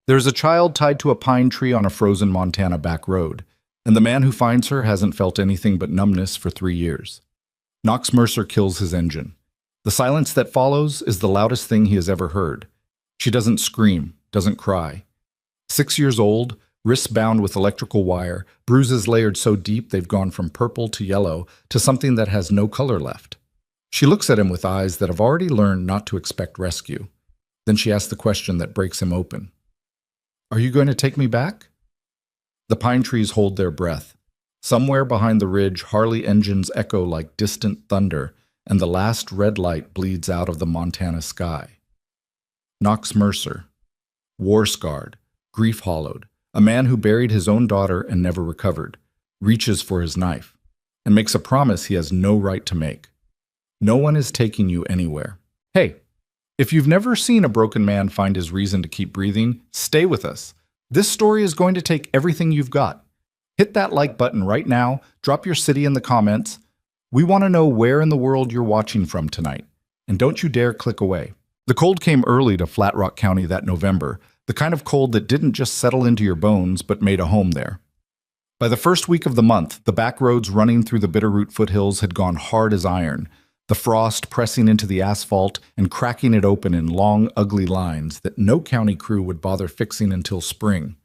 There's a child tied to a pine tree on a frozen Montana back road, and the man who finds her hasn't felt anything but numbness for 3 years. Knox Mercer kills his engine. The silence that follows is the loudest thing he has ever heard. She doesn't scream, doesn't cry. 6 years old, wrists bound with electrical wire, bruises layered so deep they've gone from purple to yellow to something that has no color left. She looks at him with eyes that have already learned not to expect rescue. Then she asks the question that breaks him open. Are you going to take me back? The pine trees hold their breath. Somewhere behind the ridge, Harley engines echo like distant thunder, and the last red light bleeds out of the Montana sky. Knox Mercer, war-scarred, grief-hollowed, a man who buried his own daughter and never recovered, reaches for his knife and makes a promise he has no right to make. No one is taking you anywhere. Hey, if you've never seen a broken man find his reason to keep breathing, stay with us. This story is going to take everything you've got. Hit that like button right now, drop your city in the comments. We want to know where in the world you're watching from tonight. And don't you dare click away. The cold came early to Flat Rock County that November, the kind of cold that didn't just settle into your bones but made a home there. By the first week of the month, the back roads running through the Bitterroot foothills had gone hard as iron, the frost pressing into the asphalt and cracking it open in long, ugly lines that no county crew would bother fixing until spring.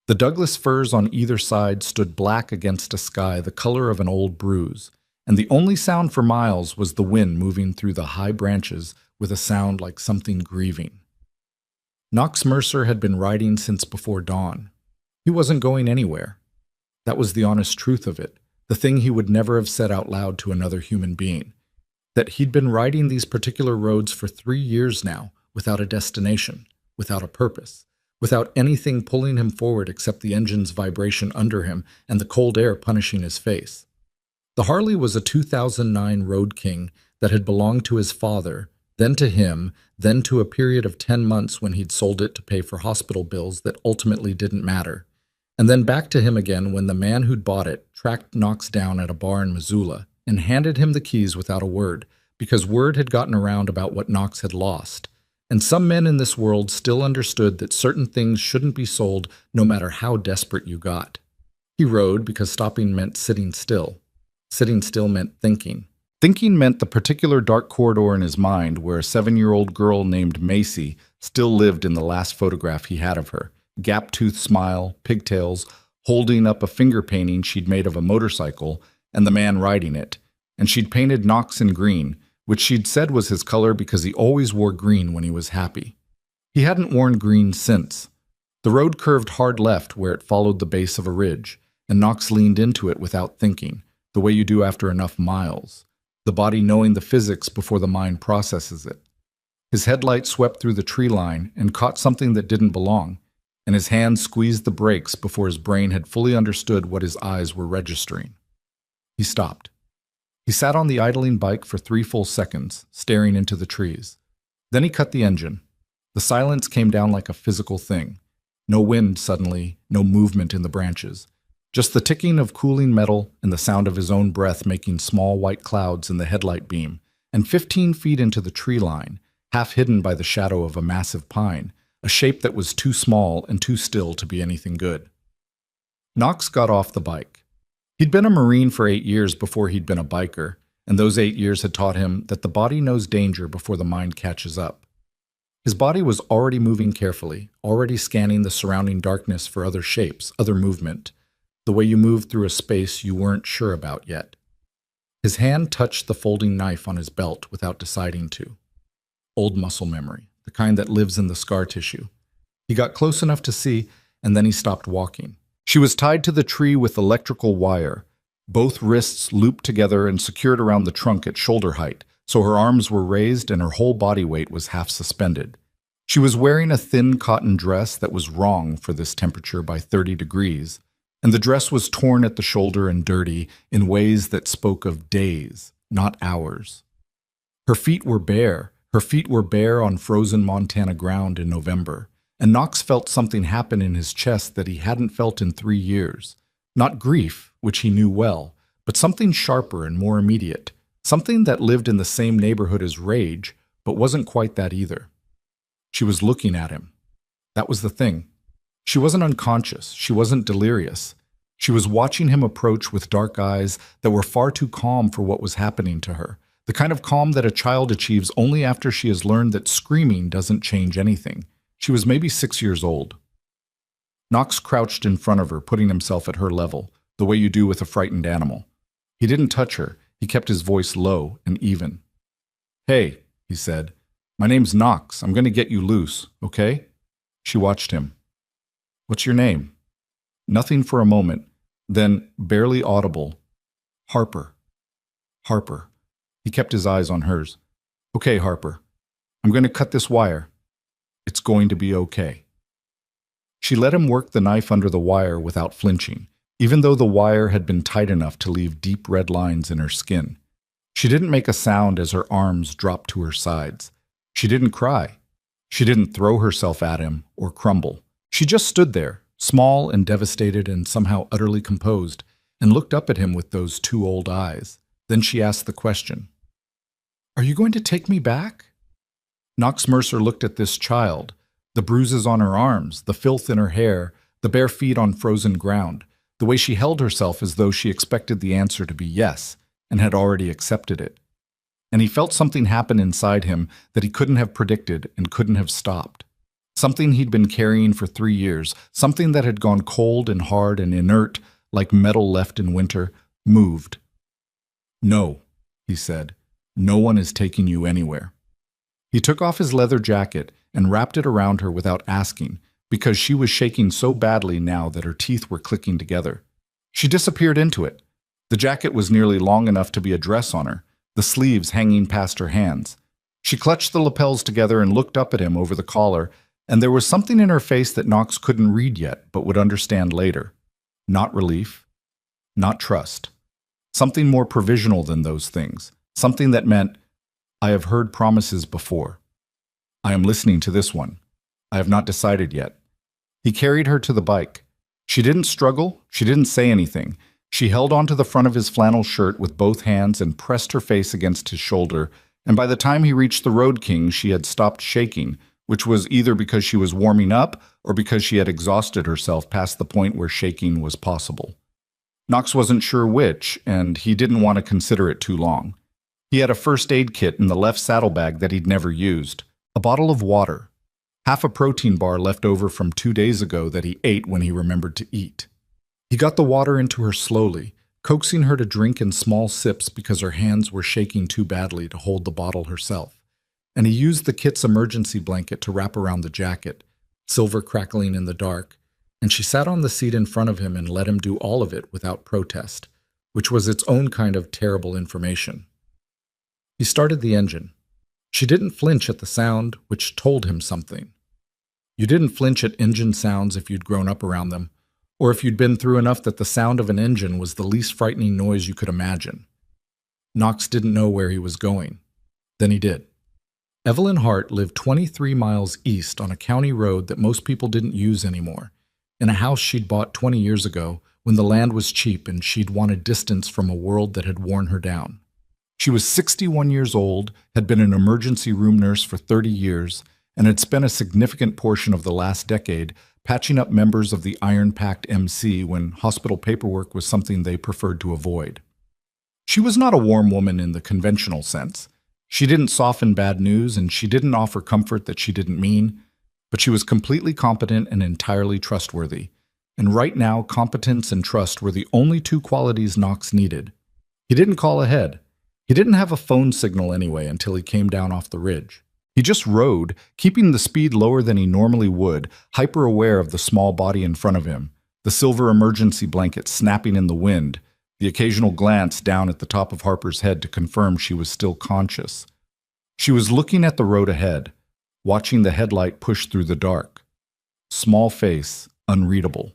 The Douglas firs on either side stood black against a sky the color of an old bruise, and the only sound for miles was the wind moving through the high branches with a sound like something grieving. Knox Mercer had been riding since before dawn. He wasn't going anywhere. That was the honest truth of it, the thing he would never have said out loud to another human being. That he'd been riding these particular roads for 3 years now, without a destination, without a purpose, without anything pulling him forward except the engine's vibration under him and the cold air punishing his face. The Harley was a 2009 Road King that had belonged to his father, then to him, then to a period of 10 months when he'd sold it to pay for hospital bills that ultimately didn't matter, and then back to him again when the man who'd bought it tracked Knox down at a bar in Missoula and handed him the keys without a word, because word had gotten around about what Knox had lost. And some men in this world still understood that certain things shouldn't be sold no matter how desperate you got. He rode because stopping meant sitting still. Sitting still meant thinking. Thinking meant the particular dark corridor in his mind where a 7-year-old girl named Macy still lived in the last photograph he had of her. Gap-toothed smile, pigtails, holding up a finger painting she'd made of a motorcycle and the man riding it. And she'd painted Knox in green, which she'd said was his color because he always wore green when he was happy. He hadn't worn green since. The road curved hard left where it followed the base of a ridge, and Knox leaned into it without thinking, the way you do after enough miles, the body knowing the physics before the mind processes it. His headlight swept through the tree line and caught something that didn't belong, and his hand squeezed the brakes before his brain had fully understood what his eyes were registering. He stopped. He sat on the idling bike for 3 full seconds, staring into the trees. Then he cut the engine. The silence came down like a physical thing. No wind suddenly, no movement in the branches. Just the ticking of cooling metal and the sound of his own breath making small white clouds in the headlight beam. And 15 feet into the tree line, half hidden by the shadow of a massive pine, a shape that was too small and too still to be anything good. Knox got off the bike. He'd been a Marine for 8 years before he'd been a biker, and those 8 years had taught him that the body knows danger before the mind catches up. His body was already moving carefully, already scanning the surrounding darkness for other shapes, other movement, the way you moved through a space you weren't sure about yet. His hand touched the folding knife on his belt without deciding to. Old muscle memory, the kind that lives in the scar tissue. He got close enough to see, and then he stopped walking. She was tied to the tree with electrical wire, both wrists looped together and secured around the trunk at shoulder height, so her arms were raised and her whole body weight was half suspended. She was wearing a thin cotton dress that was wrong for this temperature by 30 degrees, and the dress was torn at the shoulder and dirty in ways that spoke of days, not hours. Her feet were bare. Her feet were bare on frozen Montana ground in November. And Knox felt something happen in his chest that he hadn't felt in 3 years. Not grief, which he knew well, but something sharper and more immediate, something that lived in the same neighborhood as rage, but wasn't quite that either. She was looking at him. That was the thing. She wasn't unconscious. She wasn't delirious. She was watching him approach with dark eyes that were far too calm for what was happening to her. The kind of calm that a child achieves only after she has learned that screaming doesn't change anything. She was maybe 6 years old. Knox crouched in front of her, putting himself at her level, the way you do with a frightened animal. He didn't touch her. He kept his voice low and even. "Hey," he said. "My name's Knox. I'm going to get you loose, okay?" She watched him. "What's your name?" Nothing for a moment. Then, barely audible, "Harper. Harper." He kept his eyes on hers. "Okay, Harper. I'm going to cut this wire. It's going to be okay." She let him work the knife under the wire without flinching, even though the wire had been tight enough to leave deep red lines in her skin. She didn't make a sound as her arms dropped to her sides. She didn't cry. She didn't throw herself at him or crumble. She just stood there, small and devastated and somehow utterly composed, and looked up at him with those two old eyes. Then she asked the question, "Are you going to take me back?" Knox Mercer looked at this child, the bruises on her arms, the filth in her hair, the bare feet on frozen ground, the way she held herself as though she expected the answer to be yes, and had already accepted it. And he felt something happen inside him that he couldn't have predicted and couldn't have stopped. Something he'd been carrying for 3 years, something that had gone cold and hard and inert, like metal left in winter, moved. "No," he said. "No one is taking you anywhere." He took off his leather jacket and wrapped it around her without asking, because she was shaking so badly now that her teeth were clicking together. She disappeared into it. The jacket was nearly long enough to be a dress on her, the sleeves hanging past her hands. She clutched the lapels together and looked up at him over the collar, and there was something in her face that Knox couldn't read yet, but would understand later. Not relief, not trust. Something more provisional than those things. Something that meant, "I have heard promises before. I am listening to this one. I have not decided yet." He carried her to the bike. She didn't struggle. She didn't say anything. She held onto the front of his flannel shirt with both hands and pressed her face against his shoulder, and by the time he reached the Road King, she had stopped shaking, which was either because she was warming up or because she had exhausted herself past the point where shaking was possible. Knox wasn't sure which, and he didn't want to consider it too long. He had a first aid kit in the left saddlebag that he'd never used, a bottle of water, half a protein bar left over from 2 days ago that he ate when he remembered to eat. He got the water into her slowly, coaxing her to drink in small sips because her hands were shaking too badly to hold the bottle herself. And he used the kit's emergency blanket to wrap around the jacket, silver crackling in the dark, and she sat on the seat in front of him and let him do all of it without protest, which was its own kind of terrible information. He started the engine. She didn't flinch at the sound, which told him something. You didn't flinch at engine sounds if you'd grown up around them, or if you'd been through enough that the sound of an engine was the least frightening noise you could imagine. Knox didn't know where he was going. Then he did. Evelyn Hart lived 23 miles east on a county road that most people didn't use anymore, in a house she'd bought 20 years ago when the land was cheap and she'd wanted distance from a world that had worn her down. She was 61 years old, had been an emergency room nurse for 30 years, and had spent a significant portion of the last decade patching up members of the iron-packed MC when hospital paperwork was something they preferred to avoid. She was not a warm woman in the conventional sense. She didn't soften bad news, and she didn't offer comfort that she didn't mean, but she was completely competent and entirely trustworthy. And right now, competence and trust were the only two qualities Knox needed. He didn't call ahead. He didn't have a phone signal anyway until he came down off the ridge. He just rode, keeping the speed lower than he normally would, hyper-aware of the small body in front of him, the silver emergency blanket snapping in the wind, the occasional glance down at the top of Harper's head to confirm she was still conscious. She was looking at the road ahead, watching the headlight push through the dark. Small face, unreadable.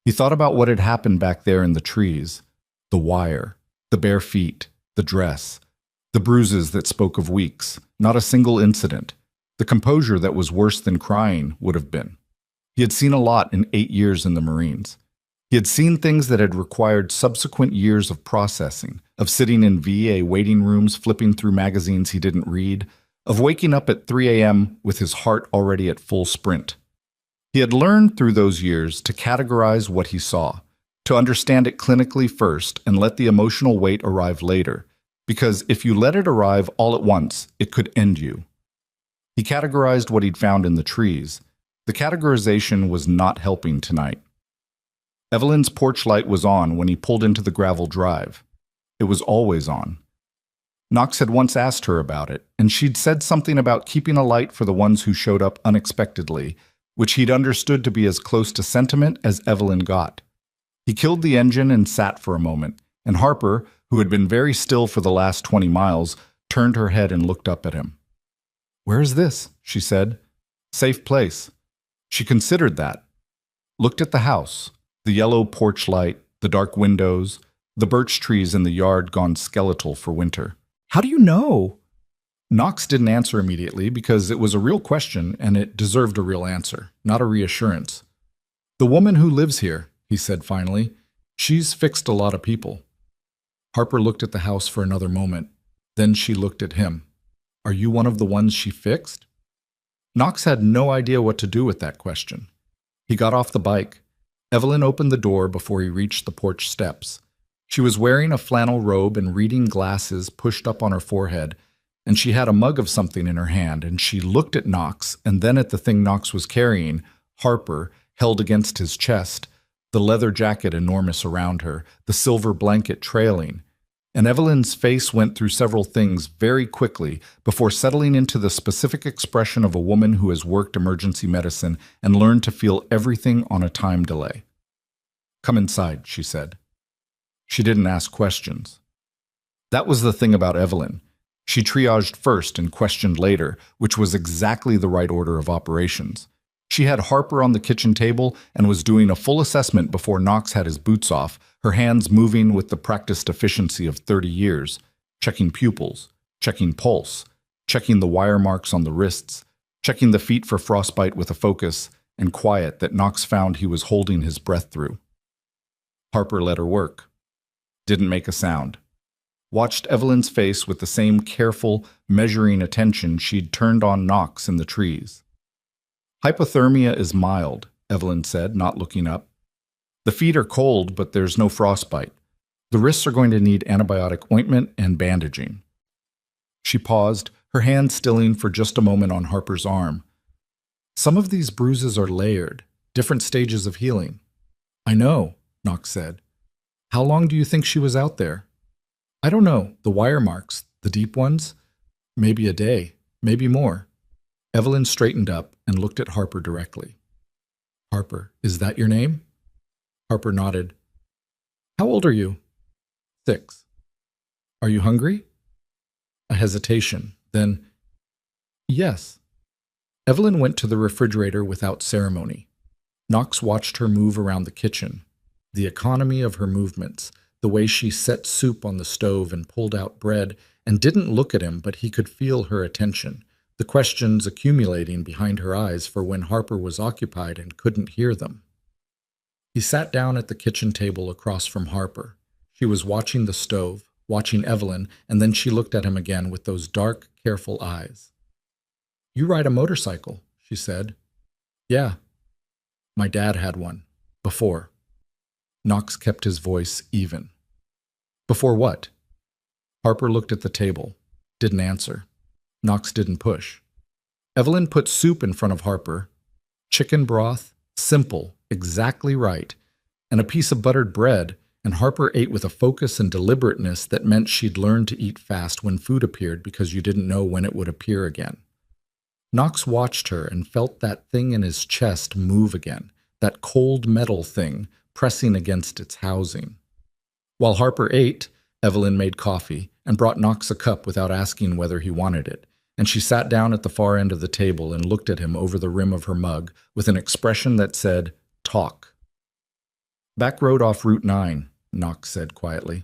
He thought about what had happened back there in the trees, the wire, the bare feet, the dress, the bruises that spoke of weeks, not a single incident, the composure that was worse than crying would have been. He had seen a lot in 8 years in the Marines. He had seen things that had required subsequent years of processing, of sitting in VA waiting rooms flipping through magazines he didn't read, of waking up at 3 a.m. with his heart already at full sprint. He had learned through those years to categorize what he saw, to understand it clinically first and let the emotional weight arrive later, because if you let it arrive all at once, it could end you. He categorized what he'd found in the trees. The categorization was not helping tonight. Evelyn's porch light was on when he pulled into the gravel drive. It was always on. Knox had once asked her about it, and she'd said something about keeping a light for the ones who showed up unexpectedly, which he'd understood to be as close to sentiment as Evelyn got. He killed the engine and sat for a moment, and Harper, who had been very still for the last 20 miles, turned her head and looked up at him. "Where is this?" she said. "Safe place." She considered that. Looked at the house, the yellow porch light, the dark windows, the birch trees in the yard gone skeletal for winter. "How do you know?" Knox didn't answer immediately because it was a real question and it deserved a real answer, not a reassurance. "The woman who lives here," he said finally, "she's fixed a lot of people." Harper looked at the house for another moment. Then she looked at him. "Are you one of the ones she fixed?" Knox had no idea what to do with that question. He got off the bike. Evelyn opened the door before he reached the porch steps. She was wearing a flannel robe and reading glasses pushed up on her forehead, and she had a mug of something in her hand, and she looked at Knox and then at the thing Knox was carrying, Harper, held against his chest, the leather jacket enormous around her, the silver blanket trailing. And Evelyn's face went through several things very quickly before settling into the specific expression of a woman who has worked emergency medicine and learned to feel everything on a time delay. "Come inside," she said. She didn't ask questions. That was the thing about Evelyn. She triaged first and questioned later, which was exactly the right order of operations. She had Harper on the kitchen table and was doing a full assessment before Knox had his boots off, her hands moving with the practiced efficiency of 30 years, checking pupils, checking pulse, checking the wire marks on the wrists, checking the feet for frostbite with a focus and quiet that Knox found he was holding his breath through. Harper let her work. Didn't make a sound. Watched Evelyn's face with the same careful, measuring attention she'd turned on Knox in the trees. "Hypothermia is mild," Evelyn said, not looking up. "The feet are cold, but there's no frostbite. The wrists are going to need antibiotic ointment and bandaging." She paused, her hand stilling for just a moment on Harper's arm. "Some of these bruises are layered, different stages of healing." "I know," Knox said. "How long do you think she was out there?" "I don't know. The wire marks, the deep ones? Maybe a day, maybe more." Evelyn straightened up and looked at Harper directly. "Harper, is that your name?" Harper nodded. "How old are you?" 6. "Are you hungry?" A hesitation, then, "Yes." Evelyn went to the refrigerator without ceremony. Knox watched her move around the kitchen. The economy of her movements, the way she set soup on the stove and pulled out bread, and didn't look at him, but he could feel her attention, the questions accumulating behind her eyes for when Harper was occupied and couldn't hear them. He sat down at the kitchen table across from Harper. She was watching the stove, watching Evelyn, and then she looked at him again with those dark, careful eyes. "You ride a motorcycle," she said. "Yeah. My dad had one. Before." Knox kept his voice even. "Before what?" Harper looked at the table, didn't answer. Knox didn't push. Evelyn put soup in front of Harper, chicken broth, simple, exactly right, and a piece of buttered bread, and Harper ate with a focus and deliberateness that meant she'd learned to eat fast when food appeared because you didn't know when it would appear again. Knox watched her and felt that thing in his chest move again, that cold metal thing pressing against its housing. While Harper ate, Evelyn made coffee and brought Knox a cup without asking whether he wanted it, and she sat down at the far end of the table and looked at him over the rim of her mug with an expression that said, "Talk." "Back road off Route 9, Knox said quietly.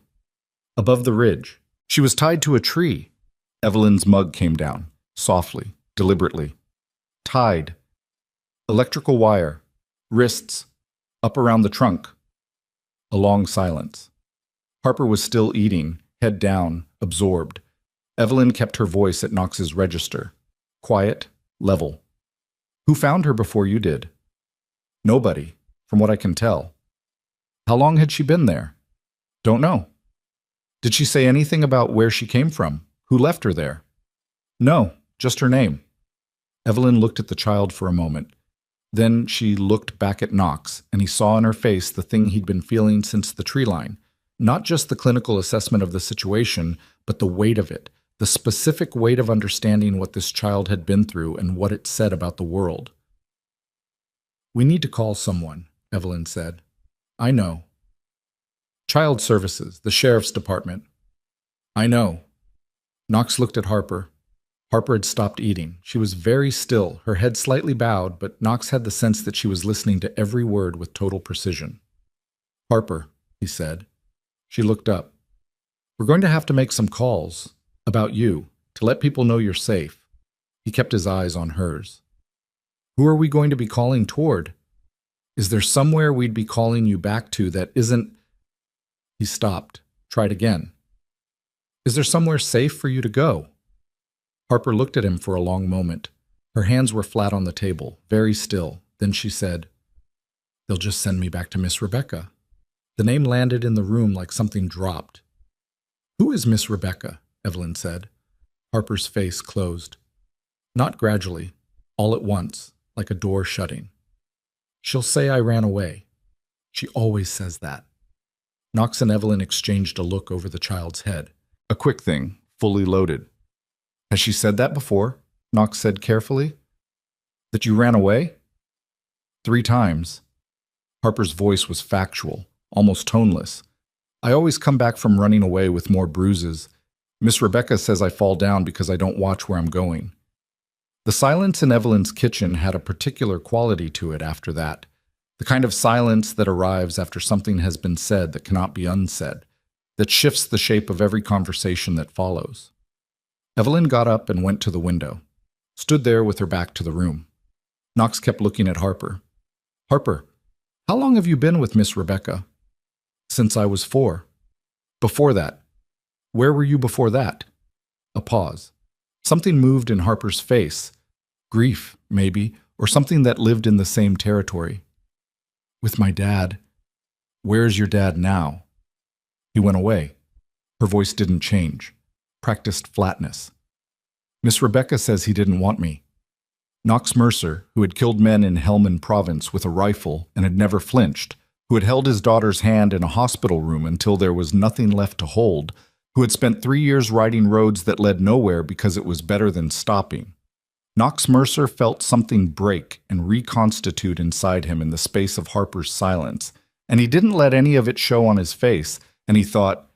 "Above the ridge." She was tied to a tree. Evelyn's mug came down, softly, deliberately. "Tied. Electrical wire. Wrists. Up around the trunk." A long silence. Harper was still eating, head down, absorbed. Evelyn kept her voice at Knox's register. Quiet, level. "Who found her before you did?" Nobody, from what I can tell. How long had she been there? Don't know. Did she say anything about where she came from? Who left her there? No, just her name. Evelyn looked at the child for a moment. Then she looked back at Knox, and he saw in her face the thing he'd been feeling since the tree line. Not just the clinical assessment of the situation, but the weight of it, the specific weight of understanding what this child had been through and what it said about the world. We need to call someone, Evelyn said. I know. Child Services, the Sheriff's Department. I know. Knox looked at Harper. Harper had stopped eating. She was very still, her head slightly bowed, but Knox had the sense that she was listening to every word with total precision. Harper, he said. She looked up. We're going to have to make some calls about you to let people know you're safe. He kept his eyes on hers. Who are we going to be calling toward? Is there somewhere we'd be calling you back to that isn't... He stopped, tried again. Is there somewhere safe for you to go? Harper looked at him for a long moment. Her hands were flat on the table, very still. Then she said, They'll just send me back to Miss Rebecca. The name landed in the room like something dropped. Who is Miss Rebecca? Evelyn said. Harper's face closed. Not gradually, all at once, like a door shutting. She'll say I ran away. She always says that. Knox and Evelyn exchanged a look over the child's head. A quick thing, fully loaded. Has she said that before? Knox said carefully. That you ran away? 3 times. Harper's voice was factual, almost toneless. I always come back from running away with more bruises. Miss Rebecca says I fall down because I don't watch where I'm going. The silence in Evelyn's kitchen had a particular quality to it after that, the kind of silence that arrives after something has been said that cannot be unsaid, that shifts the shape of every conversation that follows. Evelyn got up and went to the window, stood there with her back to the room. Knox kept looking at Harper. Harper, how long have you been with Miss Rebecca? Since I was 4. Before that. Where were you before that? A pause. Something moved in Harper's face. Grief, maybe, or something that lived in the same territory. With my dad. Where's your dad now? He went away. Her voice didn't change. Practiced flatness. Miss Rebecca says he didn't want me. Knox Mercer, who had killed men in Helmand Province with a rifle and had never flinched, who had held his daughter's hand in a hospital room until there was nothing left to hold, who had spent 3 years riding roads that led nowhere because it was better than stopping. Knox Mercer felt something break and reconstitute inside him in the space of Harper's silence, and he didn't let any of it show on his face, and he thought,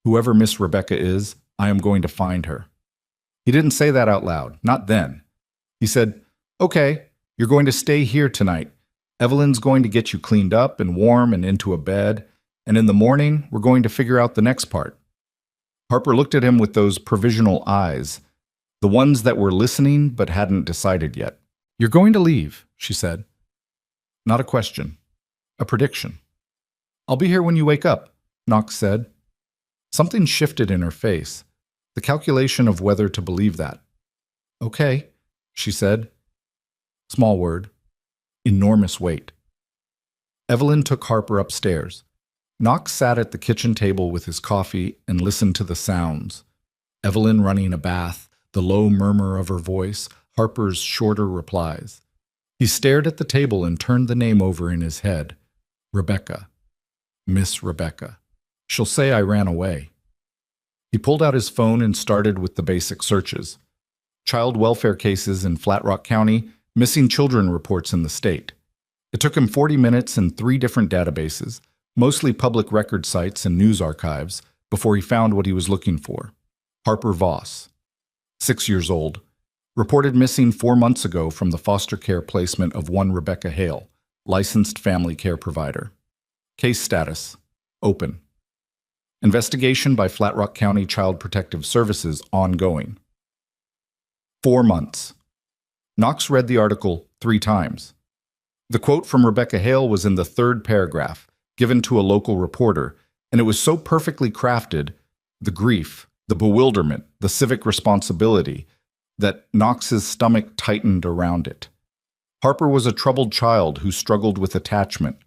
whoever Miss Rebecca is, I am going to find her. He didn't say that out loud, not then. He said, okay, you're going to stay here tonight. Evelyn's going to get you cleaned up and warm and into a bed, and in the morning, we're going to figure out the next part. Harper looked at him with those provisional eyes, the ones that were listening but hadn't decided yet. You're going to leave, she said. Not a question, a prediction. I'll be here when you wake up, Knox said. Something shifted in her face, the calculation of whether to believe that. Okay, she said. Small word, enormous weight. Evelyn took Harper upstairs. Knox sat at the kitchen table with his coffee and listened to the sounds. Evelyn running a bath, the low murmur of her voice, Harper's shorter replies. He stared at the table and turned the name over in his head. Rebecca. Miss Rebecca. She'll say I ran away. He pulled out his phone and started with the basic searches. Child welfare cases in Flat Rock County, missing children reports in the state. It took him 40 minutes and 3 different databases, mostly public record sites and news archives, before he found what he was looking for. Harper Voss, 6 years old, reported missing 4 months ago from the foster care placement of one Rebecca Hale, licensed family care provider. Case status, open. Investigation by Flat Rock County Child Protective Services ongoing. 4 months. Knox read the article 3 times. The quote from Rebecca Hale was in the 3rd paragraph, given to a local reporter, and it was so perfectly crafted, the grief, the bewilderment, the civic responsibility, that Knox's stomach tightened around it. Harper was a troubled child who struggled with attachment.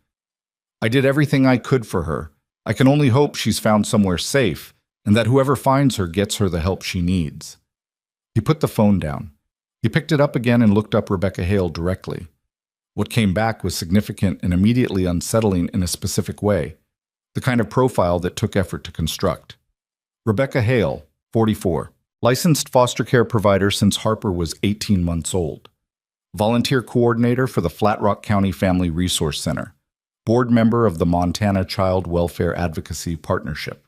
I did everything I could for her. I can only hope she's found somewhere safe, and that whoever finds her gets her the help she needs." He put the phone down. He picked it up again and looked up Rebecca Hale directly. What came back was significant and immediately unsettling in a specific way, the kind of profile that took effort to construct. Rebecca Hale, 44, licensed foster care provider since Harper was 18 months old. Volunteer coordinator for the Flat Rock County Family Resource Center. Board member of the Montana Child Welfare Advocacy Partnership.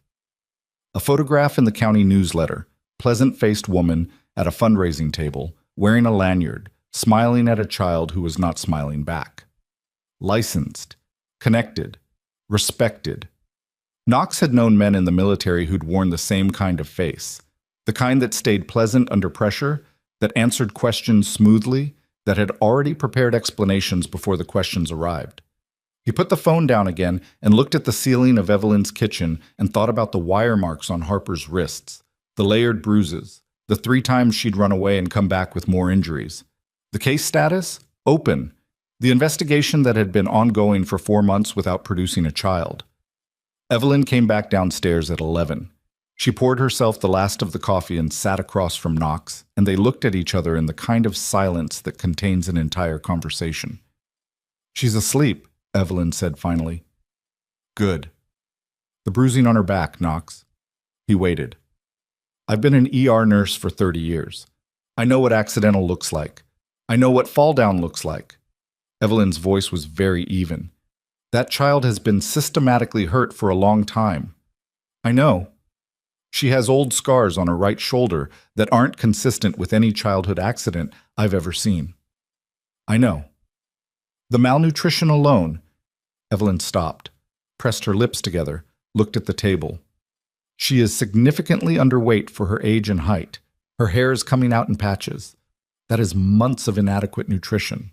A photograph in the county newsletter, pleasant-faced woman at a fundraising table, wearing a lanyard, smiling at a child who was not smiling back. Licensed, connected, respected. Knox had known men in the military who'd worn the same kind of face, the kind that stayed pleasant under pressure, that answered questions smoothly, that had already prepared explanations before the questions arrived. He put the phone down again and looked at the ceiling of Evelyn's kitchen and thought about the wire marks on Harper's wrists, the layered bruises, the 3 times she'd run away and come back with more injuries. The case status? Open. The investigation that had been ongoing for 4 months without producing a child. Evelyn came back downstairs at 11. She poured herself the last of the coffee and sat across from Knox, and they looked at each other in the kind of silence that contains an entire conversation. "She's asleep," Evelyn said finally. "Good." "The bruising on her back, Knox." He waited. "I've been an ER nurse for 30 years. I know what accidental looks like. I know what fall down looks like." Evelyn's voice was very even. "That child has been systematically hurt for a long time. I know. She has old scars on her right shoulder that aren't consistent with any childhood accident I've ever seen. I know. The malnutrition alone—" Evelyn stopped, pressed her lips together, looked at the table. "She is significantly underweight for her age and height. Her hair is coming out in patches. That is months of inadequate nutrition."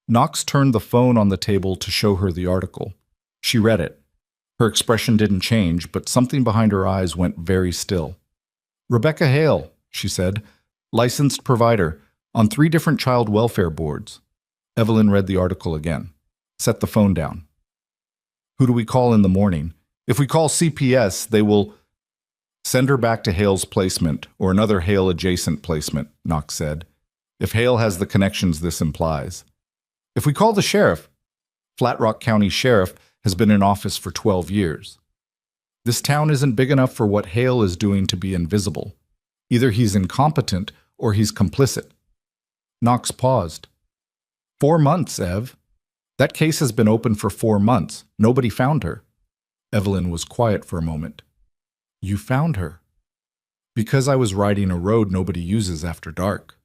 Knox turned the phone on the table to show her the article. She read it. Her expression didn't change, but something behind her eyes went very still. "Rebecca Hale," she said, "licensed provider, on 3 different child welfare boards." Evelyn read the article again. Set the phone down. "Who do we call in the morning? If we call CPS, they will—" "Send her back to Hale's placement, or another Hale-adjacent placement," Knox said, "if Hale has the connections this implies. If we call the sheriff—" Flat Rock County Sheriff has been in office for 12 years. "This town isn't big enough for what Hale is doing to be invisible. Either he's incompetent or he's complicit." Knox paused. 4 months, Ev. That case has been open for 4 months. Nobody found her." Evelyn was quiet for a moment. "You found her?" "Because I was riding a road nobody uses after dark."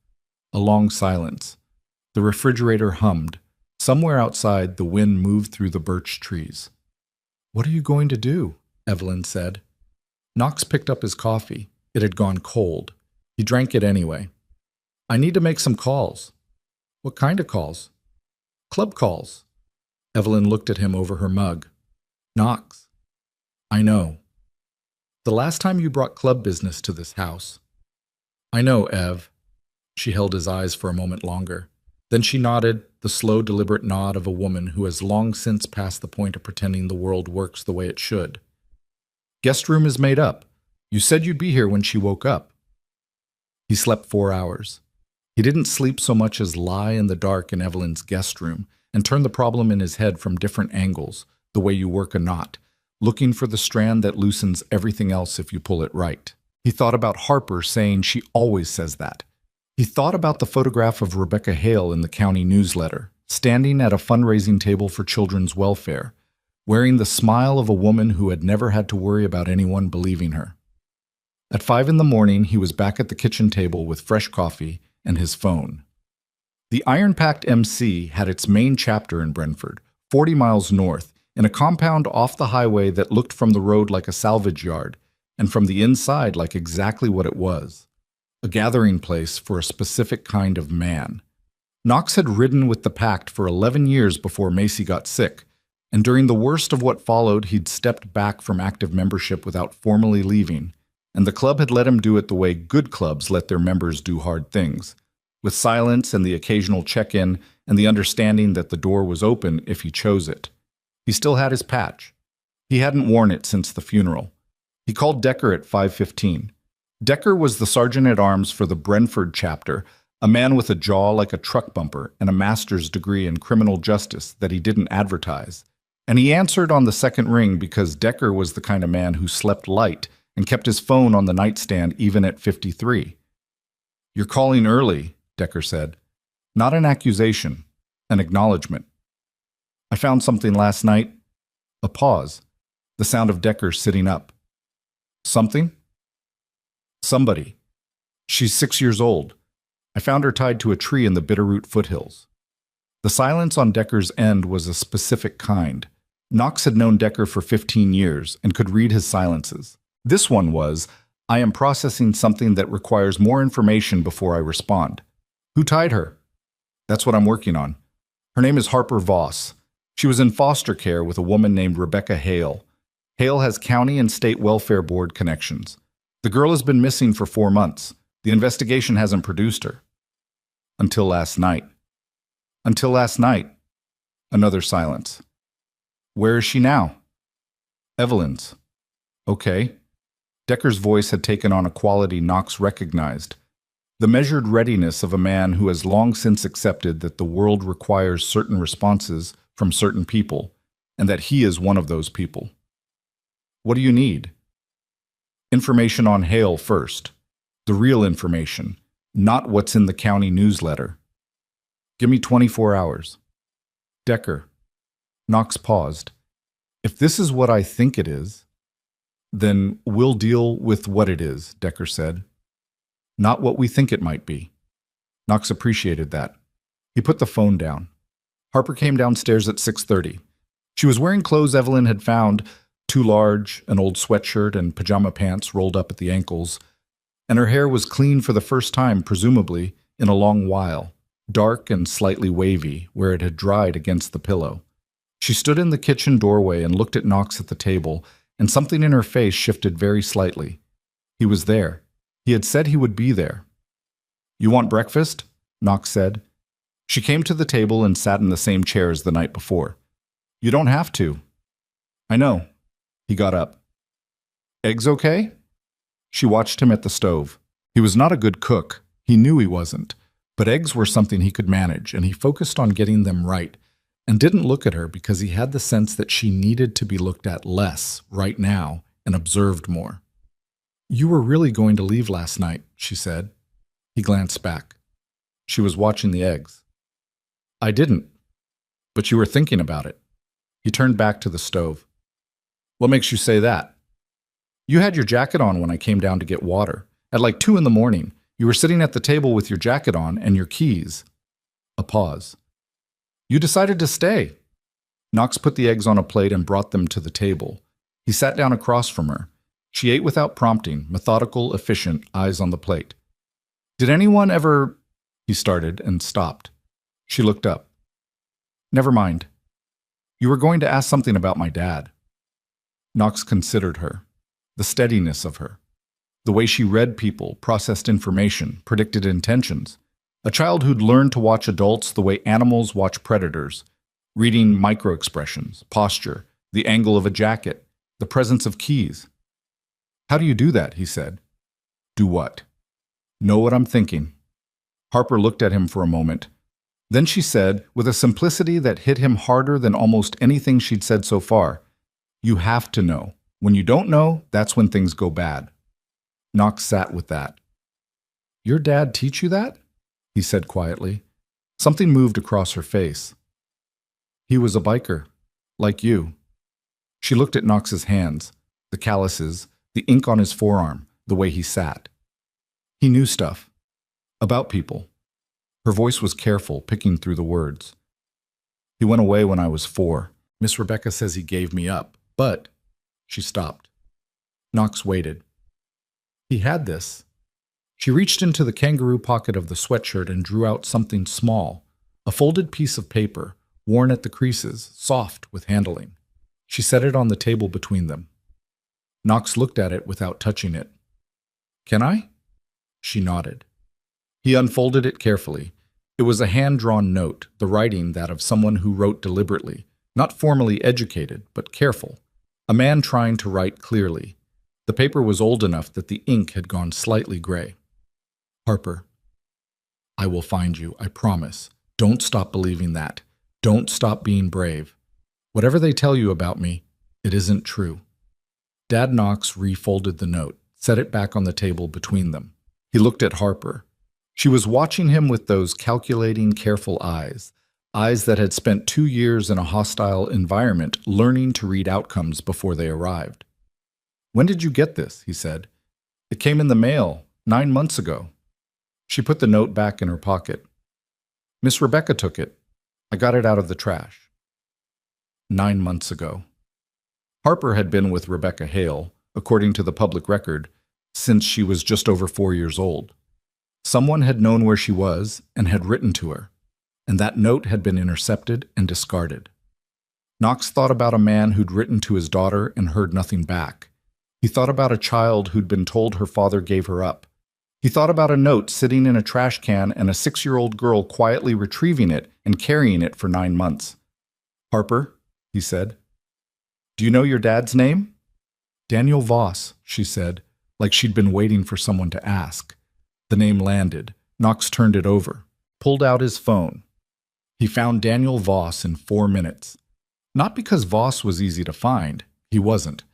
A long silence. The refrigerator hummed. Somewhere outside, the wind moved through the birch trees. "What are you going to do?" Evelyn said. Knox picked up his coffee. It had gone cold. He drank it anyway. "I need to make some calls." "What kind of calls?" "Club calls." Evelyn looked at him over her mug. "Knox." "I know. The last time you brought club business to this house." "I know, Ev." She held his eyes for a moment longer. Then she nodded, the slow, deliberate nod of a woman who has long since passed the point of pretending the world works the way it should. "Guest room is made up. You said you'd be here when she woke up." He slept 4 hours. He didn't sleep so much as lie in the dark in Evelyn's guest room and turn the problem in his head from different angles, the way you work a knot, looking for the strand that loosens everything else if you pull it right. He thought about Harper saying she always says that. He thought about the photograph of Rebecca Hale in the county newsletter, standing at a fundraising table for children's welfare, wearing the smile of a woman who had never had to worry about anyone believing her. At 5 in the morning, he was back at the kitchen table with fresh coffee and his phone. The iron-packed MC had its main chapter in Brentford, 40 miles north, in a compound off the highway that looked from the road like a salvage yard, and from the inside like exactly what it was. A gathering place for a specific kind of man. Knox had ridden with the pact for 11 years before Macy got sick, and during the worst of what followed, he'd stepped back from active membership without formally leaving, and the club had let him do it the way good clubs let their members do hard things, with silence and the occasional check-in and the understanding that the door was open if he chose it. He still had his patch. He hadn't worn it since the funeral. He called Decker at 5:15. Decker was the sergeant-at-arms for the Brentford chapter, a man with a jaw like a truck bumper and a master's degree in criminal justice that he didn't advertise. And he answered on the second ring because Decker was the kind of man who slept light and kept his phone on the nightstand even at 53. "You're calling early," Decker said. "Not an accusation, an acknowledgement. I found something last night." A pause. The sound of Decker sitting up. "Something?" "Somebody. She's 6 years old. I found her tied to a tree in the Bitterroot foothills." The silence on Decker's end was a specific kind. Knox had known Decker for 15 years and could read his silences. This one was, "I am processing something that requires more information before I respond." "Who tied her?" "That's what I'm working on. Her name is Harper Voss. She was in foster care with a woman named Rebecca Hale. Hale has county and state welfare board connections. The girl has been missing for 4 months. The investigation hasn't produced her." "Until last night." "Until last night." Another silence. "Where is she now?" "Evelyn's." "Okay." Decker's voice had taken on a quality Knox recognized. The measured readiness of a man who has long since accepted that the world requires certain responses from certain people, and that he is one of those people. "What do you need?" "Information on Hale first. The real information, not what's in the county newsletter." "Give me 24 hours. "Decker." Knox paused. "If this is what I think it is, then we'll deal with what it is," Decker said. "Not what we think it might be." Knox appreciated that. He put the phone down. Harper came downstairs at 6:30. She was wearing clothes Evelyn had found, too large, an old sweatshirt and pajama pants rolled up at the ankles, and her hair was clean for the first time, presumably, in a long while, dark and slightly wavy where it had dried against the pillow. She stood in the kitchen doorway and looked at Knox at the table, and something in her face shifted very slightly. He was there. He had said he would be there. "You want breakfast?" Knox said. She came to the table and sat in the same chair as the night before. "You don't have to." "I know." He got up. "Eggs okay?" She watched him at the stove. He was not a good cook. He knew he wasn't. But eggs were something he could manage, and he focused on getting them right, and didn't look at her because he had the sense that she needed to be looked at less right now and observed more. "You were really going to leave last night," she said. He glanced back. She was watching the eggs. "I didn't. But you were thinking about it." He turned back to the stove. "What makes you say that?" "You had your jacket on when I came down to get water. At like 2 in the morning. You were sitting at the table with your jacket on and your keys." A pause. "You decided to stay." Knox put the eggs on a plate and brought them to the table. He sat down across from her. She ate without prompting, methodical, efficient, eyes on the plate. "Did anyone ever—" he started and stopped. She looked up. "Never mind. You were going to ask something about my dad." Knox considered her. The steadiness of her. The way she read people, processed information, predicted intentions. A child who'd learned to watch adults the way animals watch predators, reading microexpressions, posture, the angle of a jacket, the presence of keys. "How do you do that?" he said. "Do what?" "Know what I'm thinking." Harper looked at him for a moment. Then she said, with a simplicity that hit him harder than almost anything she'd said so far, "You have to know. When you don't know, that's when things go bad." Knox sat with that. "Your dad teach you that?" he said quietly. Something moved across her face. "He was a biker, like you." She looked at Knox's hands, the calluses, the ink on his forearm, the way he sat. He knew stuff. About people. Her voice was careful, picking through the words. "He went away when I was 4. Miss Rebecca says he gave me up, but—" She stopped. Knox waited. He had this. She reached into the kangaroo pocket of the sweatshirt and drew out something small, a folded piece of paper, worn at the creases, soft with handling. She set it on the table between them. Knox looked at it without touching it. "Can I?" She nodded. He unfolded it carefully. It was a hand-drawn note, the writing that of someone who wrote deliberately, not formally educated, but careful. A man trying to write clearly. The paper was old enough that the ink had gone slightly gray. Harper, I will find you, I promise. Don't stop believing that. Don't stop being brave. Whatever they tell you about me, it isn't true. Dad Knox refolded the note, set it back on the table between them. He looked at Harper. She was watching him with those calculating, careful eyes, eyes that had spent 2 years in a hostile environment learning to read outcomes before they arrived. When did you get this? He said. It came in the mail 9 months ago. She put the note back in her pocket. Miss Rebecca took it. I got it out of the trash. 9 months ago. Harper had been with Rebecca Hale, according to the public record, since she was just over 4 years old. Someone had known where she was and had written to her, and that note had been intercepted and discarded. Knox thought about a man who'd written to his daughter and heard nothing back. He thought about a child who'd been told her father gave her up. He thought about a note sitting in a trash can and a 6-year-old girl quietly retrieving it and carrying it for 9 months. Harper, he said, do you know your dad's name? Daniel Voss, she said, like she'd been waiting for someone to ask. The name landed. Knox turned it over, pulled out his phone. He found Daniel Voss in 4 minutes. Not because Voss was easy to find, he wasn't,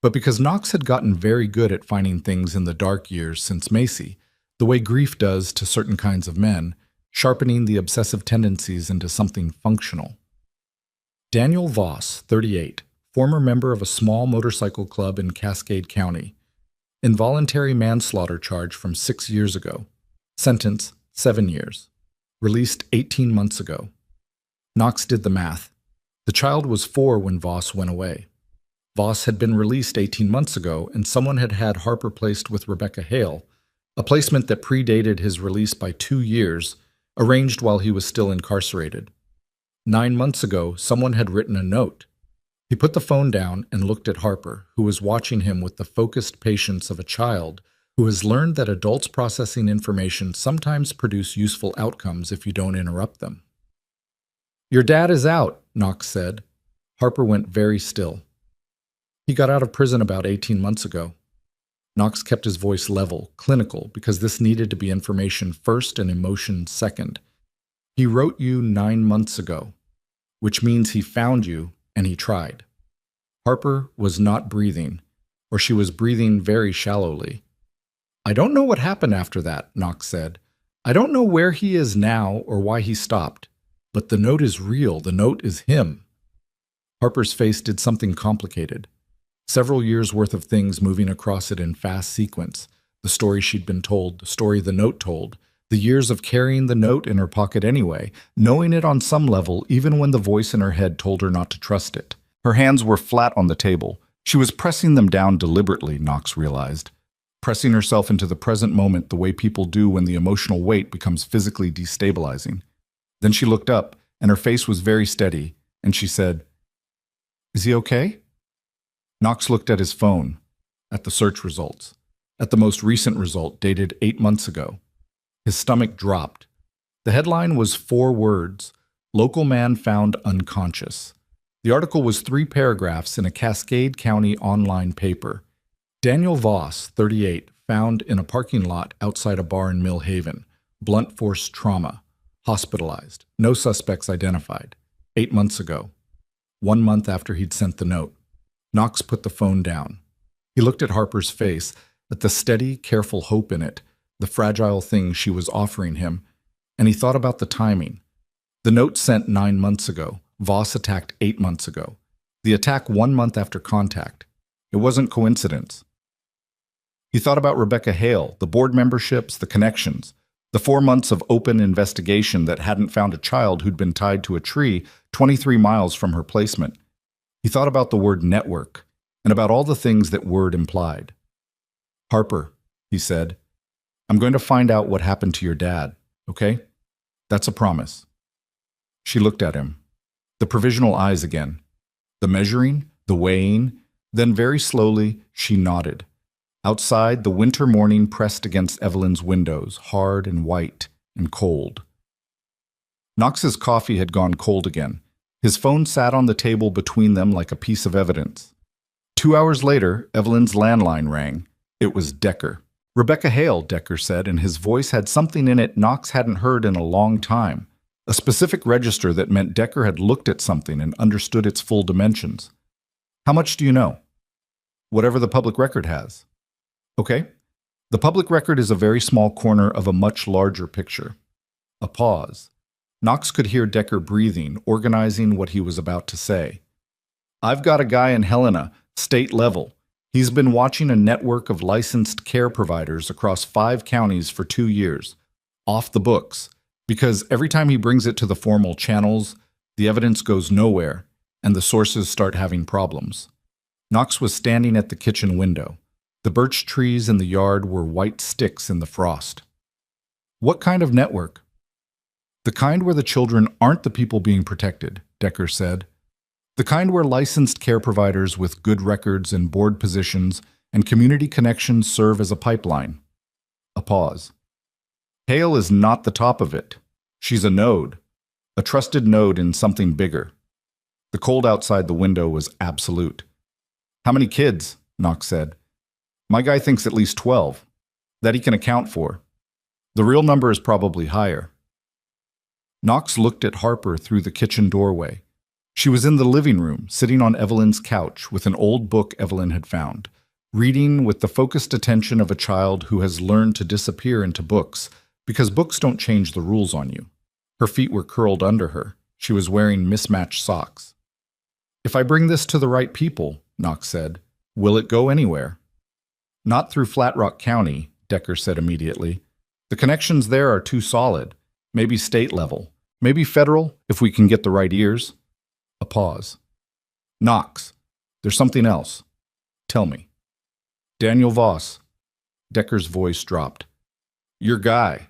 but because Knox had gotten very good at finding things in the dark years since Macy, the way grief does to certain kinds of men, sharpening the obsessive tendencies into something functional. Daniel Voss, 38, former member of a small motorcycle club in Cascade County. Involuntary manslaughter charge from 6 years ago. Sentence, 7 years. Released 18 months ago. Knox did the math. The child was 4 when Voss went away. Voss had been released 18 months ago, and someone had had Harper placed with Rebecca Hale, a placement that predated his release by 2 years, arranged while he was still incarcerated. 9 months ago, someone had written a note. He put the phone down and looked at Harper, who was watching him with the focused patience of a child who has learned that adults processing information sometimes produce useful outcomes if you don't interrupt them. Your dad is out, Knox said. Harper went very still. He got out of prison about 18 months ago. Knox kept his voice level, clinical, because this needed to be information first and emotion second. He wrote you 9 months ago, which means he found you and he tried. Harper was not breathing, or she was breathing very shallowly. I don't know what happened after that, Knox said. I don't know where he is now or why he stopped, but the note is real. The note is him. Harper's face did something complicated. Several years' worth of things moving across it in fast sequence. The story she'd been told, the story the note told, the years of carrying the note in her pocket anyway, knowing it on some level even when the voice in her head told her not to trust it. Her hands were flat on the table. She was pressing them down deliberately, Knox realized. Pressing herself into the present moment the way people do when the emotional weight becomes physically destabilizing. Then she looked up, and her face was very steady, and she said, Is he okay? Knox looked at his phone, at the search results, at the most recent result dated 8 months ago. His stomach dropped. The headline was 4 words, Local Man Found Unconscious. The article was 3 paragraphs in a Cascade County online paper. Daniel Voss, 38, found in a parking lot outside a bar in Mill Haven. Blunt force trauma. Hospitalized. No suspects identified. 8 months ago. 1 month after he'd sent the note. Knox put the phone down. He looked at Harper's face, at the steady, careful hope in it, the fragile thing she was offering him, and he thought about the timing. The note sent 9 months ago. Voss attacked 8 months ago. The attack 1 month after contact. It wasn't coincidence. He thought about Rebecca Hale, the board memberships, the connections, the 4 months of open investigation that hadn't found a child who'd been tied to a tree 23 miles from her placement. He thought about the word network, and about all the things that word implied. Harper, he said, I'm going to find out what happened to your dad, okay? That's a promise. She looked at him. The provisional eyes again. The measuring, the weighing, then very slowly she nodded. Outside, the winter morning pressed against Evelyn's windows, hard and white and cold. Knox's coffee had gone cold again. His phone sat on the table between them like a piece of evidence. 2 hours later, Evelyn's landline rang. It was Decker. "Rebecca Hale," Decker said, and his voice had something in it Knox hadn't heard in a long time. A specific register that meant Decker had looked at something and understood its full dimensions. "How much do you know?" "Whatever the public record has." "Okay." "The public record is a very small corner of a much larger picture." A pause. Knox could hear Decker breathing, organizing what he was about to say. "I've got a guy in Helena, state level. He's been watching a network of licensed care providers across 5 counties for 2 years. Off the books. Because every time he brings it to the formal channels, the evidence goes nowhere, and the sources start having problems." Knox was standing at the kitchen window. The birch trees in the yard were white sticks in the frost. "What kind of network?" "The kind where the children aren't the people being protected," Decker said. "The kind where licensed care providers with good records and board positions and community connections serve as a pipeline." A pause. "Hale is not the top of it. She's a node. A trusted node in something bigger." The cold outside the window was absolute. "How many kids?" Knox said. "My guy thinks at least 12. That he can account for. The real number is probably higher." Knox looked at Harper through the kitchen doorway. She was in the living room, sitting on Evelyn's couch with an old book Evelyn had found, reading with the focused attention of a child who has learned to disappear into books, because books don't change the rules on you. Her feet were curled under her. She was wearing mismatched socks. "If I bring this to the right people," Knox said, "will it go anywhere?" "Not through Flat Rock County," Decker said immediately. "The connections there are too solid. Maybe state level. Maybe federal, if we can get the right ears." A pause. "Knox, there's something else. Tell me." "Daniel Voss." Decker's voice dropped. "Your guy.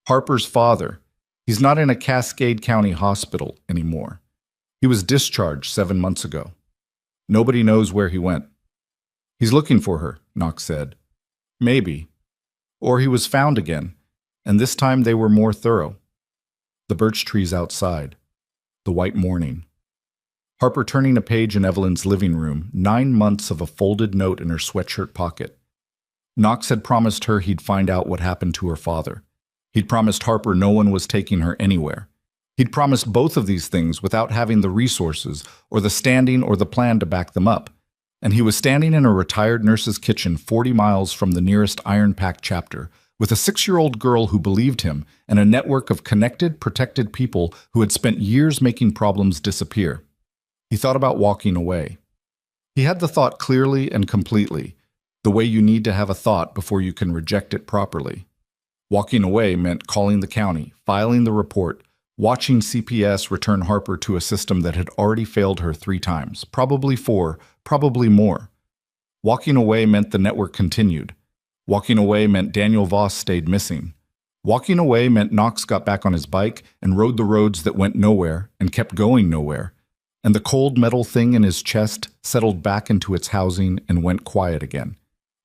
Harper's father. He's not in a Cascade County hospital anymore. He was discharged 7 months ago. Nobody knows where he went." "He's looking for her," Knox said. "Maybe. Or he was found again, and this time they were more thorough." The birch trees outside. The white morning. Harper turning a page in Evelyn's living room, 9 months of a folded note in her sweatshirt pocket. Knox had promised her he'd find out what happened to her father. He'd promised Harper no one was taking her anywhere. He'd promised both of these things without having the resources or the standing or the plan to back them up. And he was standing in a retired nurse's kitchen 40 miles from the nearest iron-packed chapter, with a 6-year-old girl who believed him and a network of connected, protected people who had spent years making problems disappear. He thought about walking away. He had the thought clearly and completely, the way you need to have a thought before you can reject it properly. Walking away meant calling the county, filing the report, watching CPS return Harper to a system that had already failed her 3 times, probably 4, probably more. Walking away meant the network continued. Walking away meant Daniel Voss stayed missing. Walking away meant Knox got back on his bike and rode the roads that went nowhere and kept going nowhere. And the cold metal thing in his chest settled back into its housing and went quiet again.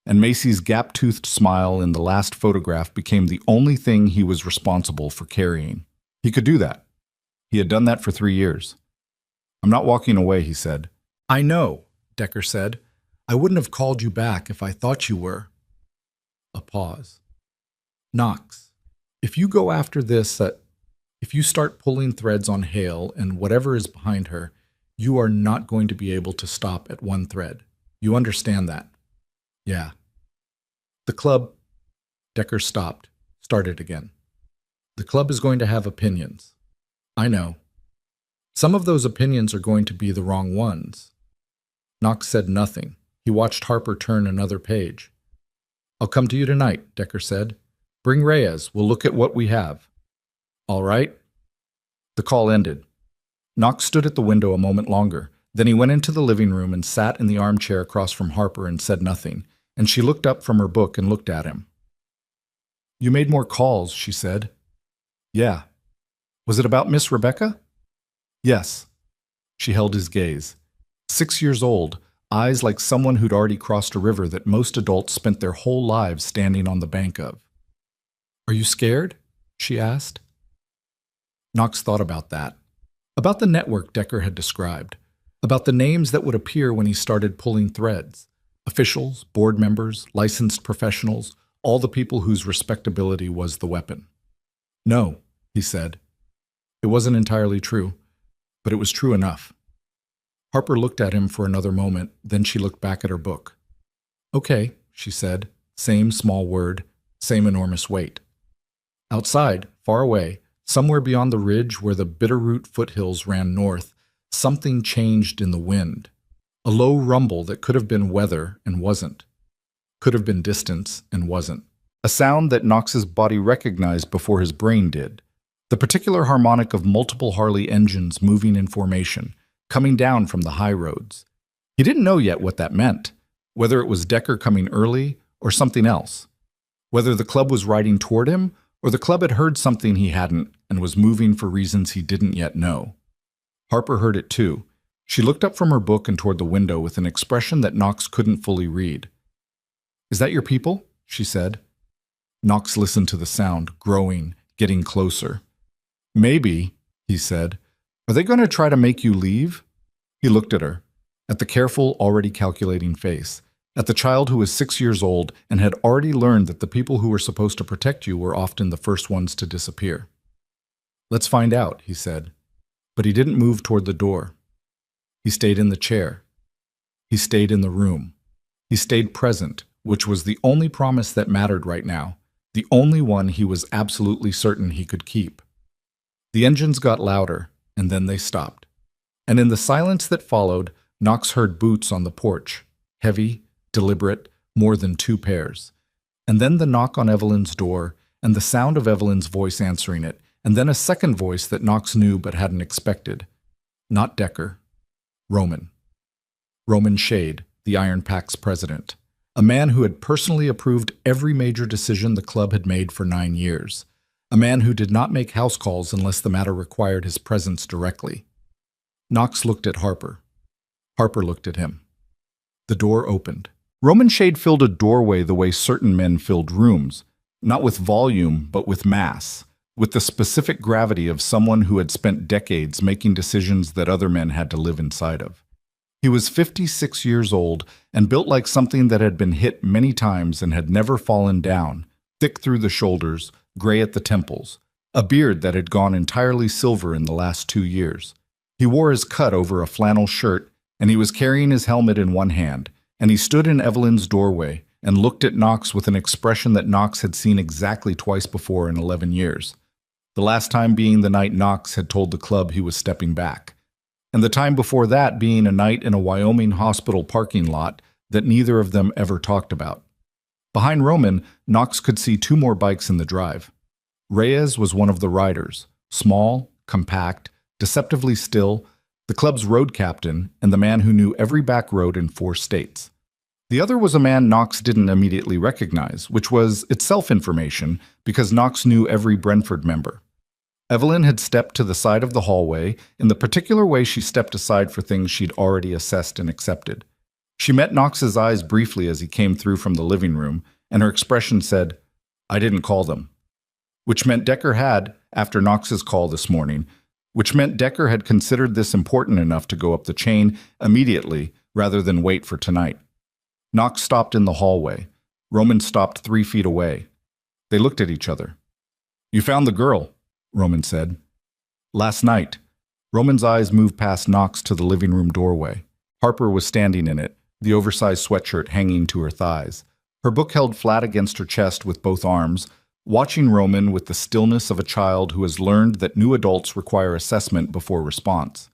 And Macy's gap-toothed smile in the last photograph became the only thing he was responsible for carrying. He could do that. He had done that for 3 years. "I'm not walking away," he said. "I know," Decker said. "I wouldn't have called you back if I thought you were." A pause. "Knox, if you go after this, if you start pulling threads on Hale and whatever is behind her, you are not going to be able to stop at one thread. You understand that?" "Yeah." "The club..." Decker stopped, started again. "The club is going to have opinions. I know. Some of those opinions are going to be the wrong ones." Knox said nothing. He watched Harper turn another page. "I'll come to you tonight," Decker said. "Bring Reyes. We'll look at what we have." "All right." The call ended. Knox stood at the window a moment longer. Then he went into the living room and sat in the armchair across from Harper and said nothing, and she looked up from her book and looked at him. "You made more calls," she said. "Yeah." "Was it about Miss Rebecca?" "Yes." She held his gaze. 6 years old, eyes like someone who'd already crossed a river that most adults spent their whole lives standing on the bank of. "Are you scared?" she asked. Knox thought about that. About the network Decker had described. About the names that would appear when he started pulling threads. Officials, board members, licensed professionals, all the people whose respectability was the weapon. "No," he said. It wasn't entirely true, but it was true enough. Harper looked at him for another moment, then she looked back at her book. "Okay," she said, same small word, same enormous weight. Outside, far away, somewhere beyond the ridge where the Bitterroot foothills ran north, something changed in the wind. A low rumble that could have been weather and wasn't. Could have been distance and wasn't. A sound that Knox's body recognized before his brain did. The particular harmonic of multiple Harley engines moving in formation, coming down from the high roads. He didn't know yet what that meant, whether it was Decker coming early or something else. Whether the club was riding toward him or the club had heard something he hadn't and was moving for reasons he didn't yet know. Harper heard it too. She looked up from her book and toward the window with an expression that Knox couldn't fully read. "Is that your people?" she said. Knox listened to the sound, growing, getting closer. "Maybe," he said. "Are they going to try to make you leave?" He looked at her, at the careful, already calculating face, at the child who was 6 years old and had already learned that the people who were supposed to protect you were often the first ones to disappear. "Let's find out," he said. But he didn't move toward the door. He stayed in the chair. He stayed in the room. He stayed present, which was the only promise that mattered right now, the only one he was absolutely certain he could keep. The engines got louder, and then they stopped. And in the silence that followed, Knox heard boots on the porch, heavy, deliberate, more than 2 pairs. And then the knock on Evelyn's door, and the sound of Evelyn's voice answering it, and then a second voice that Knox knew but hadn't expected. Not Decker. Roman. Roman Shade, the Iron Pack's president. A man who had personally approved every major decision the club had made for 9 years. A man who did not make house calls unless the matter required his presence directly. Knox looked at Harper. Harper looked at him. The door opened. Roman Shade filled a doorway the way certain men filled rooms, not with volume, but with mass, with the specific gravity of someone who had spent decades making decisions that other men had to live inside of. He was 56 years old and built like something that had been hit many times and had never fallen down, thick through the shoulders, gray at the temples, a beard that had gone entirely silver in the last 2 years. He wore his cut over a flannel shirt, and he was carrying his helmet in one hand, and he stood in Evelyn's doorway and looked at Knox with an expression that Knox had seen exactly twice before in 11 years. The last time being the night Knox had told the club he was stepping back, and the time before that being a night in a Wyoming hospital parking lot that neither of them ever talked about. Behind Roman, Knox could see 2 more bikes in the drive. Reyes was one of the riders, small, compact, deceptively still, the club's road captain and the man who knew every back road in 4 states. The other was a man Knox didn't immediately recognize, which was itself information because Knox knew every Brentford member. Evelyn had stepped to the side of the hallway in the particular way she stepped aside for things she'd already assessed and accepted. She met Knox's eyes briefly as he came through from the living room, and her expression said, "I didn't call them." Which meant Decker had, after Knox's call this morning, which meant Decker had considered this important enough to go up the chain immediately rather than wait for tonight. Knox stopped in the hallway. Roman stopped 3 feet away. They looked at each other. "You found the girl," Roman said. "Last night." Roman's eyes moved past Knox to the living room doorway. Harper was standing in it, the oversized sweatshirt hanging to her thighs, her book held flat against her chest with both arms, watching Roman with the stillness of a child who has learned that new adults require assessment before response.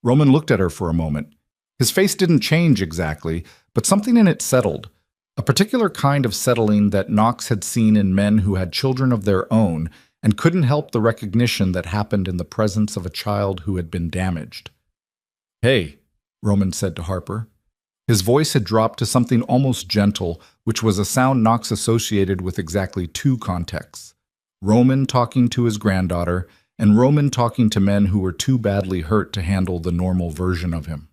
Roman looked at her for a moment. His face didn't change exactly, but something in it settled, a particular kind of settling that Knox had seen in men who had children of their own and couldn't help the recognition that happened in the presence of a child who had been damaged. "Hey," Roman said to Harper. His voice had dropped to something almost gentle, which was a sound Knox associated with exactly 2 contexts. Roman talking to his granddaughter, and Roman talking to men who were too badly hurt to handle the normal version of him.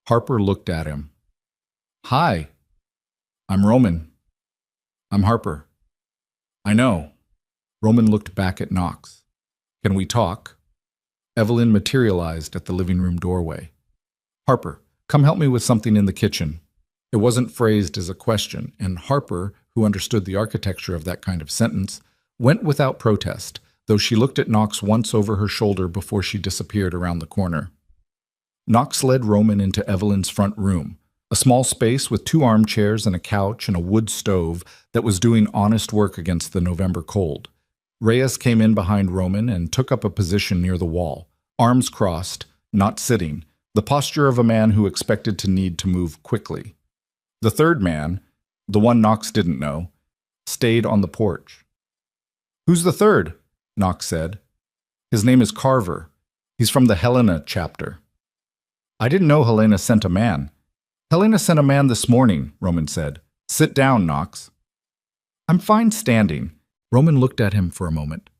Harper looked at him. Hi, I'm Roman. I'm Harper. I know. Roman looked back at Knox. Can we talk? Evelyn materialized at the living room doorway. Harper, come help me with something in the kitchen. It wasn't phrased as a question, and Harper, who understood the architecture of that kind of sentence, went without protest, though she looked at Knox once over her shoulder before she disappeared around the corner. Knox led Roman into Evelyn's front room, a small space with 2 armchairs and a couch and a wood stove that was doing honest work against the November cold. Reyes came in behind Roman and took up a position near the wall, arms crossed, not sitting, the posture of a man who expected to need to move quickly. The third man, the one Knox didn't know, stayed on the porch. Who's the third? Knox said. His name is Carver. He's from the Helena chapter. I didn't know Helena sent a man. Helena sent a man this morning, Roman said. Sit down, Knox. I'm fine standing. Roman looked at him for a moment.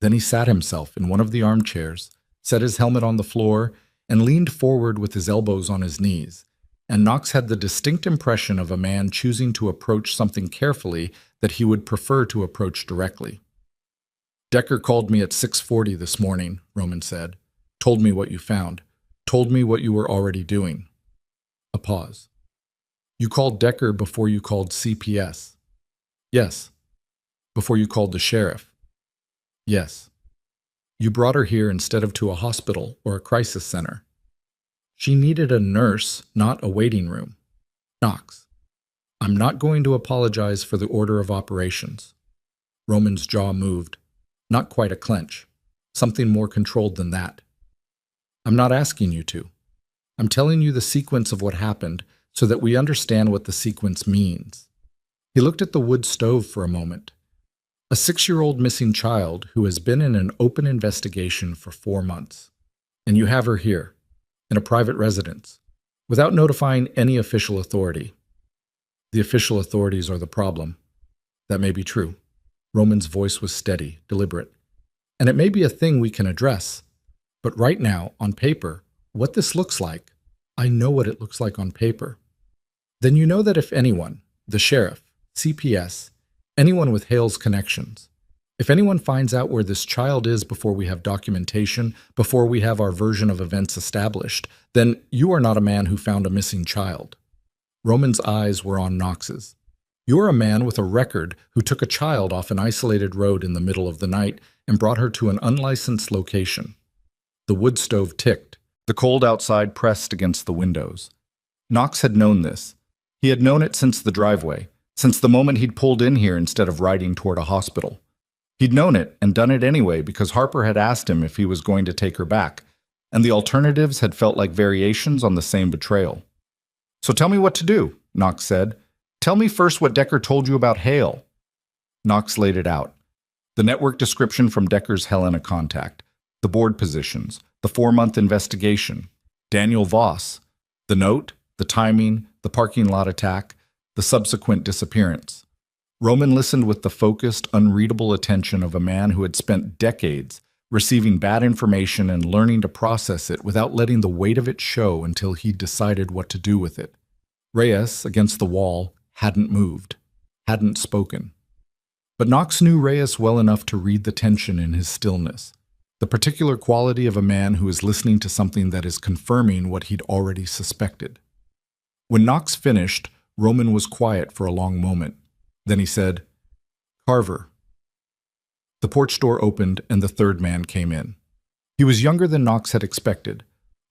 Then he sat himself in one of the armchairs, set his helmet on the floor, and leaned forward with his elbows on his knees, and Knox had the distinct impression of a man choosing to approach something carefully that he would prefer to approach directly. Decker called me at 6:40 this morning, Roman said. Told me what you found. Told me what you were already doing. A pause. You called Decker before you called CPS? Yes. Before you called the sheriff? Yes. You brought her here instead of to a hospital or a crisis center. She needed a nurse, not a waiting room. Knox, I'm not going to apologize for the order of operations. Roman's jaw moved. Not quite a clench. Something more controlled than that. I'm not asking you to. I'm telling you the sequence of what happened so that we understand what the sequence means. He looked at the wood stove for a moment. A 6-year-old missing child who has been in an open investigation for 4 months. And you have her here, in a private residence, without notifying any official authority. The official authorities are the problem. That may be true. Roman's voice was steady, deliberate. And it may be a thing we can address. But right now, on paper, what this looks like, I know what it looks like on paper. Then you know that if anyone, the sheriff, CPS, anyone with Hale's connections, if anyone finds out where this child is before we have documentation, before we have our version of events established, then you are not a man who found a missing child. Roman's eyes were on Knox's. You are a man with a record who took a child off an isolated road in the middle of the night and brought her to an unlicensed location. The wood stove ticked. The cold outside pressed against the windows. Knox had known this. He had known it since the driveway, since the moment he'd pulled in here instead of riding toward a hospital. He'd known it and done it anyway because Harper had asked him if he was going to take her back, and the alternatives had felt like variations on the same betrayal. So tell me what to do, Knox said. Tell me first what Decker told you about Hale. Knox laid it out. The network description from Decker's Helena contact, the board positions, the 4-month investigation, Daniel Voss, the note, the timing, the parking lot attack, the subsequent disappearance. Roman listened with the focused, unreadable attention of a man who had spent decades receiving bad information and learning to process it without letting the weight of it show until he decided what to do with it. Reyes, against the wall, hadn't moved, hadn't spoken. But Knox knew Reyes well enough to read the tension in his stillness, the particular quality of a man who is listening to something that is confirming what he'd already suspected. When Knox finished, Roman was quiet for a long moment. Then he said, Carver. The porch door opened and the third man came in. He was younger than Knox had expected.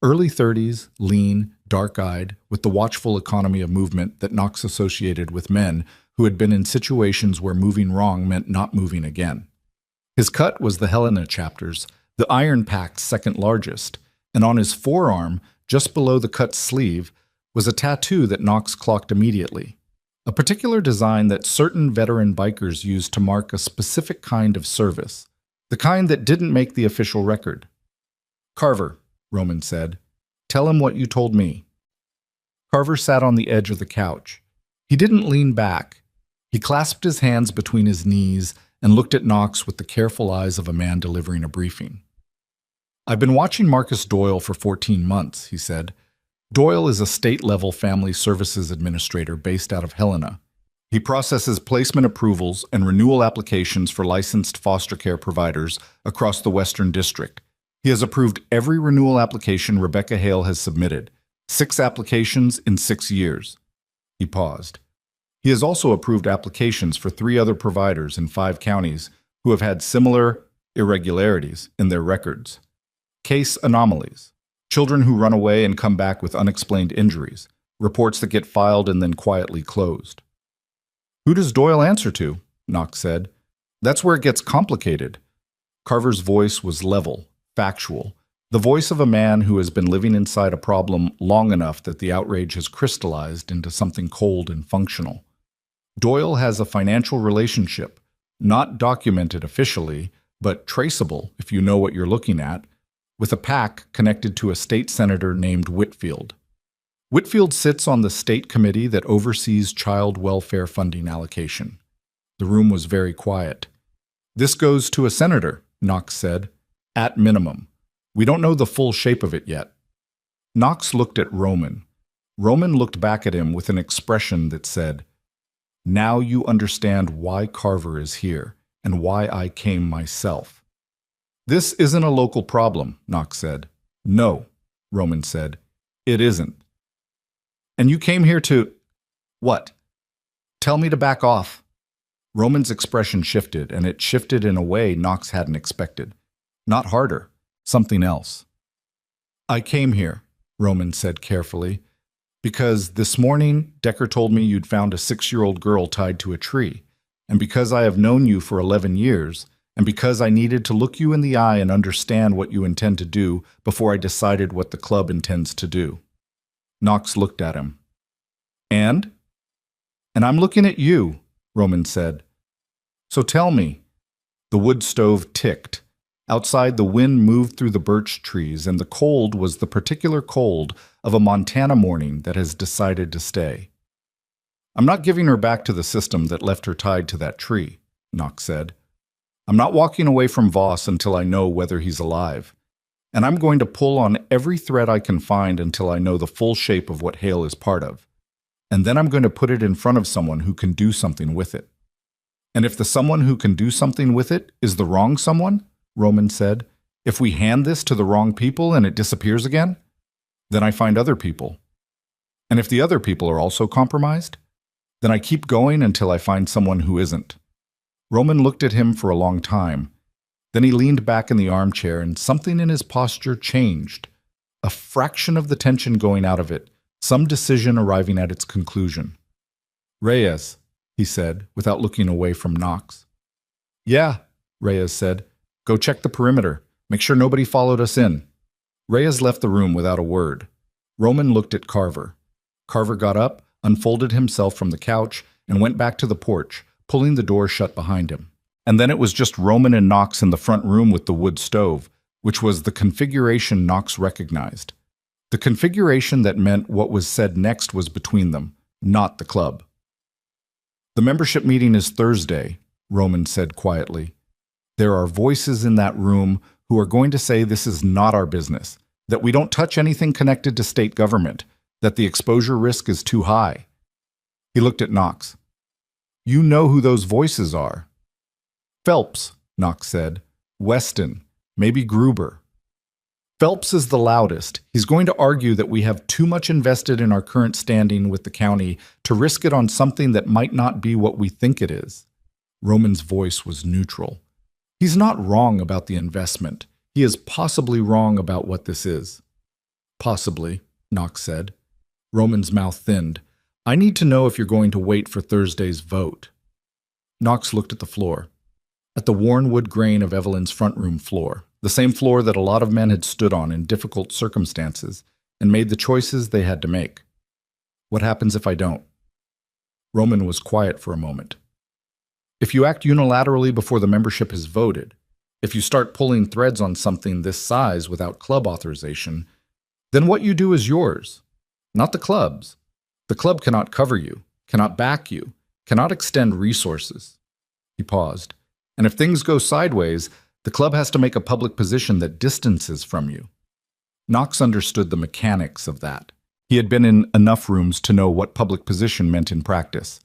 Early 30s, lean, dark-eyed, with the watchful economy of movement that Knox associated with men who had been in situations where moving wrong meant not moving again. His cut was the Helena chapter's, the Iron Pact's second largest, and on his forearm, just below the cut sleeve, was a tattoo that Knox clocked immediately. A particular design that certain veteran bikers used to mark a specific kind of service, the kind that didn't make the official record. Carver, Roman said, tell him what you told me. Carver sat on the edge of the couch. He didn't lean back. He clasped his hands between his knees and looked at Knox with the careful eyes of a man delivering a briefing. I've been watching Marcus Doyle for 14 months, he said. Doyle is a state-level family services administrator based out of Helena. He processes placement approvals and renewal applications for licensed foster care providers across the Western District. He has approved every renewal application Rebecca Hale has submitted, 6 applications in 6 years. He paused. He has also approved applications for 3 other providers in 5 counties who have had similar irregularities in their records. Case anomalies. Children who run away and come back with unexplained injuries. Reports that get filed and then quietly closed. Who does Doyle answer to? Knox said. That's where it gets complicated. Carver's voice was level, factual, the voice of a man who has been living inside a problem long enough that the outrage has crystallized into something cold and functional. Doyle has a financial relationship, not documented officially, but traceable if you know what you're looking at, with a PAC connected to a state senator named Whitfield. Whitfield sits on the state committee that oversees child welfare funding allocation. The room was very quiet. This goes to a senator, Knox said, at minimum. We don't know the full shape of it yet. Knox looked at Roman. Roman looked back at him with an expression that said, "Now you understand why Carver is here and why I came myself." This isn't a local problem, Knox said. No, Roman said. It isn't. And you came here to… what? Tell me to back off. Roman's expression shifted, and it shifted in a way Knox hadn't expected. Not harder, something else. I came here, Roman said carefully, because this morning Decker told me you'd found a 6-year-old girl tied to a tree, and because I have known you for 11 years, and because I needed to look you in the eye and understand what you intend to do before I decided what the club intends to do. Knox looked at him. And I'm looking at you, Roman said. So tell me. The wood stove ticked. Outside, the wind moved through the birch trees, and the cold was the particular cold of a Montana morning that has decided to stay. I'm not giving her back to the system that left her tied to that tree, Knox said. I'm not walking away from Voss until I know whether he's alive. And I'm going to pull on every thread I can find until I know the full shape of what Hale is part of. And then I'm going to put it in front of someone who can do something with it. And if the someone who can do something with it is the wrong someone, Roman said, if we hand this to the wrong people and it disappears again, then I find other people. And if the other people are also compromised, then I keep going until I find someone who isn't. Roman looked at him for a long time. Then he leaned back in the armchair and something in his posture changed. A fraction of the tension going out of it, some decision arriving at its conclusion. Reyes, he said, without looking away from Knox. Yeah, Reyes said. Go check the perimeter. Make sure nobody followed us in. Reyes left the room without a word. Roman looked at Carver. Carver got up, unfolded himself from the couch, and went back to the porch, pulling the door shut behind him. And then it was just Roman and Knox in the front room with the wood stove, which was the configuration Knox recognized. The configuration that meant what was said next was between them, not the club. The membership meeting is Thursday, Roman said quietly. There are voices in that room who are going to say this is not our business, that we don't touch anything connected to state government, that the exposure risk is too high. He looked at Knox. You know who those voices are. Phelps, Knox said. Weston, maybe Gruber. Phelps is the loudest. He's going to argue that we have too much invested in our current standing with the county to risk it on something that might not be what we think it is. Roman's voice was neutral. He's not wrong about the investment. He is possibly wrong about what this is. Possibly, Knox said. Roman's mouth thinned. I need to know if you're going to wait for Thursday's vote. Knox looked at the floor. At the worn wood grain of Evelyn's front room floor, the same floor that a lot of men had stood on in difficult circumstances and made the choices they had to make. What happens if I don't? Roman was quiet for a moment. If you act unilaterally before the membership has voted, if you start pulling threads on something this size without club authorization, then what you do is yours, not the club's. The club cannot cover you, cannot back you, cannot extend resources. He paused. And if things go sideways, the club has to make a public position that distances from you. Knox understood the mechanics of that. He had been in enough rooms to know what public position meant in practice.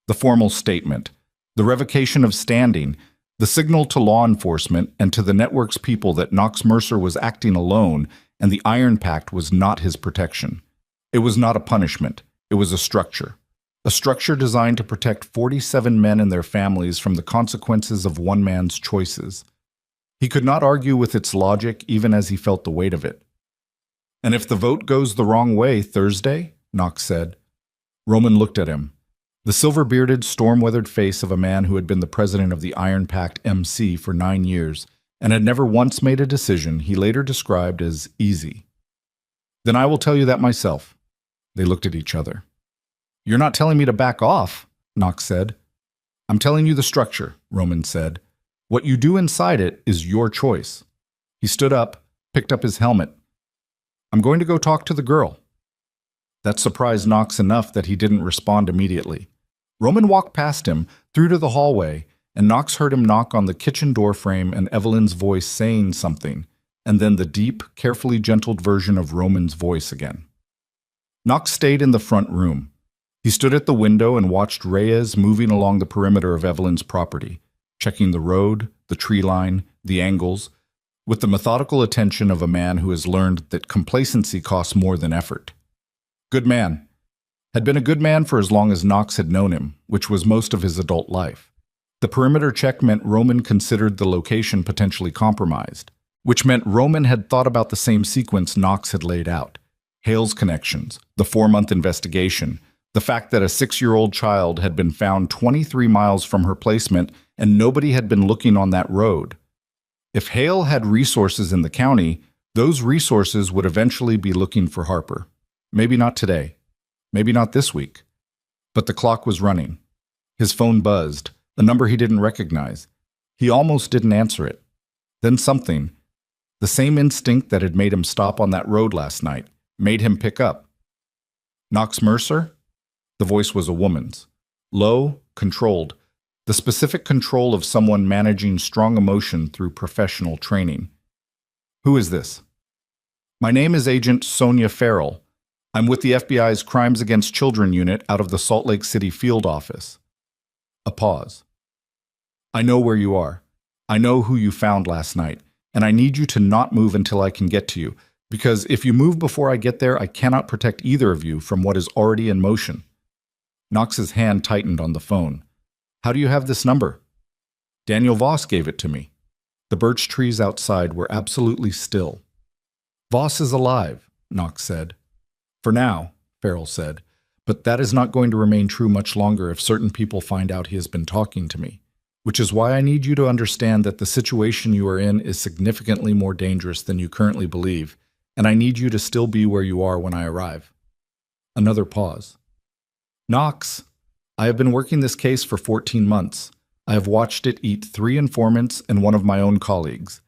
The formal statement, the revocation of standing, the signal to law enforcement and to the network's people that Knox Mercer was acting alone and the Iron Pact was not his protection. It was not a punishment. It was a structure. A structure designed to protect 47 men and their families from the consequences of one man's choices. He could not argue with its logic even as he felt the weight of it. "And if the vote goes the wrong way Thursday?" Knox said. Roman looked at him. The silver-bearded, storm-weathered face of a man who had been the president of the Iron Pact MC for 9 years and had never once made a decision he later described as easy. "Then I will tell you that myself." They looked at each other. "You're not telling me to back off," Knox said. "I'm telling you the structure," Roman said. "What you do inside it is your choice." He stood up, picked up his helmet. "I'm going to go talk to the girl." That surprised Knox enough that he didn't respond immediately. Roman walked past him, through to the hallway, and Knox heard him knock on the kitchen door frame and Evelyn's voice saying something, and then the deep, carefully gentled version of Roman's voice again. Knox stayed in the front room. He stood at the window and watched Reyes moving along the perimeter of Evelyn's property, checking the road, the tree line, the angles, with the methodical attention of a man who has learned that complacency costs more than effort. Good man. Had been a good man for as long as Knox had known him, which was most of his adult life. The perimeter check meant Roman considered the location potentially compromised, which meant Roman had thought about the same sequence Knox had laid out. Hale's connections, the 4-month investigation, the fact that a 6-year-old child had been found 23 miles from her placement and nobody had been looking on that road. If Hale had resources in the county, those resources would eventually be looking for Harper. Maybe not today. Maybe not this week. But the clock was running. His phone buzzed, a number he didn't recognize. He almost didn't answer it. Then something, the same instinct that had made him stop on that road last night, made him pick up. "Knox Mercer?" The voice was a woman's. Low, controlled. The specific control of someone managing strong emotion through professional training. "Who is this?" "My name is Agent Sonia Farrell. I'm with the FBI's Crimes Against Children unit out of the Salt Lake City field office." A pause. "I know where you are. I know who you found last night, and I need you to not move until I can get to you, because if you move before I get there, I cannot protect either of you from what is already in motion." Knox's hand tightened on the phone. "How do you have this number?" "Daniel Voss gave it to me." The birch trees outside were absolutely still. "Voss is alive," Knox said. "For now," Farrell said, "but that is not going to remain true much longer if certain people find out he has been talking to me, which is why I need you to understand that the situation you are in is significantly more dangerous than you currently believe, and I need you to still be where you are when I arrive." Another pause. "Knox, I have been working this case for 14 months. I have watched it eat 3 informants and one of my own colleagues.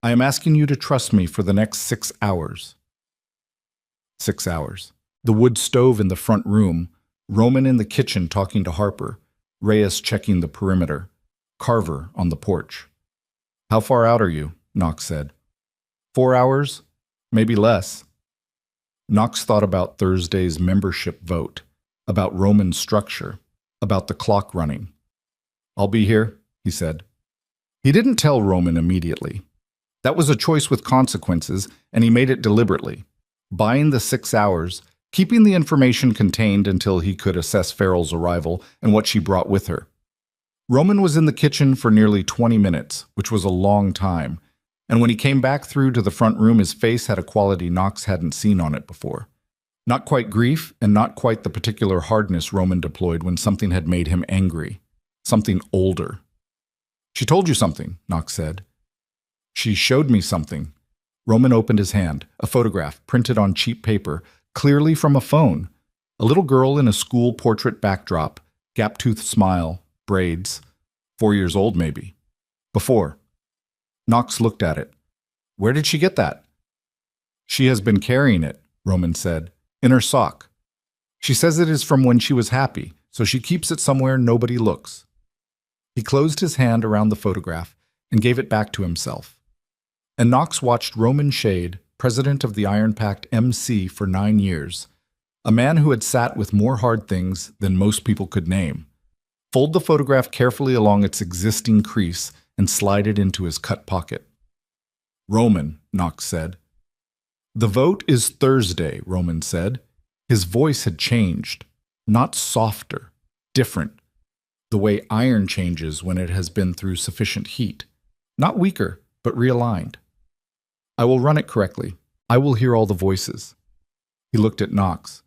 I am asking you to trust me for the next 6 hours. 6 hours. The wood stove in the front room, Roman in the kitchen talking to Harper, Reyes checking the perimeter, Carver on the porch. "How far out are you?" Knox said. 4 hours? Maybe less." Knox thought about Thursday's membership vote, about Roman's structure, about the clock running. "I'll be here," he said. He didn't tell Roman immediately. That was a choice with consequences, and he made it deliberately. Buying the 6 hours, keeping the information contained until he could assess Farrell's arrival and what she brought with her. Roman was in the kitchen for nearly 20 minutes, which was a long time, and when he came back through to the front room, his face had a quality Knox hadn't seen on it before. Not quite grief, and not quite the particular hardness Roman deployed when something had made him angry. Something older. "She told you something," Knox said. "She showed me something." Roman opened his hand, a photograph printed on cheap paper, clearly from a phone. A little girl in a school portrait backdrop, gap-toothed smile, braids, 4 years old maybe. Before. Knox looked at it. "Where did she get that?" "She has been carrying it," Roman said, "in her sock. She says it is from when she was happy, so she keeps it somewhere nobody looks." He closed his hand around the photograph and gave it back to himself. And Knox watched Roman Shade, president of the Iron Pact MC for 9 years, A man who had sat with more hard things than most people could name. Fold the photograph carefully along its existing crease and slide it into his cut pocket. Roman, Knox said. The vote is Thursday, Roman said. His voice had changed. Not softer, different. The way iron changes when it has been through sufficient heat. Not weaker, but realigned. I will run it correctly. I will hear all the voices. He looked at Knox.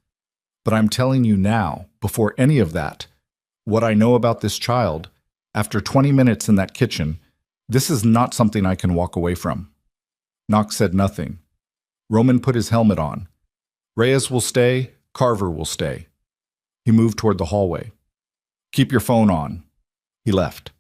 But I'm telling you now, before any of that, what I know about this child, after 20 minutes in that kitchen, this is not something I can walk away from. Knox said nothing. Roman put his helmet on. Reyes will stay, Carver will stay. He moved toward the hallway. Keep your phone on. He left.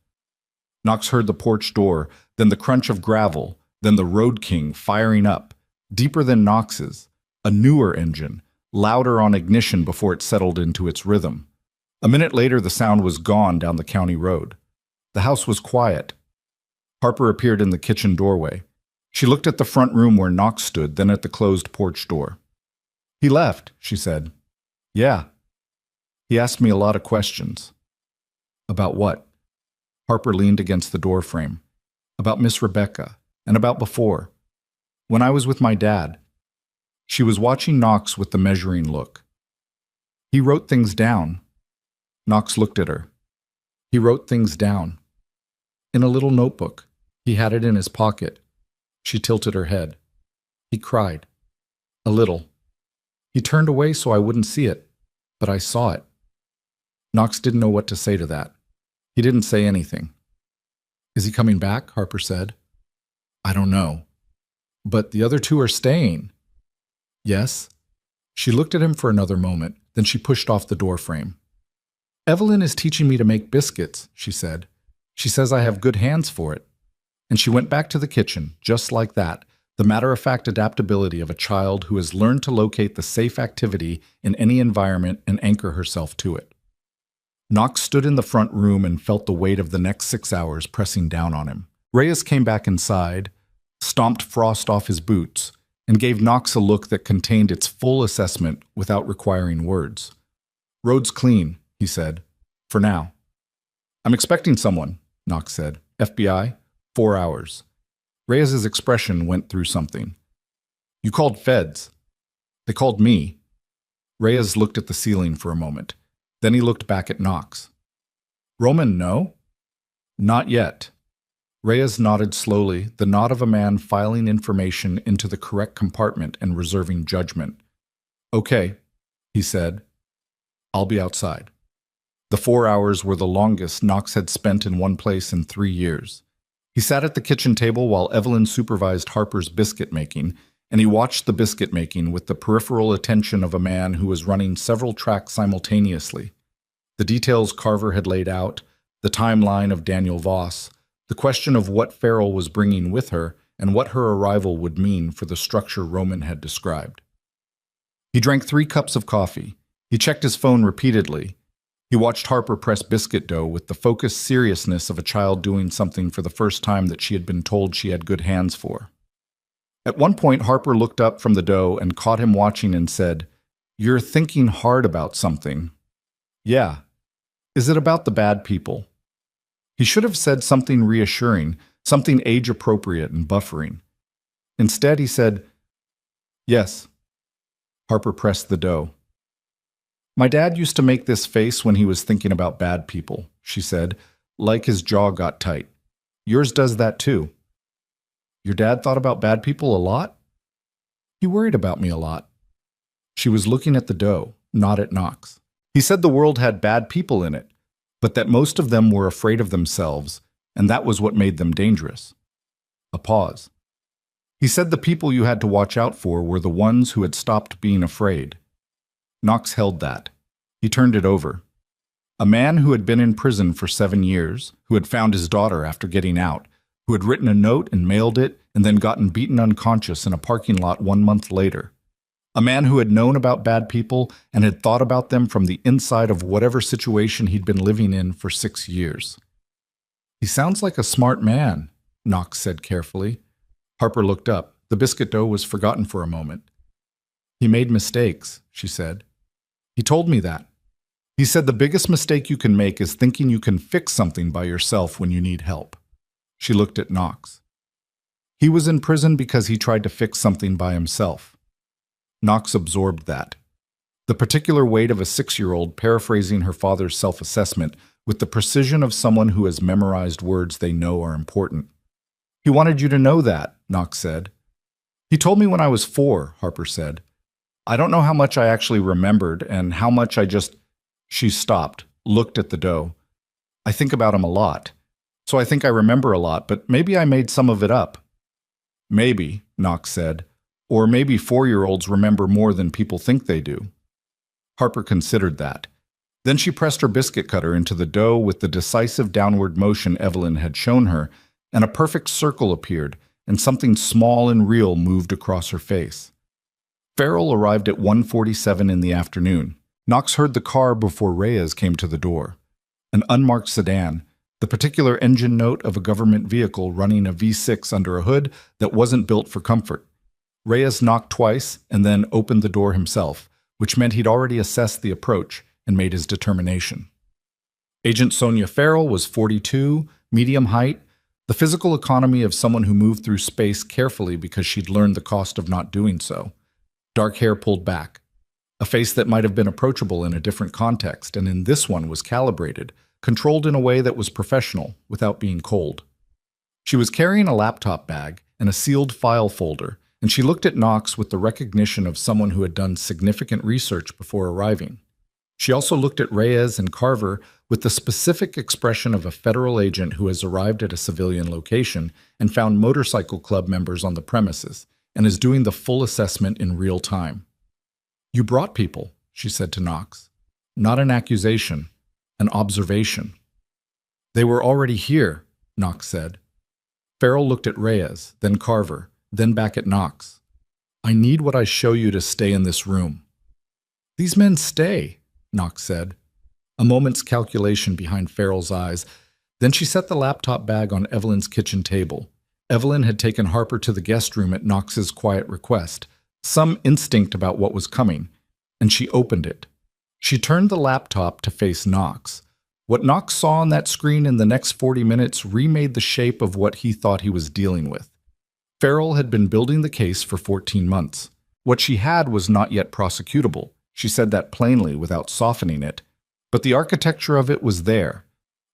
Knox heard the porch door, then the crunch of gravel, then the Road King firing up, deeper than Knox's, a newer engine, louder on ignition before it settled into its rhythm. A minute later, the sound was gone down the county road. The house was quiet. Harper appeared in the kitchen doorway. She looked at the front room where Knox stood, then at the closed porch door. He left, she said. Yeah. He asked me a lot of questions. About what? Harper leaned against the door frame. About Miss Rebecca, and about before. When I was with my dad. She was watching Knox with the measuring look. He wrote things down. Knox looked at her. He wrote things down. In a little notebook. He had it in his pocket. She tilted her head. He cried. A little. He turned away so I wouldn't see it, but I saw it. Knox didn't know what to say to that. He didn't say anything. Is he coming back? Harper said. I don't know. But the other two are staying. Yes. She looked at him for another moment, then she pushed off the door frame. Evelyn is teaching me to make biscuits, she said. She says I have good hands for it. And she went back to the kitchen, just like that, the matter-of-fact adaptability of a child who has learned to locate the safe activity in any environment and anchor herself to it. Knox stood in the front room and felt the weight of the next 6 hours pressing down on him. Reyes came back inside, stomped frost off his boots, and gave Knox a look that contained its full assessment without requiring words. Road's clean, he said. For now. I'm expecting someone, Knox said. FBI? 4 hours. Reyes's expression went through something. You called feds. They called me. Reyes looked at the ceiling for a moment. Then he looked back at Knox. Roman, no? Not yet. Reyes nodded slowly, the nod of a man filing information into the correct compartment and reserving judgment. Okay, he said. I'll be outside. The 4 hours were the longest Knox had spent in one place in 3 years. He sat at the kitchen table while Evelyn supervised Harper's biscuit making, and he watched the biscuit making with the peripheral attention of a man who was running several tracks simultaneously. The details Carver had laid out, the timeline of Daniel Voss, the question of what Farrell was bringing with her, and what her arrival would mean for the structure Roman had described. He drank 3 cups of coffee. He checked his phone repeatedly. He watched Harper press biscuit dough with the focused seriousness of a child doing something for the first time that she had been told she had good hands for. At one point, Harper looked up from the dough and caught him watching and said, You're thinking hard about something. Yeah. Is it about the bad people? He should have said something reassuring, something age-appropriate and buffering. Instead, he said, Yes. Harper pressed the dough. My dad used to make this face when he was thinking about bad people, she said, like his jaw got tight. Yours does that too. Your dad thought about bad people a lot? He worried about me a lot. She was looking at the dough, not at Knox. He said the world had bad people in it, but that most of them were afraid of themselves, and that was what made them dangerous. A pause. He said the people you had to watch out for were the ones who had stopped being afraid. Knox held that. He turned it over. A man who had been in prison for 7 years, who had found his daughter after getting out, who had written a note and mailed it and then gotten beaten unconscious in a parking lot 1 month later. A man who had known about bad people and had thought about them from the inside of whatever situation he'd been living in for 6 years. He sounds like a smart man, Knox said carefully. Harper looked up. The biscuit dough was forgotten for a moment. He made mistakes, she said. He told me that. He said the biggest mistake you can make is thinking you can fix something by yourself when you need help. She looked at Knox. He was in prison because he tried to fix something by himself. Knox absorbed that. The particular weight of a 6-year-old paraphrasing her father's self-assessment with the precision of someone who has memorized words they know are important. He wanted you to know that, Knox said. He told me when I was 4, Harper said. I don't know how much I actually remembered and how much I just... She stopped, looked at the dough. I think about him a lot. So I think I remember a lot, but maybe I made some of it up. Maybe, Knox said. Or maybe 4-year-olds remember more than people think they do. Harper considered that. Then she pressed her biscuit cutter into the dough with the decisive downward motion Evelyn had shown her, and a perfect circle appeared, and something small and real moved across her face. Farrell arrived at 1:47 in the afternoon. Knox heard the car before Reyes came to the door. An unmarked sedan, the particular engine note of a government vehicle running a V6 under a hood that wasn't built for comfort. Reyes knocked twice and then opened the door himself, which meant he'd already assessed the approach and made his determination. Agent Sonia Farrell was 42, medium height, the physical economy of someone who moved through space carefully because she'd learned the cost of not doing so. Dark hair pulled back. A face that might have been approachable in a different context, and in this one was calibrated, controlled in a way that was professional, without being cold. She was carrying a laptop bag and a sealed file folder, and she looked at Knox with the recognition of someone who had done significant research before arriving. She also looked at Reyes and Carver with the specific expression of a federal agent who has arrived at a civilian location and found motorcycle club members on the premises, and is doing the full assessment in real time. You brought people, she said to Knox. Not an accusation, an observation. They were already here, Knox said. Farrell looked at Reyes, then Carver, then back at Knox. I need what I show you to stay in this room. These men stay, Knox said. A moment's calculation behind Farrell's eyes. Then she set the laptop bag on Evelyn's kitchen table. Evelyn had taken Harper to the guest room at Knox's quiet request, some instinct about what was coming, and she opened it. She turned the laptop to face Knox. What Knox saw on that screen in the next 40 minutes remade the shape of what he thought he was dealing with. Farrell had been building the case for 14 months. What she had was not yet prosecutable. She said that plainly without softening it. But the architecture of it was there.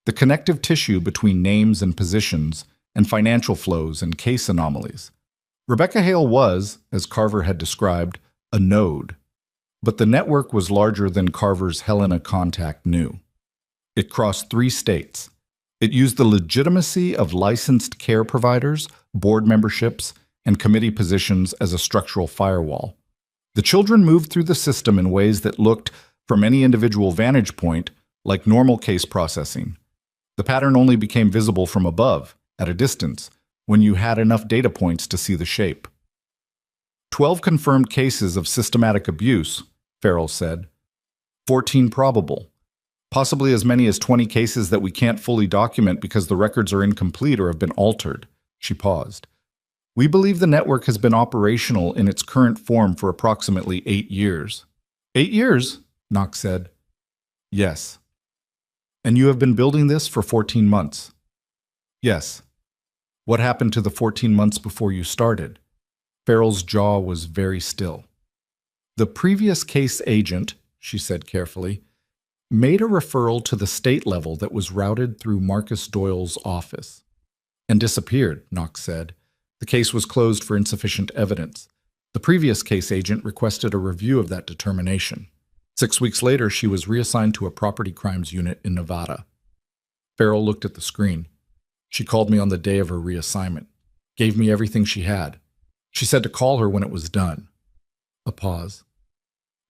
The connective tissue between names and positions, and financial flows and case anomalies. Rebecca Hale was, as Carver had described, a node. But the network was larger than Carver's Helena contact knew. It crossed 3 states. It used the legitimacy of licensed care providers, board memberships, and committee positions as a structural firewall. The children moved through the system in ways that looked, from any individual vantage point, like normal case processing. The pattern only became visible from above, at a distance, when you had enough data points to see the shape. 12 confirmed cases of systematic abuse, Farrell said. 14 probable. Possibly as many as 20 cases that we can't fully document because the records are incomplete or have been altered. She paused. We believe the network has been operational in its current form for approximately 8 years. 8 years? Knox said. Yes. And you have been building this for 14 months? Yes. What happened to the 14 months before you started? Farrell's jaw was very still. The previous case agent, she said carefully, made a referral to the state level that was routed through Marcus Doyle's office. And disappeared, Knox said. The case was closed for insufficient evidence. The previous case agent requested a review of that determination. 6 weeks later, she was reassigned to a property crimes unit in Nevada. Farrell looked at the screen. She called me on the day of her reassignment, gave me everything she had. She said to call her when it was done. A pause.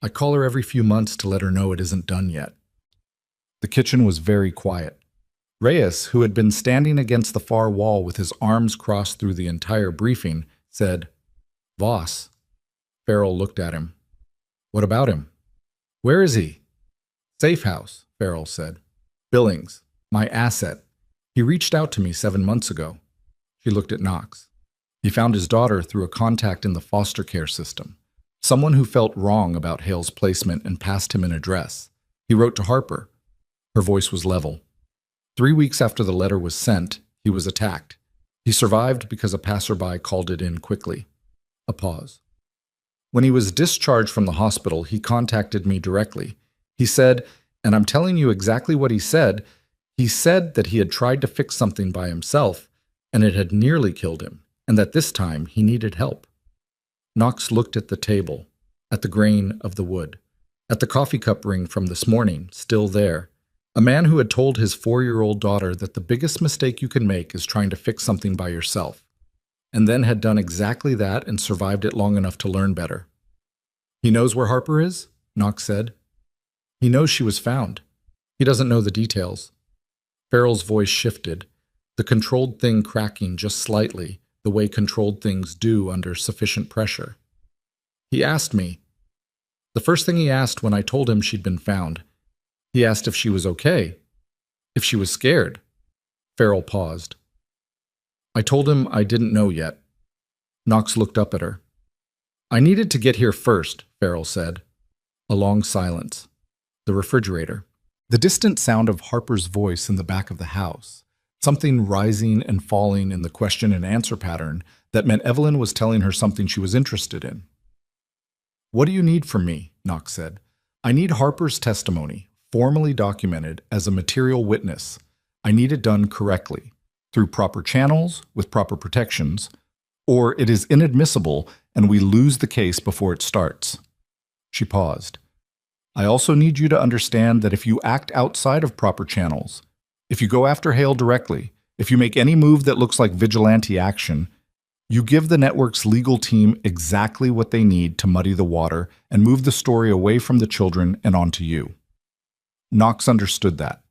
I call her every few months to let her know it isn't done yet. The kitchen was very quiet. Reyes, who had been standing against the far wall with his arms crossed through the entire briefing, said, Voss. Farrell looked at him. What about him? Where is he? Safe house, Farrell said. Billings, my asset. He reached out to me 7 months ago. She looked at Knox. He found his daughter through a contact in the foster care system. Someone who felt wrong about Hale's placement and passed him an address. He wrote to Harper. Her voice was level. 3 weeks after the letter was sent, he was attacked. He survived because a passerby called it in quickly. A pause. When he was discharged from the hospital, he contacted me directly. He said, and I'm telling you exactly what he said that he had tried to fix something by himself, and it had nearly killed him, and that this time he needed help. Knox looked at the table, at the grain of the wood, at the coffee cup ring from this morning, still there. A man who had told his 4-year-old daughter that the biggest mistake you can make is trying to fix something by yourself, and then had done exactly that and survived it long enough to learn better. He knows where Harper is? Knox said. He knows she was found. He doesn't know the details. Farrell's voice shifted, the controlled thing cracking just slightly, the way controlled things do under sufficient pressure. He asked me. The first thing he asked when I told him she'd been found. He asked if she was okay, if she was scared. Farrell paused. I told him I didn't know yet. Knox looked up at her. I needed to get here first, Farrell said. A long silence. The refrigerator. The distant sound of Harper's voice in the back of the house. Something rising and falling in the question and answer pattern that meant Evelyn was telling her something she was interested in. What do you need from me? Knox said. I need Harper's testimony, formally documented as a material witness. I need it done correctly, through proper channels, with proper protections, or it is inadmissible and we lose the case before it starts. She paused. I also need you to understand that if you act outside of proper channels, if you go after Hale directly, if you make any move that looks like vigilante action, you give the network's legal team exactly what they need to muddy the water and move the story away from the children and onto you. Knox understood that.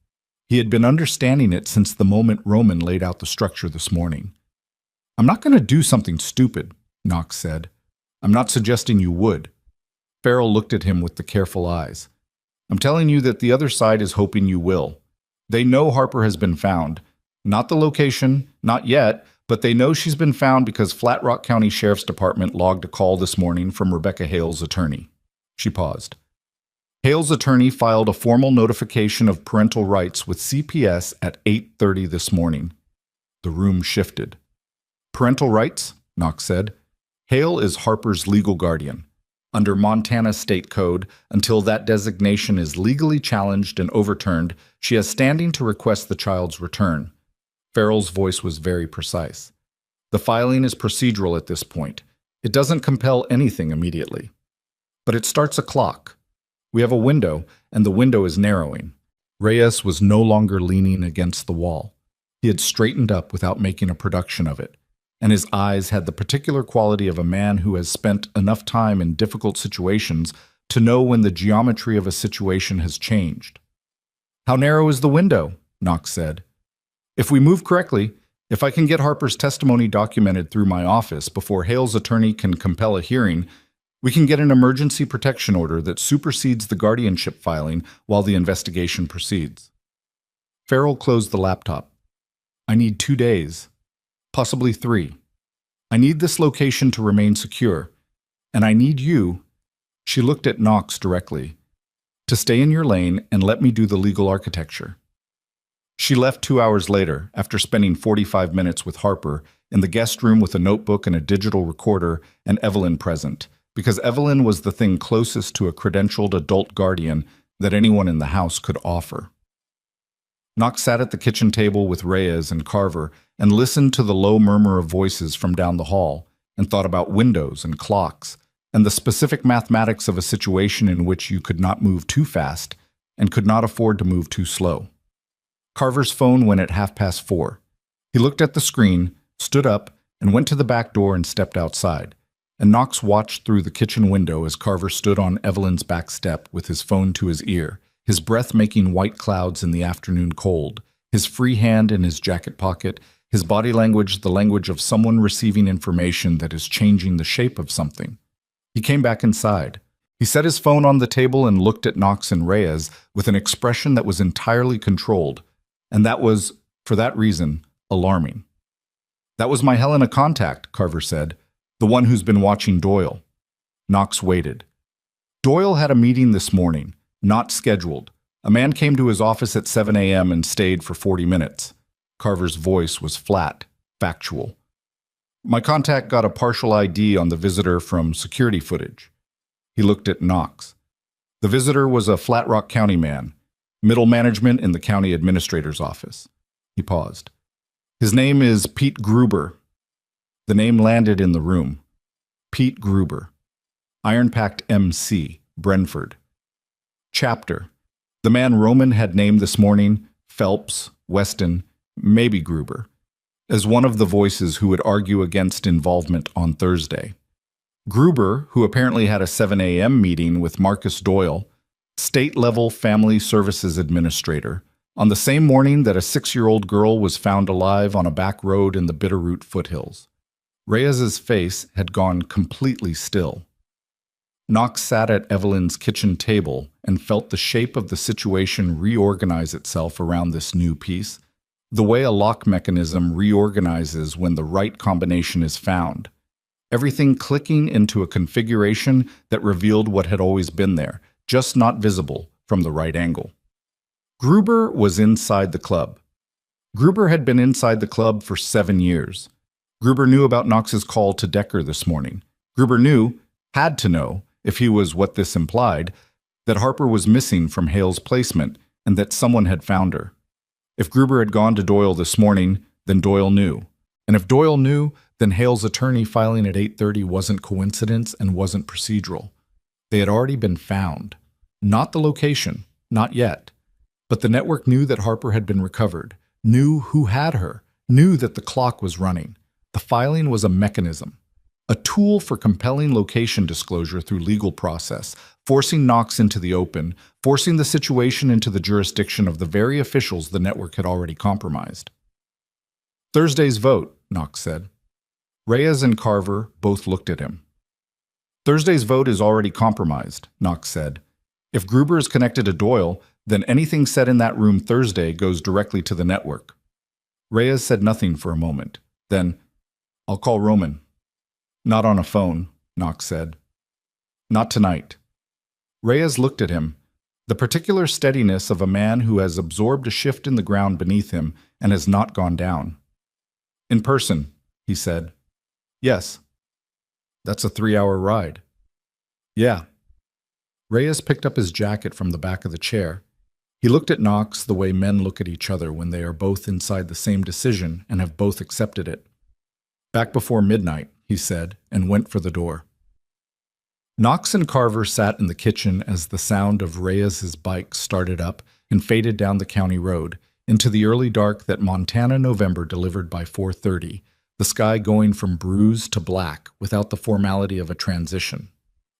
He had been understanding it since the moment Roman laid out the structure this morning. I'm not going to do something stupid, Knox said. I'm not suggesting you would. Farrell looked at him with the careful eyes. I'm telling you that the other side is hoping you will. They know Harper has been found. Not the location, not yet, but they know she's been found because Flat Rock County Sheriff's Department logged a call this morning from Rebecca Hale's attorney. She paused. Hale's attorney filed a formal notification of parental rights with CPS at 8:30 this morning. The room shifted. Parental rights? Knox said. Hale is Harper's legal guardian. Under Montana State Code, until that designation is legally challenged and overturned, she has standing to request the child's return. Farrell's voice was very precise. The filing is procedural at this point. It doesn't compel anything immediately. But it starts a clock. We have a window, and the window is narrowing. Reyes was no longer leaning against the wall. He had straightened up without making a production of it, and his eyes had the particular quality of a man who has spent enough time in difficult situations to know when the geometry of a situation has changed. How narrow is the window? Knox said. If we move correctly, if I can get Harper's testimony documented through my office before Hale's attorney can compel a hearing, we can get an emergency protection order that supersedes the guardianship filing while the investigation proceeds. Farrell closed the laptop. I need 2 days. Possibly 3. I need this location to remain secure, and I need you, she looked at Knox directly, to stay in your lane and let me do the legal architecture. She left 2 hours later, after spending 45 minutes with Harper, in the guest room with a notebook and a digital recorder and Evelyn present, because Evelyn was the thing closest to a credentialed adult guardian that anyone in the house could offer. Knox sat at the kitchen table with Reyes and Carver and listened to the low murmur of voices from down the hall and thought about windows and clocks and the specific mathematics of a situation in which you could not move too fast and could not afford to move too slow. Carver's phone went at 4:30. He looked at the screen, stood up, and went to the back door and stepped outside. And Knox watched through the kitchen window as Carver stood on Evelyn's back step with his phone to his ear, his breath making white clouds in the afternoon cold, his free hand in his jacket pocket, his body language the language of someone receiving information that is changing the shape of something. He came back inside. He set his phone on the table and looked at Knox and Reyes with an expression that was entirely controlled, and that was, for that reason, alarming. That was my Helena contact, Carver said, the one who's been watching Doyle. Knox waited. Doyle had a meeting this morning, not scheduled. A man came to his office at 7 a.m. and stayed for 40 minutes. Carver's voice was flat, factual. My contact got a partial ID on the visitor from security footage. He looked at Knox. The visitor was a Flat Rock County man, middle management in the county administrator's office. He paused. His name is Pete Gruber. The name landed in the room. Pete Gruber. Iron Pact MC, Brentford. Chapter. The man Roman had named this morning, Phelps, Weston, maybe Gruber, as one of the voices who would argue against involvement on Thursday. Gruber, who apparently had a 7 a.m. meeting with Marcus Doyle, state-level family services administrator, on the same morning that a 6-year-old girl was found alive on a back road in the Bitterroot foothills. Reyes's face had gone completely still. Knox sat at Evelyn's kitchen table and felt the shape of the situation reorganize itself around this new piece, the way a lock mechanism reorganizes when the right combination is found. Everything clicking into a configuration that revealed what had always been there, just not visible from the right angle. Gruber was inside the club. Gruber had been inside the club for 7 years. Gruber knew about Knox's call to Decker this morning. Gruber knew, had to know, if he was what this implied, that Harper was missing from Hale's placement and that someone had found her. If Gruber had gone to Doyle this morning, then Doyle knew. And if Doyle knew, then Hale's attorney filing at 8:30 wasn't coincidence and wasn't procedural. They had already been found. Not the location, not yet. But the network knew that Harper had been recovered, knew who had her, knew that the clock was running. The filing was a mechanism, a tool for compelling location disclosure through legal process, forcing Knox into the open, forcing the situation into the jurisdiction of the very officials the network had already compromised. Thursday's vote, Knox said. Reyes and Carver both looked at him. Thursday's vote is already compromised, Knox said. If Gruber is connected to Doyle, then anything said in that room Thursday goes directly to the network. Reyes said nothing for a moment. Then, I'll call Roman. Not on a phone, Knox said. Not tonight. Reyes looked at him, the particular steadiness of a man who has absorbed a shift in the ground beneath him and has not gone down. In person, he said. Yes. That's a 3-hour ride. Yeah. Reyes picked up his jacket from the back of the chair. He looked at Knox the way men look at each other when they are both inside the same decision and have both accepted it. Back before midnight, he said, and went for the door. Knox and Carver sat in the kitchen as the sound of Reyes's bike started up and faded down the county road into the early dark that Montana November delivered by 4:30, the sky going from bruise to black without the formality of a transition.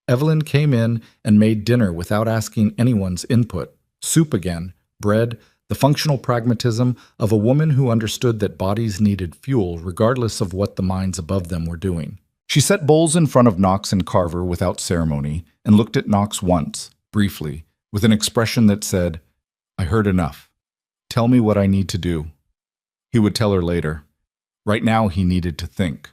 Evelyn came in and made dinner without asking anyone's input. Soup again, bread, the functional pragmatism of a woman who understood that bodies needed fuel regardless of what the minds above them were doing. She set bowls in front of Knox and Carver without ceremony and looked at Knox once, briefly, with an expression that said, I heard enough. Tell me what I need to do. He would tell her later. Right now he needed to think.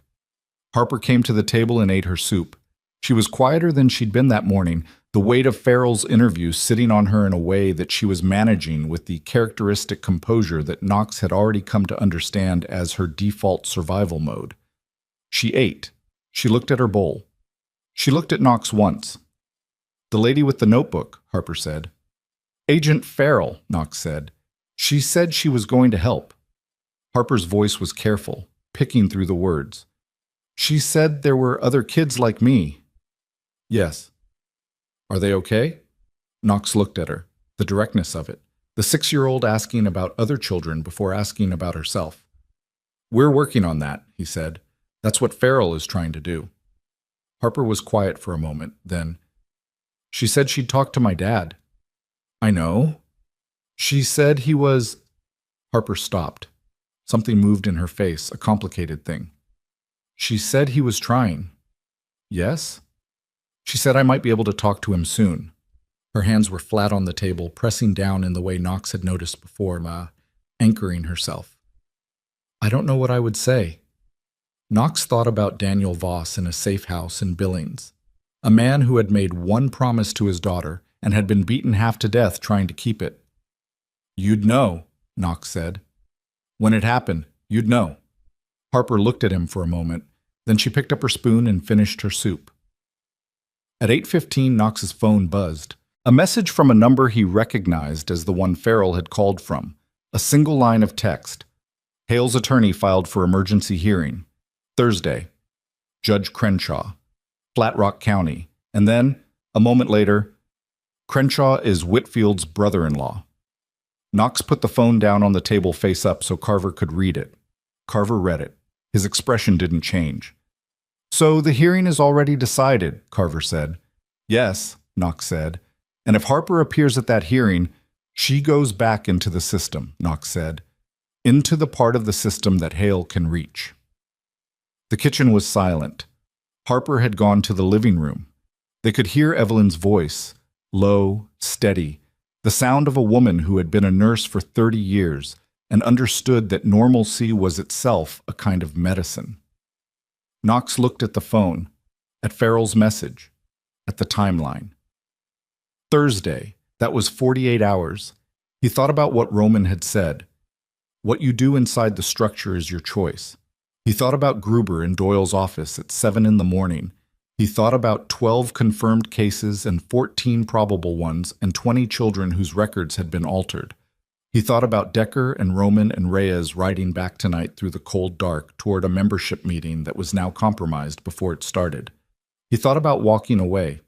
Harper came to the table and ate her soup. She was quieter than she'd been that morning, the weight of Farrell's interview sitting on her in a way that she was managing with the characteristic composure that Knox had already come to understand as her default survival mode. She ate. She looked at her bowl. She looked at Knox once. The lady with the notebook, Harper said. Agent Farrell, Knox said. She said she was going to help. Harper's voice was careful, picking through the words. She said there were other kids like me. Yes. Are they okay? Knox looked at her, the directness of it, the 6-year-old asking about other children before asking about herself. We're working on that, he said. That's what Farrell is trying to do. Harper was quiet for a moment, then, she said she'd talked to my dad. I know. She said he was... Harper stopped. Something moved in her face, a complicated thing. She said he was trying. Yes? She said I might be able to talk to him soon. Her hands were flat on the table, pressing down in the way Knox had noticed before, anchoring herself. I don't know what I would say. Knox thought about Daniel Voss in a safe house in Billings. A man who had made one promise to his daughter and had been beaten half to death trying to keep it. "You'd know," Knox said. "When it happened, you'd know." Harper looked at him for a moment, then she picked up her spoon and finished her soup. At 8:15, Knox's phone buzzed. A message from a number he recognized as the one Farrell had called from. A single line of text. Hale's attorney filed for emergency hearing. Thursday. Judge Crenshaw. Flat Rock County. And then, a moment later, Crenshaw is Whitfield's brother-in-law. Knox put the phone down on the table face up so Carver could read it. Carver read it. His expression didn't change. "So the hearing is already decided," Carver said. "Yes," Knox said. "And if Harper appears at that hearing, she goes back into the system," Knox said. "Into the part of the system that Hale can reach." The kitchen was silent. Harper had gone to the living room. They could hear Evelyn's voice, low, steady, the sound of a woman who had been a nurse for 30 years and understood that normalcy was itself a kind of medicine. Knox looked at the phone, at Farrell's message, at the timeline. Thursday, that was 48 hours. He thought about what Roman had said. What you do inside the structure is your choice. He thought about Gruber in Doyle's office at 7 in the morning. He thought about 12 confirmed cases and 14 probable ones and 20 children whose records had been altered. He thought about Decker and Roman and Reyes riding back tonight through the cold dark toward a membership meeting that was now compromised before it started. He thought about walking away.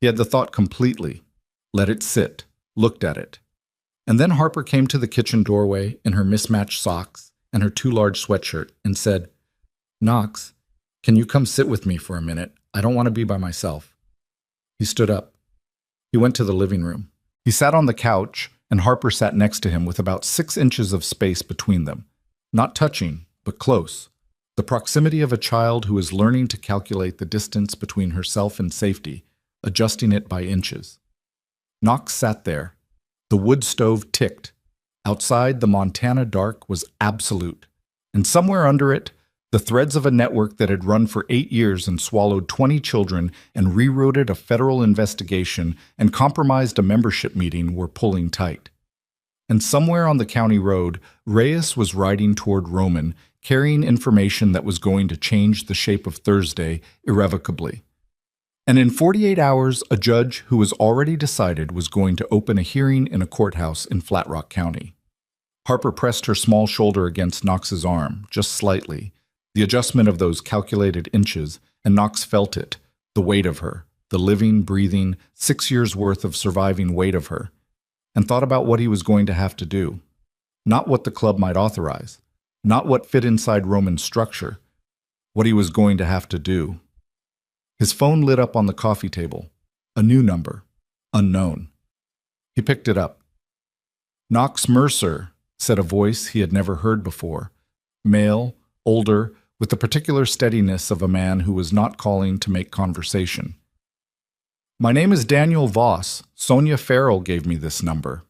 He had the thought completely, let it sit, looked at it. And then Harper came to the kitchen doorway in her mismatched socks and her too large sweatshirt and said, "Knox, can you come sit with me for a minute? I don't want to be by myself." He stood up. He went to the living room. He sat on the couch, and Harper sat next to him with about 6 inches of space between them. Not touching, but close. The proximity of a child who is learning to calculate the distance between herself and safety, adjusting it by inches. Knox sat there. The wood stove ticked. Outside, the Montana dark was absolute. And somewhere under it, the threads of a network that had run for 8 years and swallowed 20 children and rerouted a federal investigation and compromised a membership meeting were pulling tight. And somewhere on the county road, Reyes was riding toward Roman, carrying information that was going to change the shape of Thursday irrevocably. And in 48 hours, a judge who was already decided was going to open a hearing in a courthouse in Flat Rock County. Harper pressed her small shoulder against Knox's arm, just slightly. The adjustment of those calculated inches, and Knox felt it, the weight of her, the living, breathing, 6 years' worth of surviving weight of her, and thought about what he was going to have to do. Not what the club might authorize, not what fit inside Roman's structure, what he was going to have to do. His phone lit up on the coffee table. A new number, unknown. He picked it up. "Knox Mercer," said a voice he had never heard before. Male, older, with the particular steadiness of a man who was not calling to make conversation. "My name is Daniel Voss. Sonia Farrell gave me this number."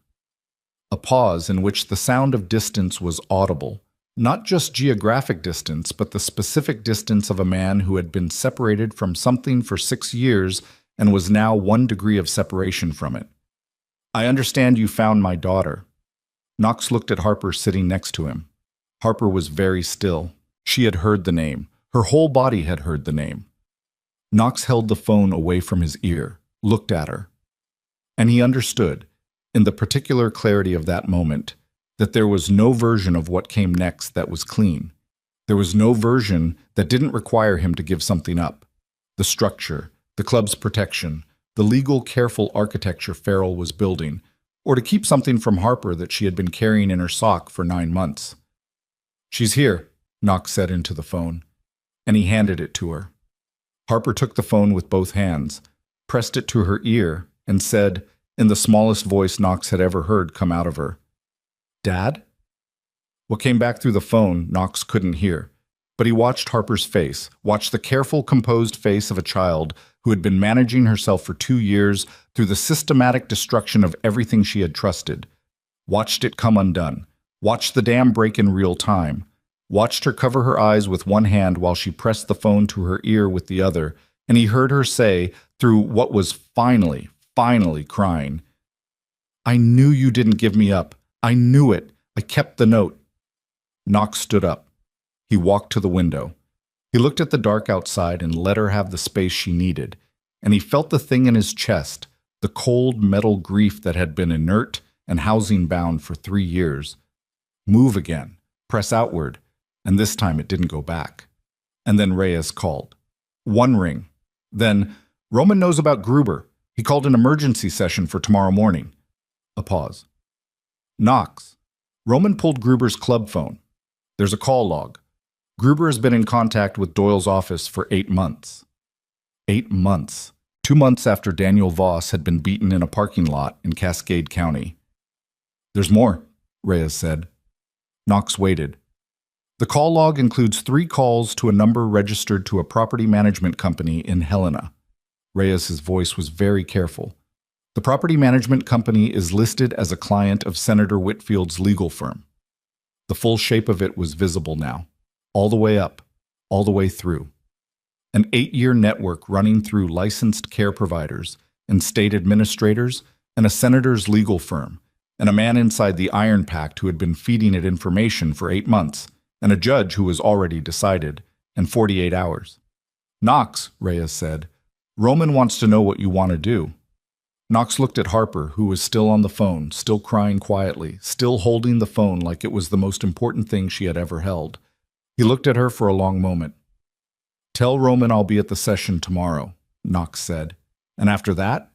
A pause in which the sound of distance was audible. Not just geographic distance, but the specific distance of a man who had been separated from something for 6 years and was now 1 degree of separation from it. "I understand you found my daughter." Knox looked at Harper sitting next to him. Harper was very still. She had heard the name. Her whole body had heard the name. Knox held the phone away from his ear, looked at her. And he understood, in the particular clarity of that moment, that there was no version of what came next that was clean. There was no version that didn't require him to give something up. The structure, the club's protection, the legal, careful architecture Farrell was building, or to keep something from Harper that she had been carrying in her sock for 9 months. "She's here," Knox said into the phone, and he handed it to her. Harper took the phone with both hands, pressed it to her ear, and said, in the smallest voice Knox had ever heard come out of her, "Dad?" What came back through the phone, Knox couldn't hear, but he watched Harper's face, watched the careful, composed face of a child who had been managing herself for 2 years through the systematic destruction of everything she had trusted, watched it come undone, watched the dam break in real time, watched her cover her eyes with one hand while she pressed the phone to her ear with the other, and he heard her say, through what was finally crying, "I knew you didn't give me up. I knew it. I kept the note." Knox stood up. He walked to the window. He looked at the dark outside and let her have the space she needed, and he felt the thing in his chest, the cold metal grief that had been inert and housing-bound for 3 years, move again, press outward, and this time it didn't go back. And then Reyes called. One ring. Then, "Roman knows about Gruber. He called an emergency session for tomorrow morning." A pause. "Knox." Roman pulled Gruber's club phone. "There's a call log. Gruber has been in contact with Doyle's office for 8 months. 8 months. 2 months after Daniel Voss had been beaten in a parking lot in Cascade County. "There's more," Reyes said. Knox waited. "The call log includes 3 calls to a number registered to a property management company in Helena." Reyes's voice was very careful. "The property management company is listed as a client of Senator Whitfield's legal firm." The full shape of it was visible now, all the way up, all the way through. An 8-year network running through licensed care providers and state administrators and a senator's legal firm, and a man inside the Iron Pact who had been feeding it information for 8 months, and a judge who was already decided, and 48 hours. "Knox," Reyes said, "Roman wants to know what you want to do." Knox looked at Harper, who was still on the phone, still crying quietly, still holding the phone like it was the most important thing she had ever held. He looked at her for a long moment. "Tell Roman I'll be at the session tomorrow," Knox said. "And after that?"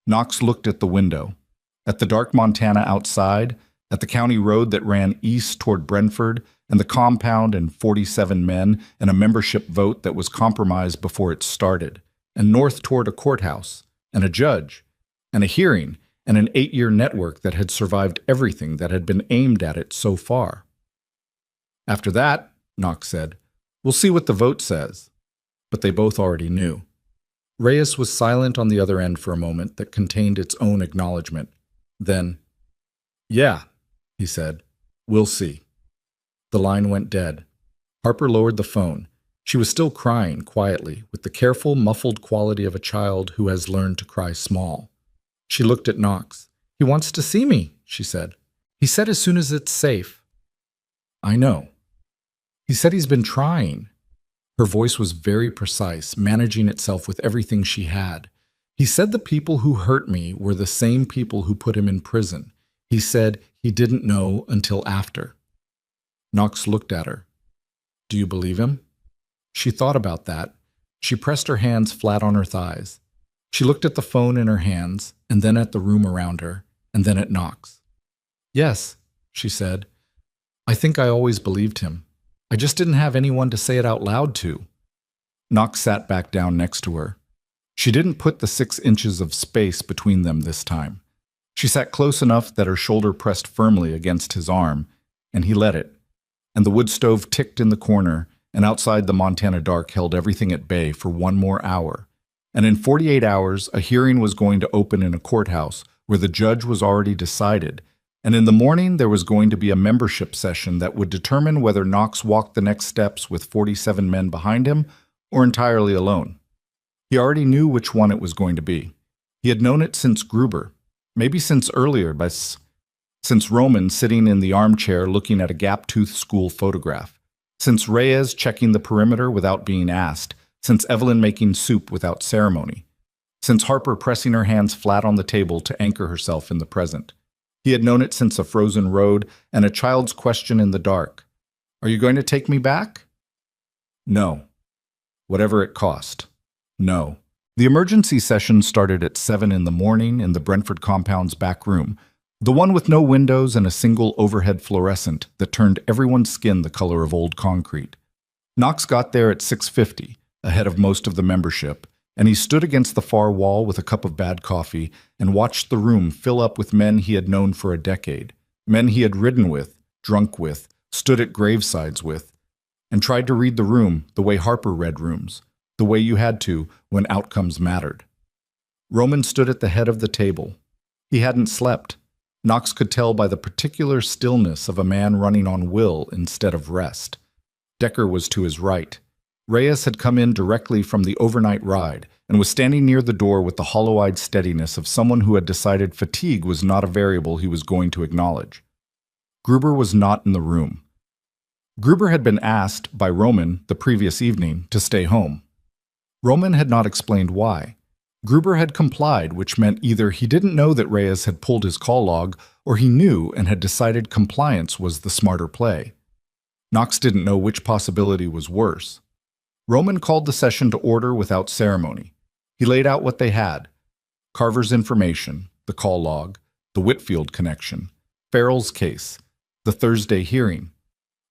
Knox looked at the window, at the dark Montana outside, at the county road that ran east toward Brentford, and the compound and 47 men, and a membership vote that was compromised before it started, and north toward a courthouse, and a judge, and a hearing, and an 8-year network that had survived everything that had been aimed at it so far. "After that," Knox said, "we'll see what the vote says." But they both already knew. Reyes was silent on the other end for a moment that contained its own acknowledgement. Then, "Yeah," he said, "we'll see." The line went dead. Harper lowered the phone. She was still crying quietly, with the careful, muffled quality of a child who has learned to cry small. She looked at Knox. "He wants to see me," she said. "He said as soon as it's safe." "I know. He said he's been trying." Her voice was very precise, managing itself with everything she had. "He said the people who hurt me were the same people who put him in prison. He said he didn't know until after." Knox looked at her. "Do you believe him?" She thought about that. She pressed her hands flat on her thighs. She looked at the phone in her hands, and then at the room around her, and then at Knox. "Yes," she said. "I think I always believed him. I just didn't have anyone to say it out loud to." Knox sat back down next to her. She didn't put the 6 inches of space between them this time. She sat close enough that her shoulder pressed firmly against his arm, and he let it. And the wood stove ticked in the corner, and outside the Montana dark held everything at bay for 1 more hour. And in 48 hours, a hearing was going to open in a courthouse where the judge was already decided, and in the morning there was going to be a membership session that would determine whether Knox walked the next steps with 47 men behind him or entirely alone. He already knew which one it was going to be. He had known it since Gruber, maybe since earlier, since Roman sitting in the armchair looking at a gap-toothed school photograph, since Reyes checking the perimeter without being asked, since Evelyn making soup without ceremony, since Harper pressing her hands flat on the table to anchor herself in the present. He had known it since a frozen road and a child's question in the dark. "Are you going to take me back?" "No." Whatever it cost. No. The emergency session started at 7 in the morning in the Brentford compound's back room, the one with no windows and a single overhead fluorescent that turned everyone's skin the color of old concrete. Knox got there at 6:50, ahead of most of the membership, and he stood against the far wall with a cup of bad coffee and watched the room fill up with men he had known for a decade, men he had ridden with, drunk with, stood at gravesides with, and tried to read the room the way Harper read rooms, the way you had to when outcomes mattered. Roman stood at the head of the table. He hadn't slept. Knox could tell by the particular stillness of a man running on will instead of rest. Decker was to his right. Reyes had come in directly from the overnight ride and was standing near the door with the hollow-eyed steadiness of someone who had decided fatigue was not a variable he was going to acknowledge. Gruber was not in the room. Gruber had been asked by Roman the previous evening to stay home. Roman had not explained why. Gruber had complied, which meant either he didn't know that Reyes had pulled his call log, or he knew and had decided compliance was the smarter play. Knox didn't know which possibility was worse. Roman called the session to order without ceremony. He laid out what they had: Carver's information, the call log, the Whitfield connection, Farrell's case, the Thursday hearing.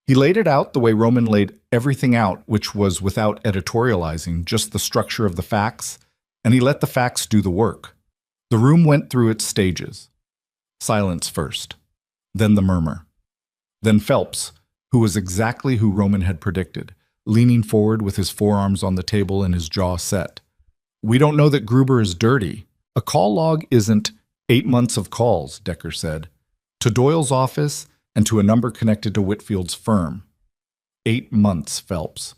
He laid it out the way Roman laid everything out, which was without editorializing, just the structure of the facts, and he let the facts do the work. The room went through its stages. Silence first, then the murmur. Then Phelps, who was exactly who Roman had predicted, leaning forward with his forearms on the table and his jaw set. "We don't know that Gruber is dirty. A call log isn't 8 months of calls," Decker said, "to Doyle's office and to a number connected to Whitfield's firm. 8 months, Phelps.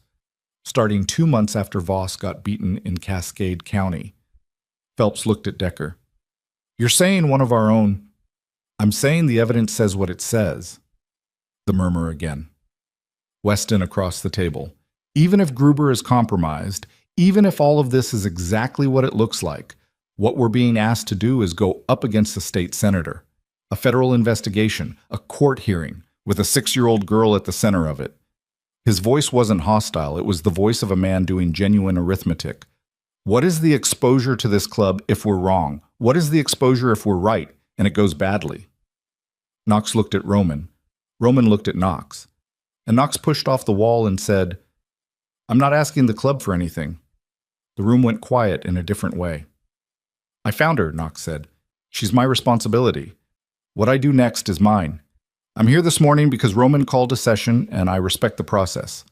Starting 2 months after Voss got beaten in Cascade County." Phelps looked at Decker. "You're saying one of our own—" "I'm saying the evidence says what it says." The murmur again. Weston across the table. "Even if Gruber is compromised, even if all of this is exactly what it looks like, what we're being asked to do is go up against a state senator. A federal investigation, a court hearing, with a 6-year-old girl at the center of it." His voice wasn't hostile, it was the voice of a man doing genuine arithmetic. "What is the exposure to this club if we're wrong? What is the exposure if we're right, and it goes badly?" Knox looked at Roman. Roman looked at Knox. And Knox pushed off the wall and said, "I'm not asking the club for anything." The room went quiet in a different way. "I found her," Knox said. "She's my responsibility. What I do next is mine. I'm here this morning because Roman called a session, and I respect the process."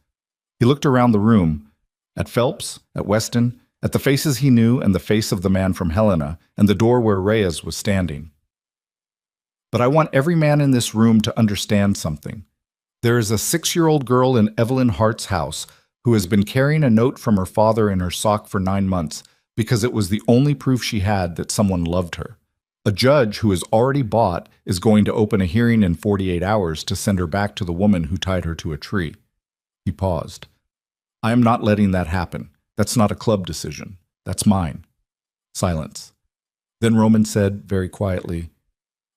He looked around the room, at Phelps, at Weston, at the faces he knew and the face of the man from Helena, and the door where Reyes was standing. "But I want every man in this room to understand something. There is a 6-year-old girl in Evelyn Hart's house who has been carrying a note from her father in her sock for 9 months because it was the only proof she had that someone loved her. A judge who has already bought is going to open a hearing in 48 hours to send her back to the woman who tied her to a tree." He paused. "I am not letting that happen. That's not a club decision. That's mine." Silence. Then Roman said, very quietly,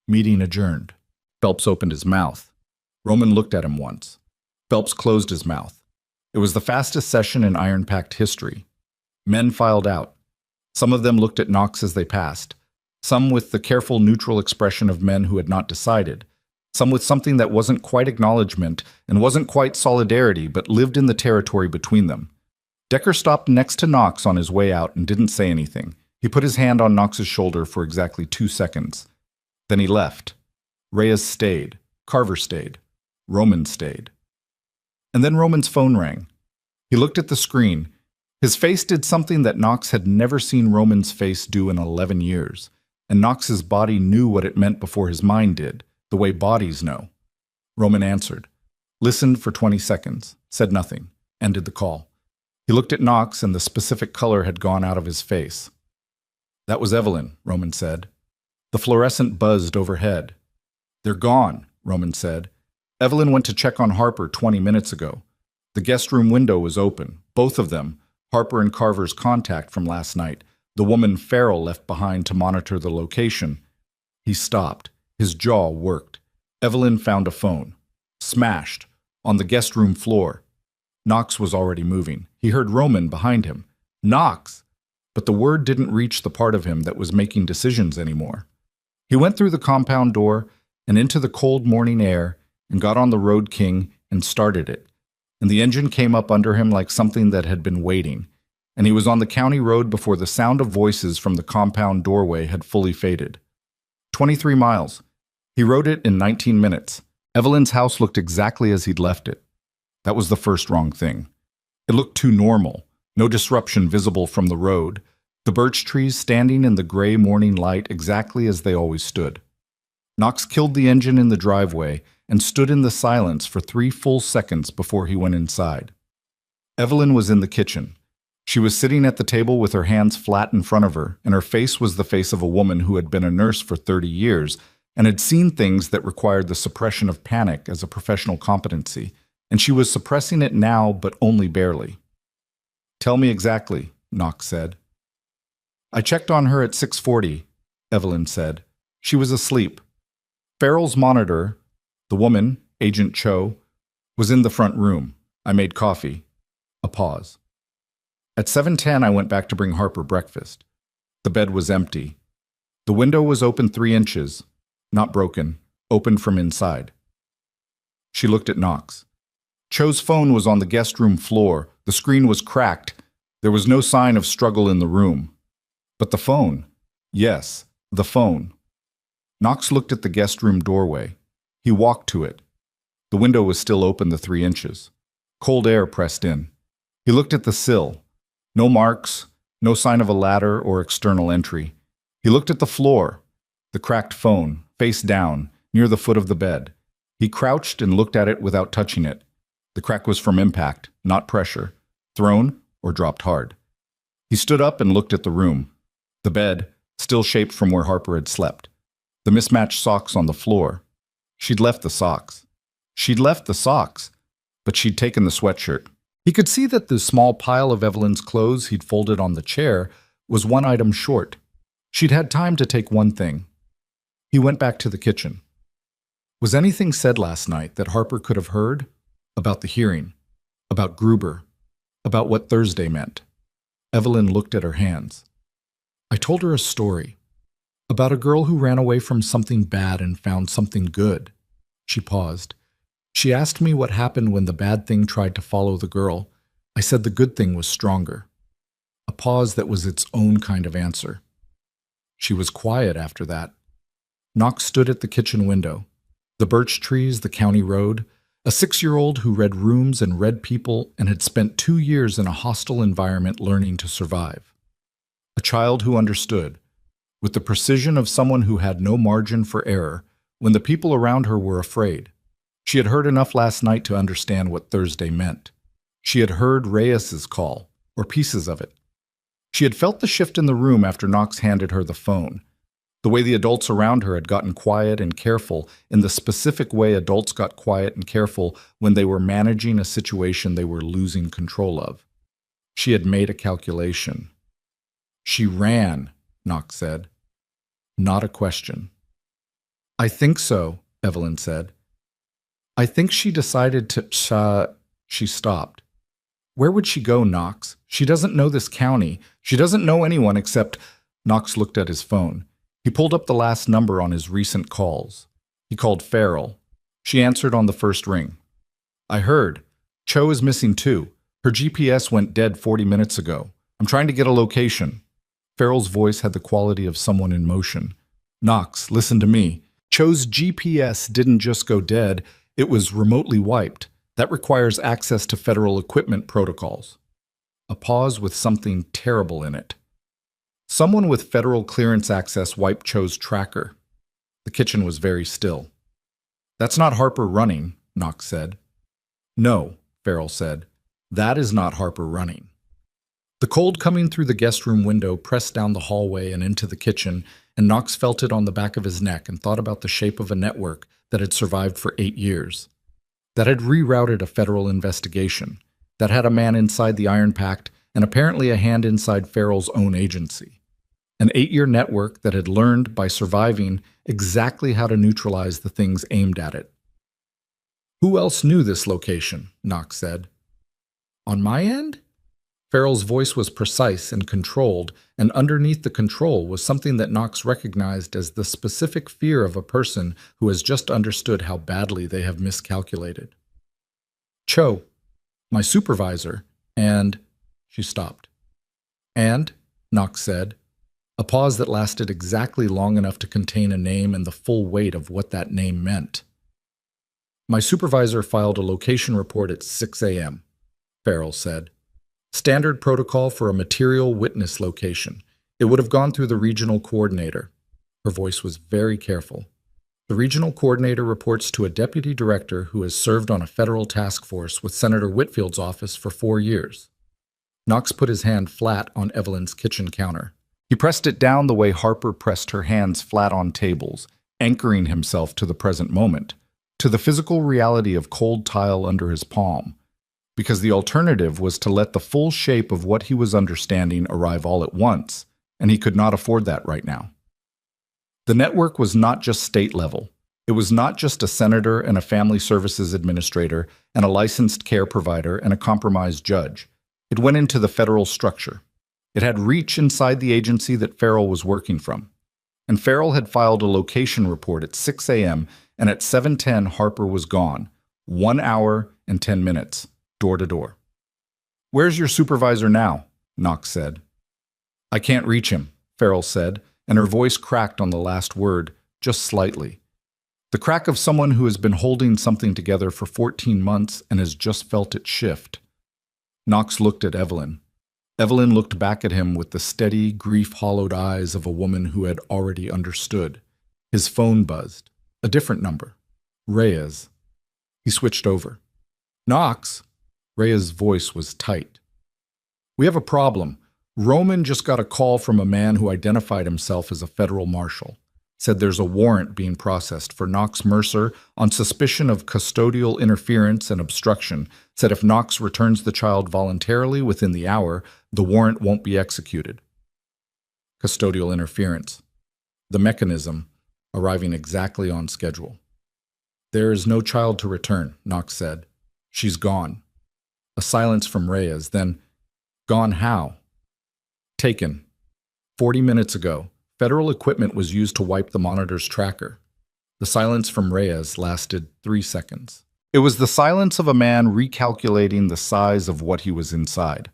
"Meeting adjourned." Phelps opened his mouth. Roman looked at him once. Phelps closed his mouth. It was the fastest session in iron-packed history. Men filed out. Some of them looked at Knox as they passed. Some with the careful, neutral expression of men who had not decided. Some with something that wasn't quite acknowledgement and wasn't quite solidarity, but lived in the territory between them. Decker stopped next to Knox on his way out and didn't say anything. He put his hand on Knox's shoulder for exactly 2 seconds. Then he left. Reyes stayed. Carver stayed. Roman stayed. And then Roman's phone rang. He looked at the screen. His face did something that Knox had never seen Roman's face do in 11 years. And Knox's body knew what it meant before his mind did, the way bodies know. Roman answered, listened for 20 seconds, said nothing, ended the call. He looked at Knox and the specific color had gone out of his face. "That was Evelyn," Roman said. The fluorescent buzzed overhead. "They're gone," Roman said. "Evelyn went to check on Harper 20 minutes ago. The guest room window was open, both of them, Harper and Carver's contact from last night. The woman Farrell left behind to monitor the location." He stopped. His jaw worked. Evelyn found a phone. Smashed. On the guest room floor. Knox was already moving. He heard Roman behind him. "Knox!" But the word didn't reach the part of him that was making decisions anymore. He went through the compound door and into the cold morning air and got on the Road King and started it. And the engine came up under him like something that had been waiting. And he was on the county road before the sound of voices from the compound doorway had fully faded. 23 miles. He rode it in 19 minutes. Evelyn's house looked exactly as he'd left it. That was the first wrong thing. It looked too normal, no disruption visible from the road, the birch trees standing in the gray morning light exactly as they always stood. Knox killed the engine in the driveway and stood in the silence for 3 full seconds before he went inside. Evelyn was in the kitchen. She was sitting at the table with her hands flat in front of her, and her face was the face of a woman who had been a nurse for 30 years and had seen things that required the suppression of panic as a professional competency, and she was suppressing it now, but only barely. "Tell me exactly," Knox said. "I checked on her at 6:40, Evelyn said. "She was asleep. Farrell's monitor, the woman, Agent Cho, was in the front room. I made coffee." A pause. "At 7:10, I went back to bring Harper breakfast. The bed was empty. The window was open 3 inches, not broken, open from inside." She looked at Knox. Cho's phone was on the guest room floor. The screen was cracked. There was no sign of struggle in the room. But the phone. Yes, the phone. Knox looked at the guest room doorway. He walked to it. The window was still open the 3 inches. Cold air pressed in. He looked at the sill. No marks, no sign of a ladder or external entry. He looked at the floor. The cracked phone, face down, near the foot of the bed. He crouched and looked at it without touching it. The crack was from impact, not pressure, thrown or dropped hard. He stood up and looked at the room. The bed, still shaped from where Harper had slept. The mismatched socks on the floor. She'd left the socks. But she'd taken the sweatshirt. He could see that the small pile of Evelyn's clothes he'd folded on the chair was one item short. She'd had time to take one thing. He went back to the kitchen. Was anything said last night that Harper could have heard? About the hearing? About Gruber? About what Thursday meant? Evelyn looked at her hands. "I told her a story. About a girl who ran away from something bad and found something good." She paused. "She asked me what happened when the bad thing tried to follow the girl. I said the good thing was stronger." A pause that was its own kind of answer. She was quiet after that. Knox stood at the kitchen window. The birch trees, the county road. A 6-year-old who read rooms and read people and had spent 2 years in a hostile environment learning to survive. A child who understood, with the precision of someone who had no margin for error, when the people around her were afraid. She had heard enough last night to understand what Thursday meant. She had heard Reyes's call, or pieces of it. She had felt the shift in the room after Knox handed her the phone. The way the adults around her had gotten quiet and careful in the specific way adults got quiet and careful when they were managing a situation they were losing control of. She had made a calculation. "She ran," Knox said. Not a question. "I think so," Evelyn said. "I think she decided to, She stopped. "Where would she go, Knox? She doesn't know this county. She doesn't know anyone except—" Knox looked at his phone. He pulled up the last number on his recent calls. He called Farrell. She answered on the first ring. "I heard. Cho is missing too. Her GPS went dead 40 minutes ago. I'm trying to get a location." Farrell's voice had the quality of someone in motion. "Knox, listen to me. Cho's GPS didn't just go dead, it was remotely wiped. That requires access to federal equipment protocols." A pause with something terrible in it. Someone with federal clearance access wiped Cho's tracker. The kitchen was very still. "That's not Harper running," Knox said. "No," Farrell said. "That is not Harper running." The cold coming through the guest room window pressed down the hallway and into the kitchen, and Knox felt it on the back of his neck and thought about the shape of a network that had survived for 8 years, that had rerouted a federal investigation, that had a man inside the Iron Pact and apparently a hand inside Farrell's own agency. An 8-year network that had learned, by surviving, exactly how to neutralize the things aimed at it. "Who else knew this location?" Knox said. "On my end?" Farrell's voice was precise and controlled, and underneath the control was something that Knox recognized as the specific fear of a person who has just understood how badly they have miscalculated. "Cho, my supervisor, and—" She stopped. "And," Knox said, a pause that lasted exactly long enough to contain a name and the full weight of what that name meant. "My supervisor filed a location report at 6 a.m., Farrell said. "Standard protocol for a material witness location. It would have gone through the regional coordinator." Her voice was very careful. "The The regional coordinator reports to a deputy director who has served on a federal task force with Senator Whitfield's office for 4 years. Knox put his hand flat on Evelyn's kitchen counter. He pressed it down the way Harper pressed her hands flat on tables, anchoring himself to the present moment, to the physical reality of cold tile under his palm, because the alternative was to let the full shape of what he was understanding arrive all at once, and he could not afford that right now. The network was not just state level. It was not just a senator and a family services administrator and a licensed care provider and a compromised judge. It went into the federal structure. It had reach inside the agency that Farrell was working from. And Farrell had filed a location report at 6 a.m., and at 7:10 Harper was gone, 1 hour and 10 minutes, door to door. "Where's your supervisor now?" Knox said. "I can't reach him," Farrell said, and her voice cracked on the last word, just slightly. The crack of someone who has been holding something together for 14 months and has just felt it shift. Knox looked at Evelyn. Evelyn looked back at him with the steady, grief-hollowed eyes of a woman who had already understood. His phone buzzed. A different number. Reyes. He switched over. "Knox." Reyes' voice was tight. "We have a problem. Roman just got a call from a man who identified himself as a federal marshal. Said there's a warrant being processed for Knox Mercer on suspicion of custodial interference and obstruction. Said if Knox returns the child voluntarily within the hour, the warrant won't be executed." Custodial interference. The mechanism arriving exactly on schedule. "There is no child to return," Knox said. "She's gone." A silence from Reyes, then, "Gone how?" "Taken. 40 minutes ago. Federal equipment was used to wipe the monitor's tracker." The silence from Reyes lasted 3 seconds. It was the silence of a man recalculating the size of what he was inside.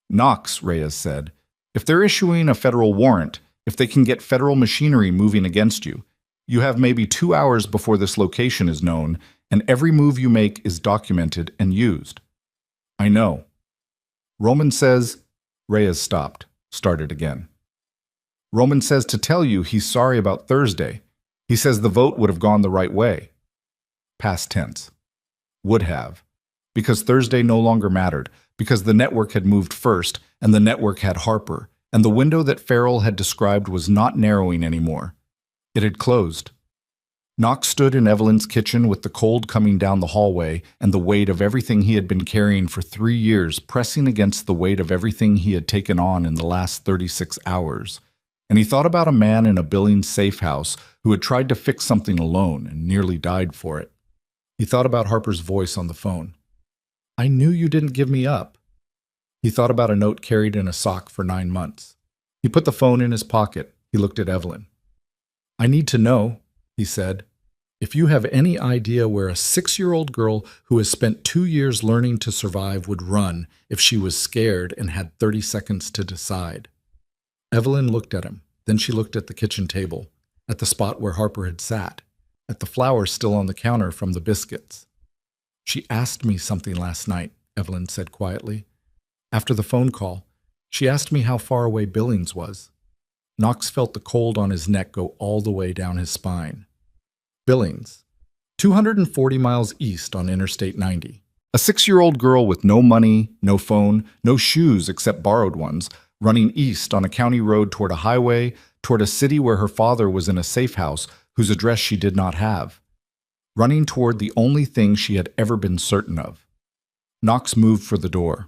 "Knox," Reyes said, "if they're issuing a federal warrant, if they can get federal machinery moving against you, you have maybe 2 hours before this location is known, and every move you make is documented and used." "I know." "Roman says—" Reyes stopped, started again. "Roman says to tell you he's sorry about Thursday. He says the vote would have gone the right way." Past tense. Would have. Because Thursday no longer mattered, because the network had moved first, and the network had Harper, and the window that Farrell had described was not narrowing anymore. It had closed. Knox stood in Evelyn's kitchen with the cold coming down the hallway and the weight of everything he had been carrying for 3 years pressing against the weight of everything he had taken on in the last 36 hours. And he thought about a man in a Billings safe house who had tried to fix something alone and nearly died for it. He thought about Harper's voice on the phone. "I knew you didn't give me up." He thought about a note carried in a sock for 9 months. He put the phone in his pocket. He looked at Evelyn. "I need to know," he said, "if you have any idea where a 6-year-old girl who has spent 2 years learning to survive would run if she was scared and had 30 seconds to decide." Evelyn looked at him. Then she looked at the kitchen table, at the spot where Harper had sat, at the flowers still on the counter from the biscuits. "She asked me something last night," Evelyn said quietly. "After the phone call, she asked me how far away Billings was." Knox felt the cold on his neck go all the way down his spine. Billings, 240 miles east on Interstate 90. A 6-year-old girl with no money, no phone, no shoes except borrowed ones, running east on a county road toward a highway, toward a city where her father was in a safe house whose address she did not have. Running toward the only thing she had ever been certain of. Knox moved for the door.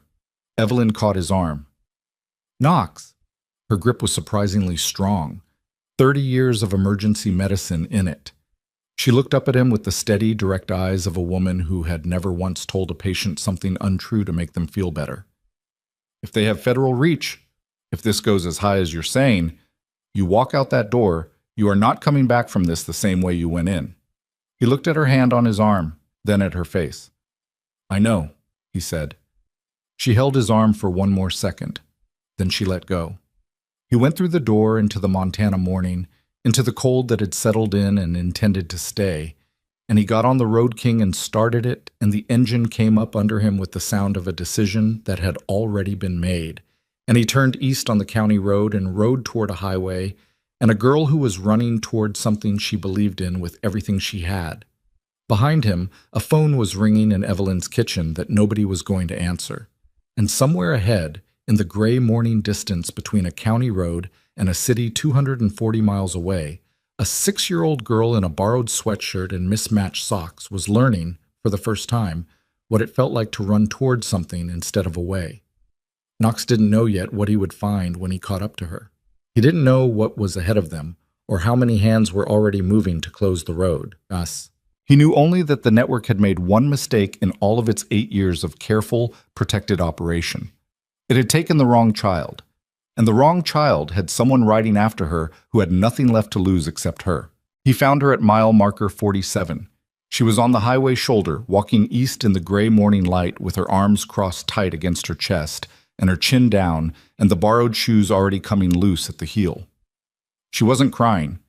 Evelyn caught his arm. "Knox!" Her grip was surprisingly strong. 30 years of emergency medicine in it. She looked up at him with the steady, direct eyes of a woman who had never once told a patient something untrue to make them feel better. "If they have federal reach, if this goes as high as you're saying, you walk out that door, you are not coming back from this the same way you went in." He looked at her hand on his arm, then at her face. "I know," he said. She held his arm for 1 more second. Then she let go. He went through the door into the Montana morning, into the cold that had settled in and intended to stay, and he got on the Road King and started it, and the engine came up under him with the sound of a decision that had already been made, and he turned east on the county road and rode toward a highway, and a girl who was running toward something she believed in with everything she had. Behind him, a phone was ringing in Evelyn's kitchen that nobody was going to answer. And somewhere ahead, in the gray morning distance between a county road and a city 240 miles away, a 6-year-old girl in a borrowed sweatshirt and mismatched socks was learning, for the first time, what it felt like to run toward something instead of away. Knox didn't know yet what he would find when he caught up to her. He didn't know what was ahead of them, or how many hands were already moving to close the road. He knew only that the network had made one mistake in all of its 8 years of careful, protected operation. It had taken the wrong child, and the wrong child had someone riding after her who had nothing left to lose except her. He found her at mile marker 47. She was on the highway shoulder, walking east in the gray morning light with her arms crossed tight against her chest and her chin down and the borrowed shoes already coming loose at the heel. She wasn't crying.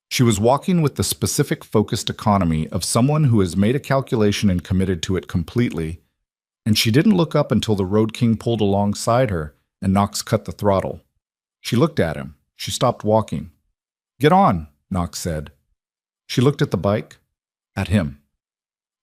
She was walking with the specific focused economy of someone who has made a calculation and committed to it completely, and she didn't look up until the road king pulled alongside her and Knox cut the throttle. She looked at him. She stopped walking. "Get on," Knox said. She looked at the bike, at him.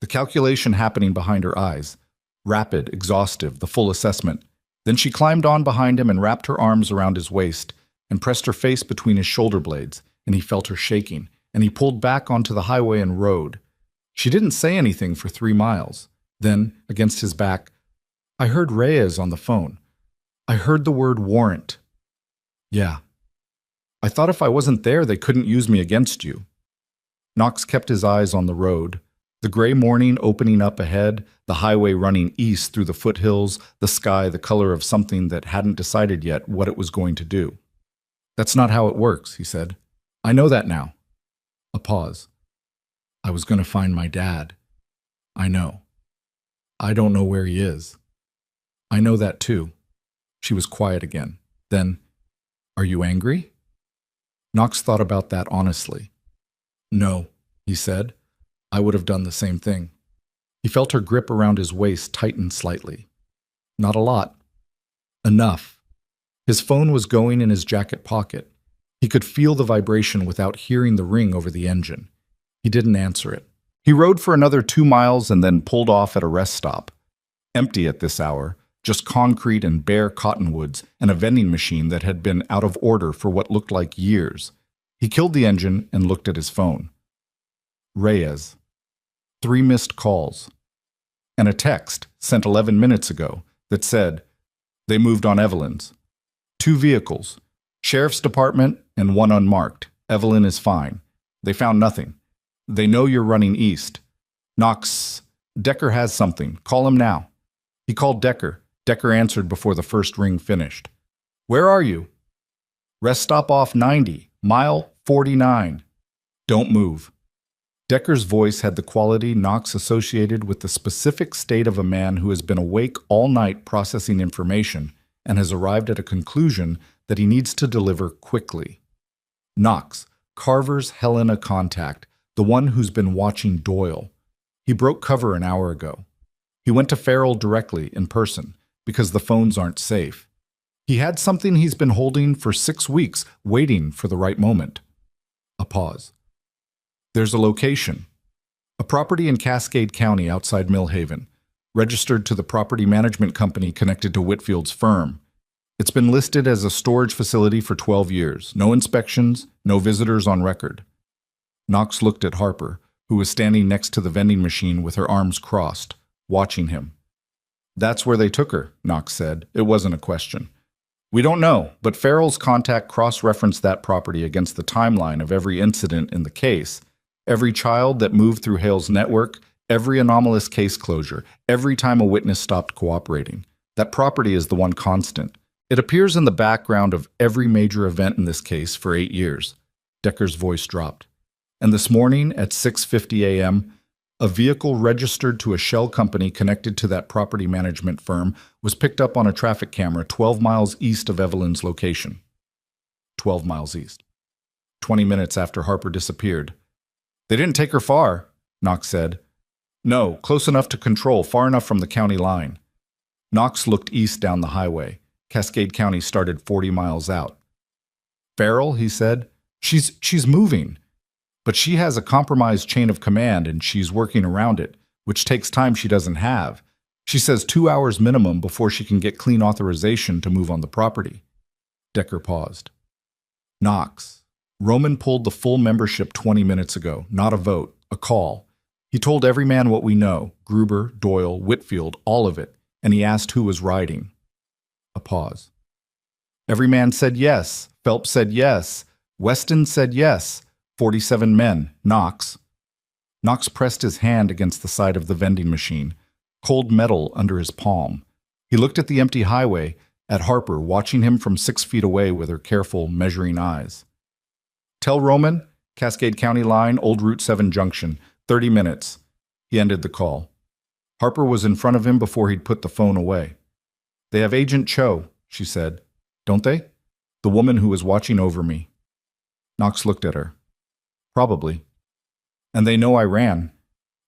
The calculation happening behind her eyes. Rapid, exhaustive, the full assessment. Then she climbed on behind him and wrapped her arms around his waist and pressed her face between his shoulder blades, and he felt her shaking, and he pulled back onto the highway and rode. She didn't say anything for 3 miles. Then, against his back, "I heard Reyes on the phone. I heard the word warrant." "Yeah. I thought if I wasn't there, they couldn't use me against you." Knox kept his eyes on the road, the gray morning opening up ahead, the highway running east through the foothills, the sky the color of something that hadn't decided yet what it was going to do. "That's not how it works," he said. "I know that now." A pause. "I was going to find my dad. I know. I don't know where he is." "I know that too." She was quiet again. Then, "Are you angry?" Knox thought about that honestly. "No," he said. "I would have done the same thing." He felt her grip around his waist tighten slightly. "Not a lot." Enough. His phone was going in his jacket pocket. He could feel the vibration without hearing the ring over the engine. He didn't answer it. He rode for another 2 miles and then pulled off at a rest stop. Empty at this hour, just concrete and bare cottonwoods and a vending machine that had been out of order for what looked like years. He killed the engine and looked at his phone. Reyes. 3 missed calls. And a text sent 11 minutes ago that said, "They moved on Evelyn's. 2 vehicles. Sheriff's Department and 1 unmarked. Evelyn is fine. They found nothing. They know you're running east. Knox, Decker has something. Call him now." He called Decker. Decker answered before the first ring finished. "Where are you?" "Rest stop off 90, mile 49. Don't move." Decker's voice had the quality Knox associated with the specific state of a man who has been awake all night processing information and has arrived at a conclusion that he needs to deliver quickly. Knox, Carver's Helena contact, the one who's been watching Doyle. He broke cover an hour ago. He went to Farrell directly, in person, because the phones aren't safe. He had something he's been holding for 6 weeks, waiting for the right moment. A pause. "There's a location. A property in Cascade County outside Millhaven, registered to the property management company connected to Whitfield's firm. It's been listed as a storage facility for 12 years. No inspections, no visitors on record." Knox looked at Harper, who was standing next to the vending machine with her arms crossed, watching him. "That's where they took her," Knox said. It wasn't a question. "We don't know, but Farrell's contact cross-referenced that property against the timeline of every incident in the case. Every child that moved through Hale's network, every anomalous case closure, every time a witness stopped cooperating. That property is the one constant. It appears in the background of every major event in this case for 8 years. Decker's voice dropped. And this morning at 6:50 a.m., a vehicle registered to a shell company connected to that property management firm was picked up on a traffic camera 12 miles east of Evelyn's location. 12 miles east. 20 minutes after Harper disappeared. "They didn't take her far," Knox said. "No, close enough to control, far enough from the county line." Knox looked east down the highway. Cascade County started 40 miles out. "Farrell," he said. She's moving, but she has a compromised chain of command and she's working around it, which takes time she doesn't have. She says 2 hours minimum before she can get clean authorization to move on the property. Decker paused. Knox. Roman pulled the full membership 20 minutes ago, not a vote, a call. He told every man what we know, Gruber, Doyle, Whitfield, all of it, and he asked who was riding. A pause. Every man said yes. Phelps said yes. Weston said yes. 47 men. Knox. Knox pressed his hand against the side of the vending machine, cold metal under his palm. He looked at the empty highway, at Harper watching him from 6 feet away with her careful, measuring eyes. Tell Roman, Cascade County line, Old Route 7 junction, 30 minutes. He ended the call. Harper was in front of him before he'd put the phone away. They have Agent Cho, she said. Don't they? The woman who was watching over me. Knox looked at her. Probably. And they know I ran.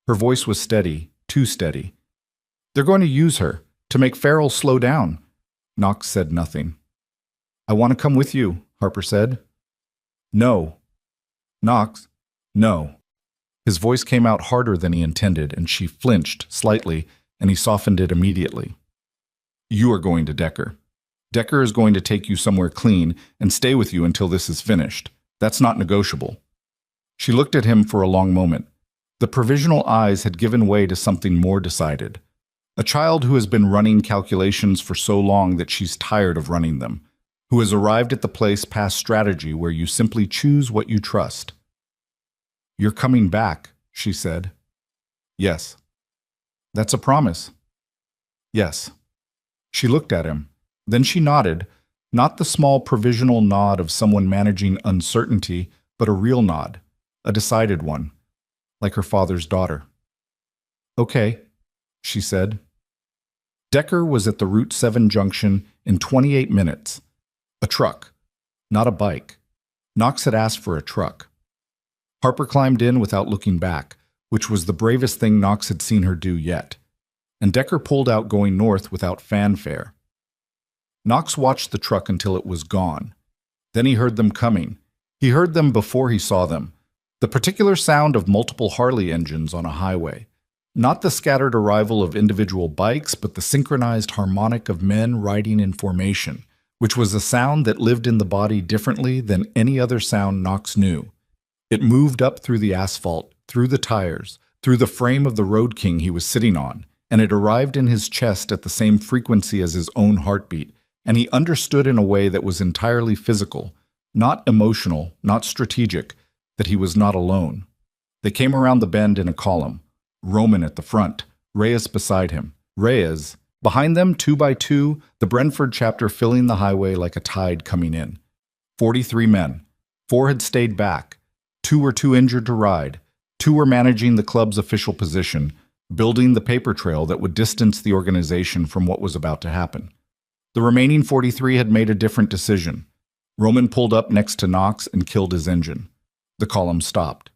Her voice was steady, too steady. They're going to use her, to make Farrell slow down. Knox said nothing. I want to come with you, Harper said. No. Knox, no. His voice came out harder than he intended, and she flinched slightly, and he softened it immediately. You are going to Decker. Decker is going to take you somewhere clean and stay with you until this is finished. That's not negotiable. She looked at him for a long moment. The provisional eyes had given way to something more decided. A child who has been running calculations for so long that she's tired of running them, who has arrived at the place past strategy where you simply choose what you trust. You're coming back, she said. Yes. That's a promise. Yes. She looked at him. Then she nodded, not the small provisional nod of someone managing uncertainty, but a real nod, a decided one, like her father's daughter. Okay, she said. Decker was at the Route 7 junction in 28 minutes. A truck, not a bike. Knox had asked for a truck. Harper climbed in without looking back, which was the bravest thing Knox had seen her do yet. And Decker pulled out going north without fanfare. Knox watched the truck until it was gone. Then he heard them coming. He heard them before he saw them. The particular sound of multiple Harley engines on a highway. Not the scattered arrival of individual bikes, but the synchronized harmonic of men riding in formation, which was a sound that lived in the body differently than any other sound Knox knew. It moved up through the asphalt, through the tires, through the frame of the Road King he was sitting on, and it arrived in his chest at the same frequency as his own heartbeat, and he understood in a way that was entirely physical, not emotional, not strategic, that he was not alone. They came around the bend in a column. Roman at the front, Reyes beside him. Reyes, behind them, 2 by 2, the Brentford chapter filling the highway like a tide coming in. 43 men. 4 had stayed back. 2 were too injured to ride. 2 were managing the club's official position, building the paper trail that would distance the organization from what was about to happen. The remaining 43 had made a different decision. Roman pulled up next to Knox and killed his engine. The column stopped.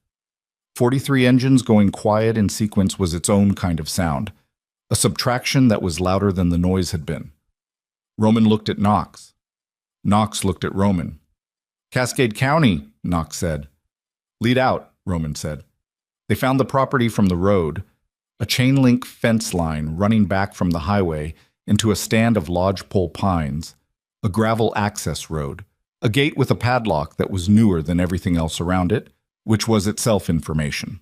43 engines going quiet in sequence was its own kind of sound, a subtraction that was louder than the noise had been. Roman looked at Knox. Knox looked at Roman. Cascade County, Knox said. Lead out, Roman said. They found the property from the road, a chain-link fence line running back from the highway into a stand of lodgepole pines, a gravel access road, a gate with a padlock that was newer than everything else around it, which was itself information.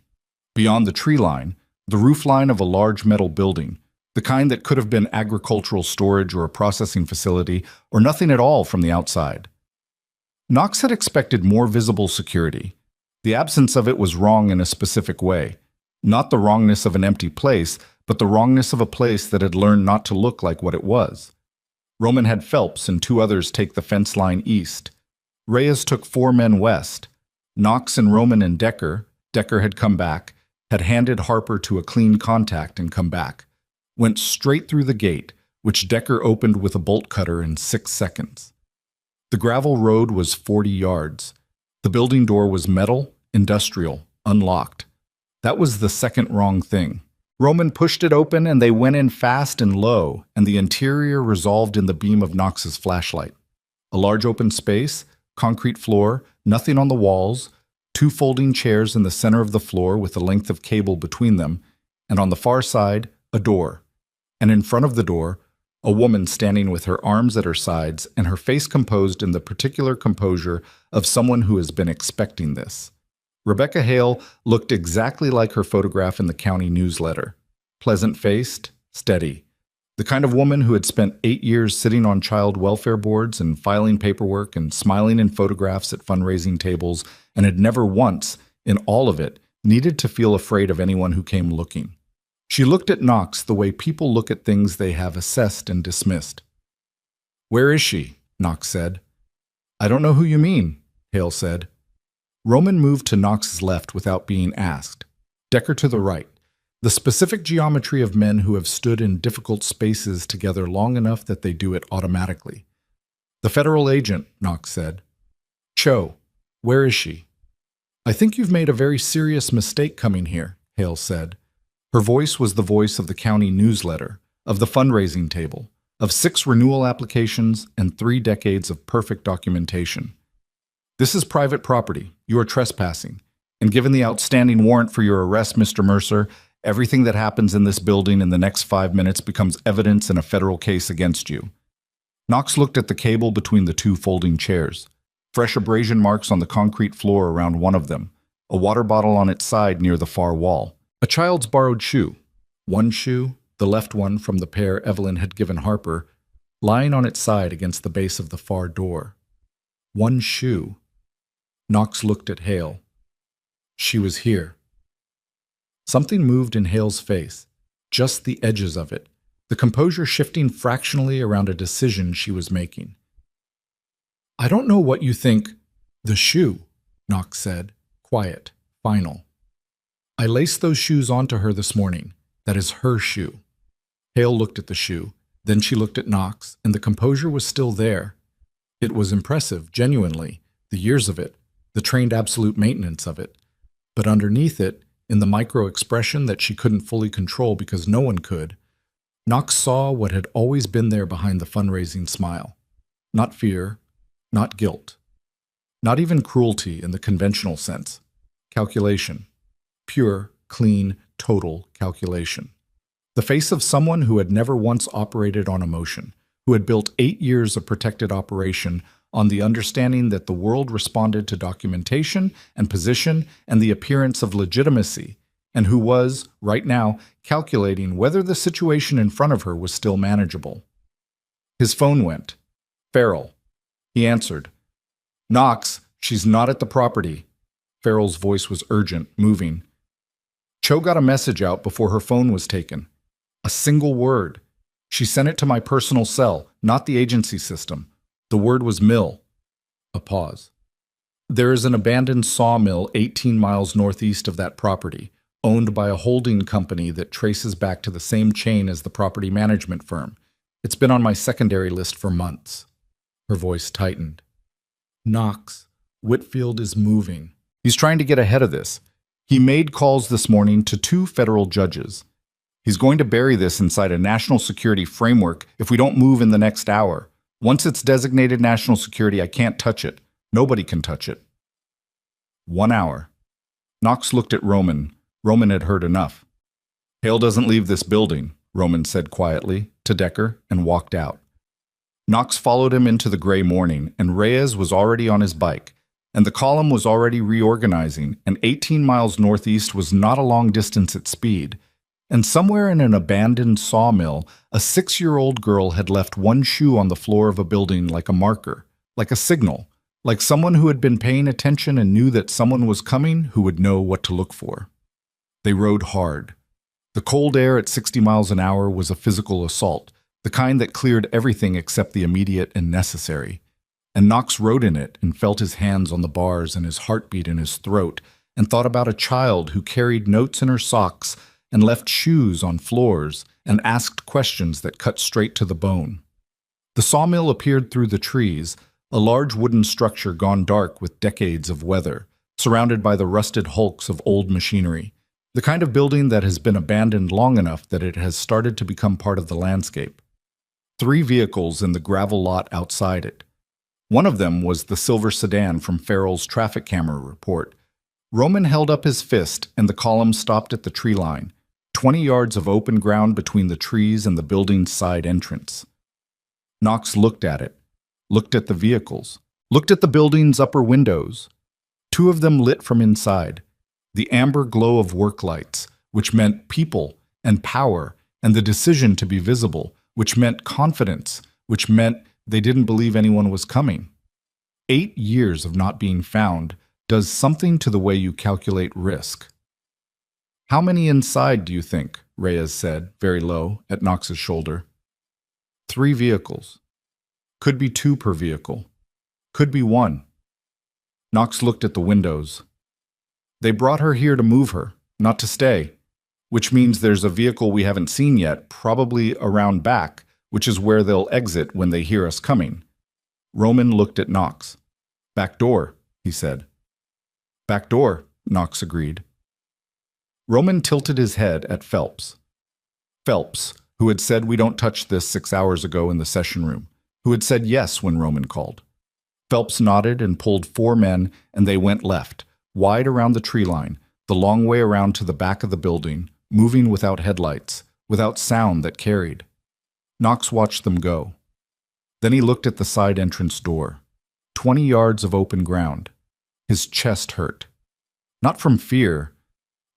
Beyond the tree line, the roof line of a large metal building, the kind that could have been agricultural storage or a processing facility, or nothing at all from the outside. Knox had expected more visible security. The absence of it was wrong in a specific way. Not the wrongness of an empty place, but the wrongness of a place that had learned not to look like what it was. Roman had Phelps and 2 others take the fence line east. Reyes took 4 men west. Knox and Roman and Decker had come back, had handed Harper to a clean contact and come back, went straight through the gate, which Decker opened with a bolt cutter in 6 seconds. The gravel road was 40 yards. The building door was metal, industrial, unlocked. That was the second wrong thing. Roman pushed it open and they went in fast and low, and the interior resolved in the beam of Knox's flashlight. A large open space, concrete floor, Nothing on the walls, two folding chairs in the center of the floor with a length of cable between them, and on the far side, a door. And in front of the door, a woman standing with her arms at her sides and her face composed in the particular composure of someone who has been expecting this. Rebecca Hale looked exactly like her photograph in the county newsletter. Pleasant-faced, steady. The kind of woman who had spent 8 years sitting on child welfare boards and filing paperwork and smiling in photographs at fundraising tables and had never once, in all of it, needed to feel afraid of anyone who came looking. She looked at Knox the way people look at things they have assessed and dismissed. "Where is she?" Knox said. "I don't know who you mean," Hale said. Roman moved to Knox's left without being asked. Decker to the right. The specific geometry of men who have stood in difficult spaces together long enough that they do it automatically. "The federal agent," Knox said. "Cho, where is she?" "I think you've made a very serious mistake coming here," Hale said. Her voice was the voice of the county newsletter, of the fundraising table, of 6 renewal applications and 3 decades of perfect documentation. "This is private property. You are trespassing. And given the outstanding warrant for your arrest, Mr. Mercer, everything that happens in this building in the next 5 minutes becomes evidence in a federal case against you." Knox looked at the cable between the 2 folding chairs. Fresh abrasion marks on the concrete floor around one of them, a water bottle on its side near the far wall. A child's borrowed shoe. One shoe, the left one from the pair Evelyn had given Harper, lying on its side against the base of the far door. One shoe. Knox looked at Hale. She was here. Something moved in Hale's face, just the edges of it, the composure shifting fractionally around a decision she was making. "I don't know what you think—" "The shoe," Knox said, quiet, final. "I laced those shoes onto her this morning. That is her shoe." Hale looked at the shoe, then she looked at Knox, and the composure was still there. It was impressive, genuinely, the years of it, the trained absolute maintenance of it. But underneath it, in the micro-expression that she couldn't fully control because no one could, Knox saw what had always been there behind the fundraising smile. Not fear, not guilt, not even cruelty in the conventional sense. Calculation. Pure, clean, total calculation. The face of someone who had never once operated on emotion, who had built 8 years of protected operation on the understanding that the world responded to documentation and position and the appearance of legitimacy, and who was, right now, calculating whether the situation in front of her was still manageable. His phone went. "Farrell." He answered. "Knox, she's not at the property." Farrell's voice was urgent, moving. "Cho got a message out before her phone was taken. A single word. She sent it to my personal cell, not the agency system. The word was mill." A pause. "There is an abandoned sawmill 18 miles northeast of that property, owned by a holding company that traces back to the same chain as the property management firm. It's been on my secondary list for months." Her voice tightened. "Knox, Whitfield is moving. He's trying to get ahead of this. He made calls this morning to 2 federal judges. He's going to bury this inside a national security framework if we don't move in the next hour. Once it's designated national security, I can't touch it. Nobody can touch it." 1 hour. Knox looked at Roman. Roman had heard enough. "Hale doesn't leave this building," Roman said quietly, to Decker, and walked out. Knox followed him into the gray morning, and Reyes was already on his bike, and the column was already reorganizing, and 18 miles northeast was not a long distance at speed. And somewhere in an abandoned sawmill, a 6-year-old girl had left one shoe on the floor of a building like a marker, like a signal, like someone who had been paying attention and knew that someone was coming who would know what to look for. They rode hard. The cold air at 60 miles an hour was a physical assault, the kind that cleared everything except the immediate and necessary. And Knox rode in it and felt his hands on the bars and his heartbeat in his throat, and thought about a child who carried notes in her socks and left shoes on floors and asked questions that cut straight to the bone. The sawmill appeared through the trees, a large wooden structure gone dark with decades of weather, surrounded by the rusted hulks of old machinery, the kind of building that has been abandoned long enough that it has started to become part of the landscape. 3 vehicles in the gravel lot outside it. One of them was the silver sedan from Farrell's traffic camera report. Roman held up his fist, and the column stopped at the tree line, 20 yards of open ground between the trees and the building's side entrance. Knox looked at it, looked at the vehicles, looked at the building's upper windows. Two of them lit from inside, the amber glow of work lights, which meant people and power and the decision to be visible, which meant confidence, which meant they didn't believe anyone was coming. 8 years of not being found does something to the way you calculate risk. "How many inside, do you think?" Reyes said, very low, at Knox's shoulder. 3 vehicles. Could be 2 per vehicle. Could be 1. Knox looked at the windows. They brought her here to move her, not to stay, which means there's a vehicle we haven't seen yet, probably around back, which is where they'll exit when they hear us coming. Roman looked at Knox. "Back door," he said. "Back door," Knox agreed. Roman tilted his head at Phelps. Phelps, who had said we don't touch this 6 hours ago in the session room, who had said yes when Roman called. Phelps nodded and pulled 4 men, and they went left, wide around the tree line, the long way around to the back of the building, moving without headlights, without sound that carried. Knox watched them go. Then he looked at the side entrance door. 20 yards of open ground. His chest hurt. Not from fear,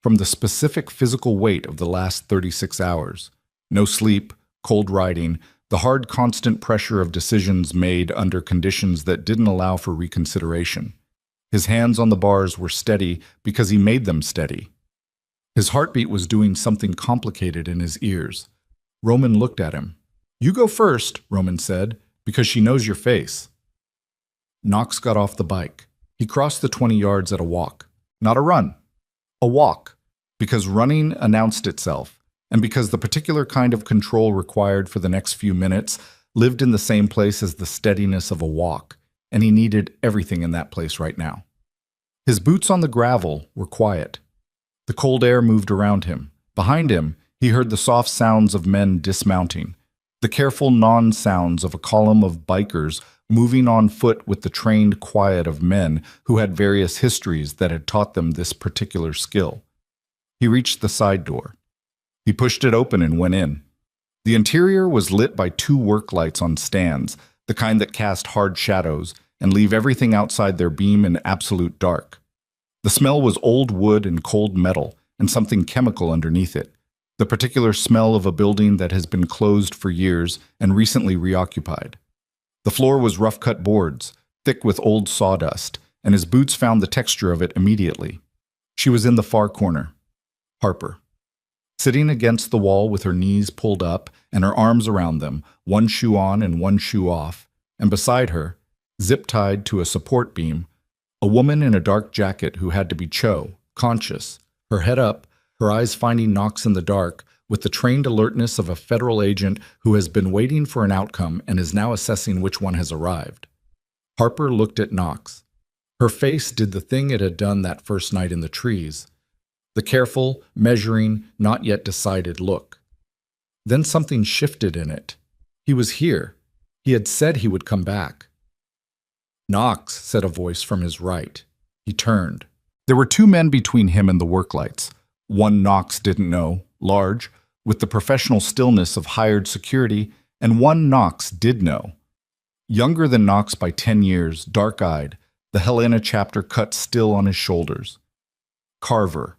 from the specific physical weight of the last 36 hours. No sleep, cold riding, the hard constant pressure of decisions made under conditions that didn't allow for reconsideration. His hands on the bars were steady because he made them steady. His heartbeat was doing something complicated in his ears. Roman looked at him. "You go first," Roman said, "because she knows your face." Knox got off the bike. He crossed the 20 yards at a walk. Not a run. A walk. Because running announced itself, and because the particular kind of control required for the next few minutes lived in the same place as the steadiness of a walk, and he needed everything in that place right now. His boots on the gravel were quiet. The cold air moved around him. Behind him, he heard the soft sounds of men dismounting, the careful non-sounds of a column of bikers moving on foot with the trained quiet of men who had various histories that had taught them this particular skill. He reached the side door. He pushed it open and went in. The interior was lit by 2 work lights on stands, the kind that cast hard shadows and leave everything outside their beam in absolute dark. The smell was old wood and cold metal, and something chemical underneath it, the particular smell of a building that has been closed for years and recently reoccupied. The floor was rough-cut boards, thick with old sawdust, and his boots found the texture of it immediately. She was in the far corner. Harper. Sitting against the wall with her knees pulled up and her arms around them, one shoe on and one shoe off, and beside her, zip-tied to a support beam, a woman in a dark jacket who had to be conscious, her head up, her eyes finding Knox in the dark, with the trained alertness of a federal agent who has been waiting for an outcome and is now assessing which one has arrived. Harper looked at Knox. Her face did the thing it had done that first night in the trees. The careful, measuring, not yet decided look. Then something shifted in it. He was here. He had said he would come back. "Knox," said a voice from his right. He turned. There were 2 men between him and the work lights. One Knox didn't know, large, with the professional stillness of hired security, and one Knox did know. Younger than Knox by 10 years, dark-eyed, the Helena chapter cut still on his shoulders. Carver.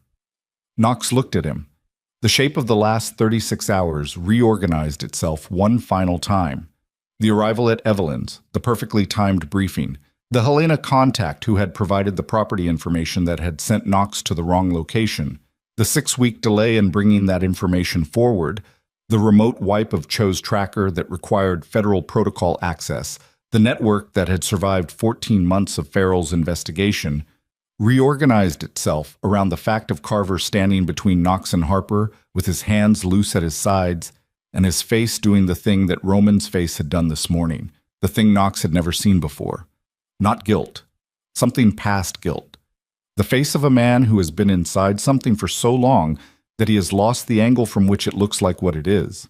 Knox looked at him. The shape of the last 36 hours reorganized itself one final time. The arrival at Evelyn's, the perfectly timed briefing, the Helena contact who had provided the property information that had sent Knox to the wrong location, the 6-week delay in bringing that information forward, the remote wipe of Cho's tracker that required federal protocol access, the network that had survived 14 months of Farrell's investigation, reorganized itself around the fact of Carver standing between Knox and Harper with his hands loose at his sides and his face doing the thing that Roman's face had done this morning, the thing Knox had never seen before. Not guilt. Something past guilt. The face of a man who has been inside something for so long that he has lost the angle from which it looks like what it is.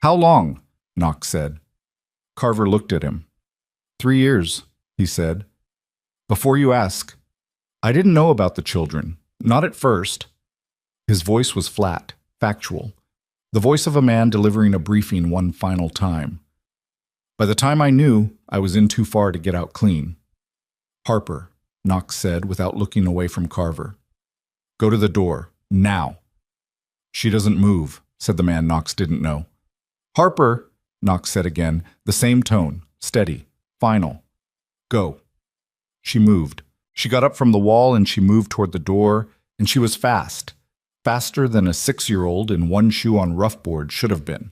"How long?" Knox said. Carver looked at him. 3 years, he said. Before you ask, I didn't know about the children. Not at first. His voice was flat, factual. The voice of a man delivering a briefing one final time. By the time I knew, I was in too far to get out clean. Harper, Knox said without looking away from Carver. Go to the door, now. She doesn't move, said the man Knox didn't know. Harper, Knox said again, the same tone, steady, final. Go. She moved. She got up from the wall and she moved toward the door, and she was fast, faster than a 6-year-old in one shoe on rough board should have been.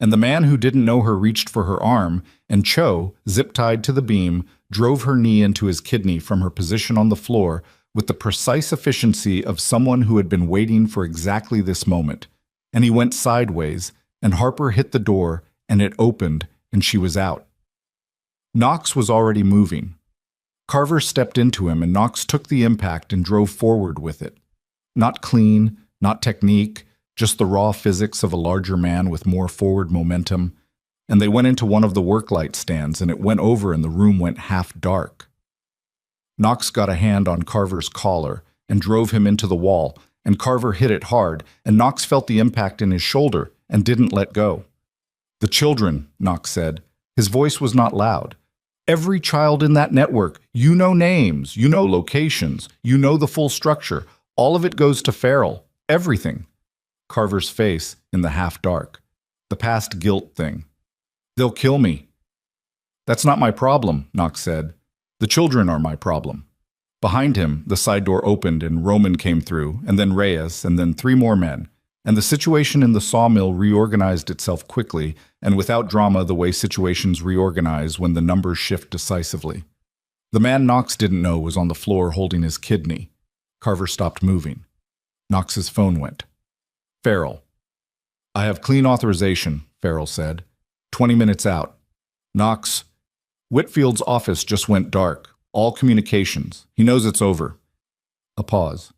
And the man who didn't know her reached for her arm, and Cho, zip-tied to the beam, drove her knee into his kidney from her position on the floor with the precise efficiency of someone who had been waiting for exactly this moment. And he went sideways, and Harper hit the door, and it opened, and she was out. Knox was already moving. Carver stepped into him, and Knox took the impact and drove forward with it. Not clean, not technique, just the raw physics of a larger man with more forward momentum. And they went into one of the work light stands, and it went over and the room went half dark. Knox got a hand on Carver's collar and drove him into the wall, and Carver hit it hard, and Knox felt the impact in his shoulder and didn't let go. The children, Knox said. His voice was not loud. Every child in that network, you know names, you know locations, you know the full structure. All of it goes to Farrell. Everything. Carver's face in the half-dark. The past guilt thing. They'll kill me. That's not my problem, Knox said. The children are my problem. Behind him, the side door opened and Roman came through, and then Reyes, and then 3 more men. And the situation in the sawmill reorganized itself quickly and without drama the way situations reorganize when the numbers shift decisively. The man Knox didn't know was on the floor holding his kidney. Carver stopped moving. Knox's phone went. Farrell. I have clean authorization, Farrell said. 20 minutes out. Knox. Whitfield's office just went dark. All communications. He knows it's over. A pause.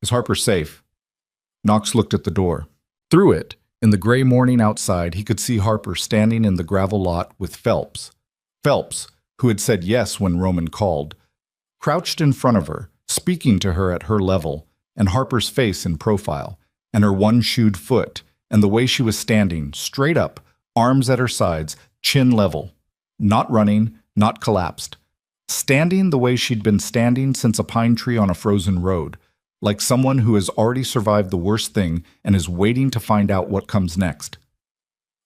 Is Harper safe? Knox looked at the door. Through it, in the gray morning outside, he could see Harper standing in the gravel lot with Phelps. Phelps, who had said yes when Roman called, crouched in front of her, speaking to her at her level, and Harper's face in profile, and her one-shoed foot, and the way she was standing, straight up, arms at her sides, chin level. Not running, not collapsed. Standing the way she'd been standing since a pine tree on a frozen road, like someone who has already survived the worst thing and is waiting to find out what comes next.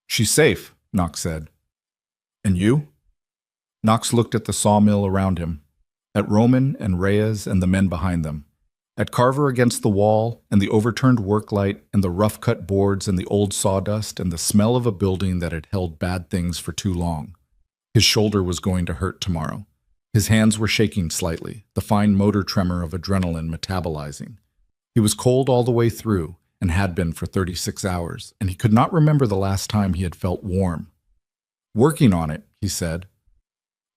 She's safe, Knox said. And you? Knox looked at the sawmill around him, at Roman and Reyes and the men behind them, at Carver against the wall and the overturned work light and the rough-cut boards and the old sawdust and the smell of a building that had held bad things for too long. His shoulder was going to hurt tomorrow. His hands were shaking slightly, the fine motor tremor of adrenaline metabolizing. He was cold all the way through, and had been for 36 hours, and he could not remember the last time he had felt warm. Working on it, he said.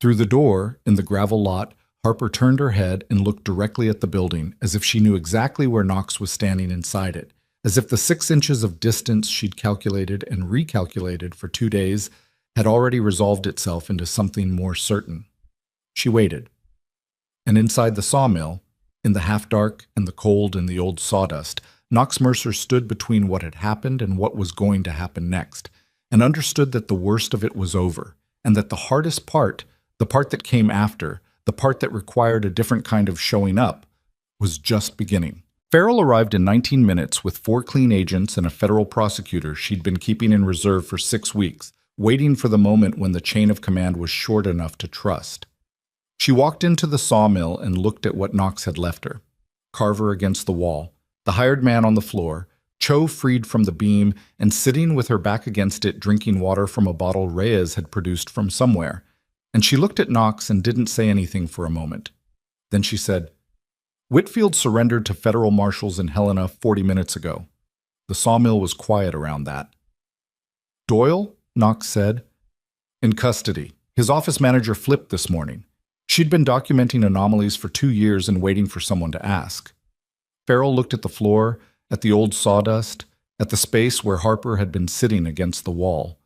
Through the door, in the gravel lot, Harper turned her head and looked directly at the building, as if she knew exactly where Knox was standing inside it, as if the 6 inches of distance she'd calculated and recalculated for 2 days had already resolved itself into something more certain. She waited. And inside the sawmill, in the half-dark and the cold and the old sawdust, Knox Mercer stood between what had happened and what was going to happen next, and understood that the worst of it was over, and that the hardest part, the part that came after, the part that required a different kind of showing up, was just beginning. Farrell arrived in 19 minutes with 4 clean agents and a federal prosecutor she'd been keeping in reserve for 6 weeks, waiting for the moment when the chain of command was short enough to trust. She walked into the sawmill and looked at what Knox had left her. Carver against the wall, the hired man on the floor, Cho freed from the beam and sitting with her back against it drinking water from a bottle Reyes had produced from somewhere. And she looked at Knox and didn't say anything for a moment. Then she said, Whitfield surrendered to federal marshals in Helena 40 minutes ago. The sawmill was quiet around that. Doyle? Knox said. In custody. His office manager flipped this morning. She'd been documenting anomalies for 2 years and waiting for someone to ask. Farrell looked at the floor, at the old sawdust, at the space where Harper had been sitting against the wall.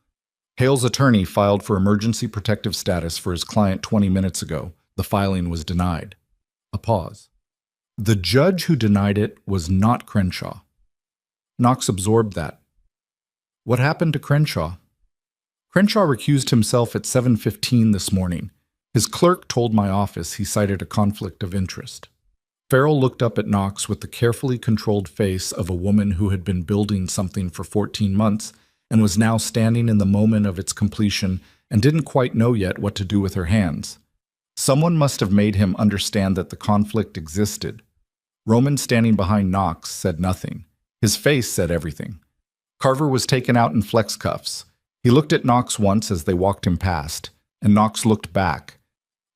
Hale's attorney filed for emergency protective status for his client 20 minutes ago. The filing was denied. A pause. The judge who denied it was not Crenshaw. Knox absorbed that. What happened to Crenshaw? Crenshaw recused himself at 7:15 this morning. His clerk told my office he cited a conflict of interest. Farrell looked up at Knox with the carefully controlled face of a woman who had been building something for 14 months and was now standing in the moment of its completion and didn't quite know yet what to do with her hands. Someone must have made him understand that the conflict existed. Roman, standing behind Knox, said nothing. His face said everything. Carver was taken out in flex cuffs. He looked at Knox once as they walked him past, and Knox looked back.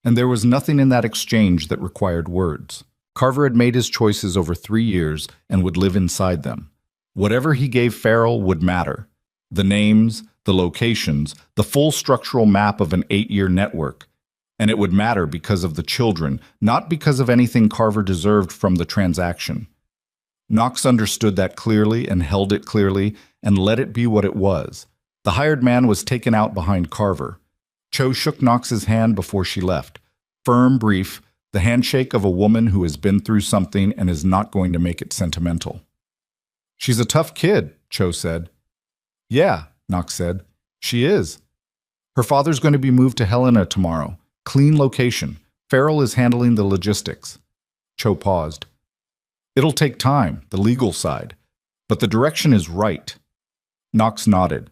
And there was nothing in that exchange that required words. Carver had made his choices over 3 years and would live inside them. Whatever he gave Farrell would matter. The names, the locations, the full structural map of an 8-year network. And it would matter because of the children, not because of anything Carver deserved from the transaction. Knox understood that clearly and held it clearly and let it be what it was. The hired man was taken out behind Carver. Cho shook Knox's hand before she left. Firm, brief, the handshake of a woman who has been through something and is not going to make it sentimental. "She's a tough kid," Cho said. "Yeah," Knox said. "She is. Her father's going to be moved to Helena tomorrow. Clean location. Farrell is handling the logistics." Cho paused. "It'll take time, the legal side, but the direction is right." Knox nodded.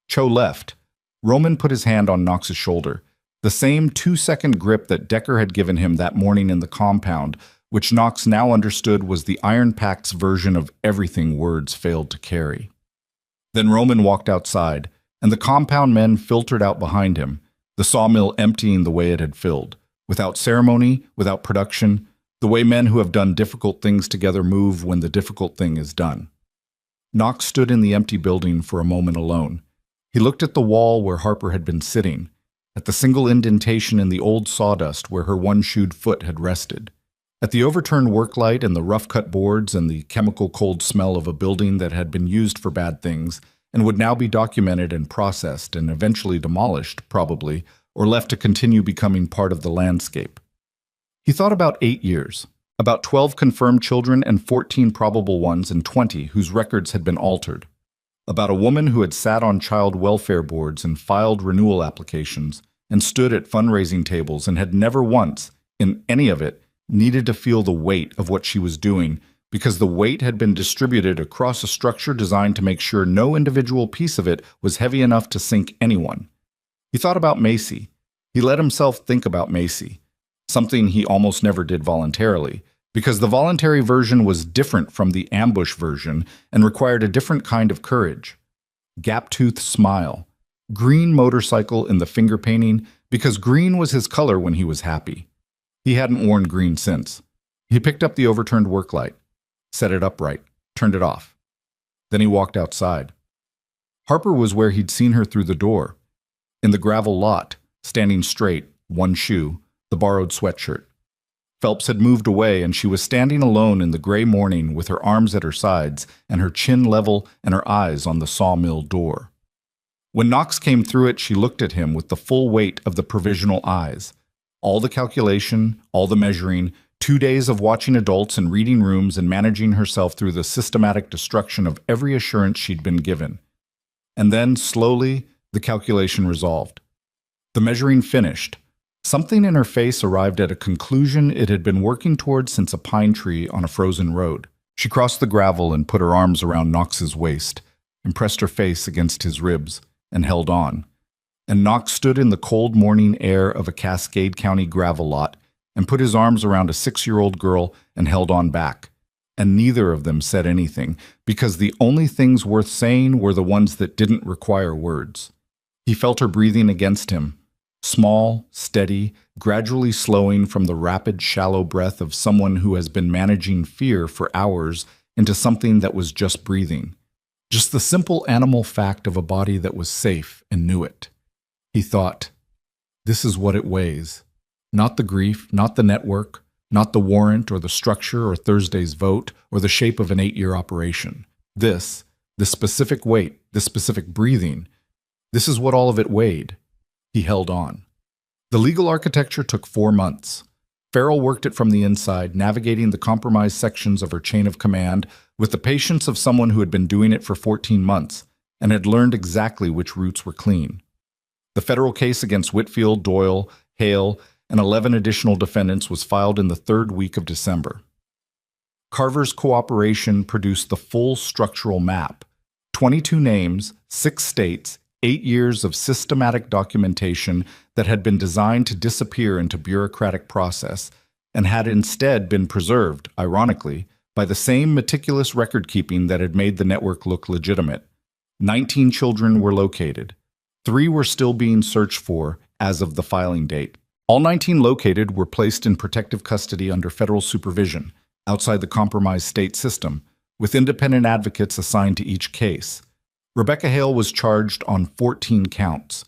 Cho left. Roman put his hand on Knox's shoulder, the same 2-second grip that Decker had given him that morning in the compound, which Knox now understood was the Iron Pact's version of everything words failed to carry. Then Roman walked outside, and the compound men filtered out behind him, the sawmill emptying the way it had filled, without ceremony, without production, the way men who have done difficult things together move when the difficult thing is done. Knox stood in the empty building for a moment alone. He looked at the wall where Harper had been sitting, at the single indentation in the old sawdust where her one-shoed foot had rested, at the overturned work light and the rough-cut boards and the chemical cold smell of a building that had been used for bad things and would now be documented and processed and eventually demolished, probably, or left to continue becoming part of the landscape. He thought about 8 years, about 12 confirmed children and 14 probable ones and 20 whose records had been altered, about a woman who had sat on child welfare boards and filed renewal applications and stood at fundraising tables and had never once, in any of it, needed to feel the weight of what she was doing because the weight had been distributed across a structure designed to make sure no individual piece of it was heavy enough to sink anyone. He thought about Macy. He let himself think about Macy, something he almost never did voluntarily, because the voluntary version was different from the ambush version and required a different kind of courage. Gap-toothed smile. Green motorcycle in the finger painting, because green was his color when he was happy. He hadn't worn green since. He picked up the overturned work light, set it upright, turned it off. Then he walked outside. Harper was where he'd seen her through the door, in the gravel lot, standing straight, one shoe, the borrowed sweatshirt. Phelps had moved away, and she was standing alone in the gray morning with her arms at her sides and her chin level and her eyes on the sawmill door. When Knox came through it, she looked at him with the full weight of the provisional eyes. All the calculation, all the measuring, 2 days of watching adults and reading rooms and managing herself through the systematic destruction of every assurance she'd been given. And then, slowly, the calculation resolved. The measuring finished. Something in her face arrived at a conclusion it had been working toward since a pine tree on a frozen road. She crossed the gravel and put her arms around Knox's waist, and pressed her face against his ribs, and held on. And Knox stood in the cold morning air of a Cascade County gravel lot and put his arms around a 6-year-old girl and held on back. And neither of them said anything, because the only things worth saying were the ones that didn't require words. He felt her breathing against him, small, steady, gradually slowing from the rapid, shallow breath of someone who has been managing fear for hours into something that was just breathing. Just the simple animal fact of a body that was safe and knew it. He thought, this is what it weighs. Not the grief, not the network, not the warrant or the structure or Thursday's vote or the shape of an 8-year operation. This specific weight, this specific breathing, This is what all of it weighed. He held on. The legal architecture took 4 months. Farrell worked it from the inside, navigating the compromised sections of her chain of command with the patience of someone who had been doing it for 14 months and had learned exactly which routes were clean. The federal case against Whitfield, Doyle, Hale, and 11 additional defendants was filed in the 3rd week of December. Carver's cooperation produced the full structural map: 22 names, 6 states, 8 years of systematic documentation that had been designed to disappear into bureaucratic process and had instead been preserved, ironically, by the same meticulous record-keeping that had made the network look legitimate. 19 children were located. 3 were still being searched for as of the filing date. All 19 located were placed in protective custody under federal supervision, outside the compromised state system, with independent advocates assigned to each case. Rebecca Hale was charged on 14 counts.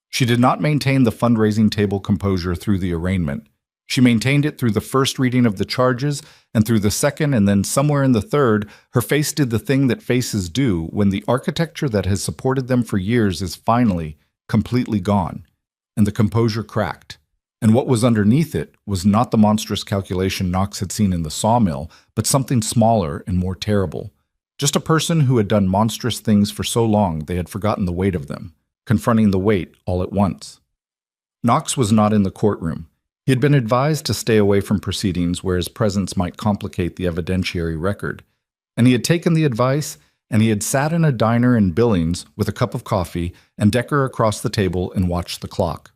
She did not maintain the fundraising table composure through the arraignment. She maintained it through the first reading of the charges, and through the second, and then somewhere in the third, her face did the thing that faces do when the architecture that has supported them for years is finally completely gone, and the composure cracked. And what was underneath it was not the monstrous calculation Knox had seen in the sawmill, but something smaller and more terrible. Just a person who had done monstrous things for so long they had forgotten the weight of them, confronting the weight all at once. Knox was not in the courtroom. He had been advised to stay away from proceedings where his presence might complicate the evidentiary record, and he had taken the advice, and he had sat in a diner in Billings with a cup of coffee and Decker across the table and watched the clock.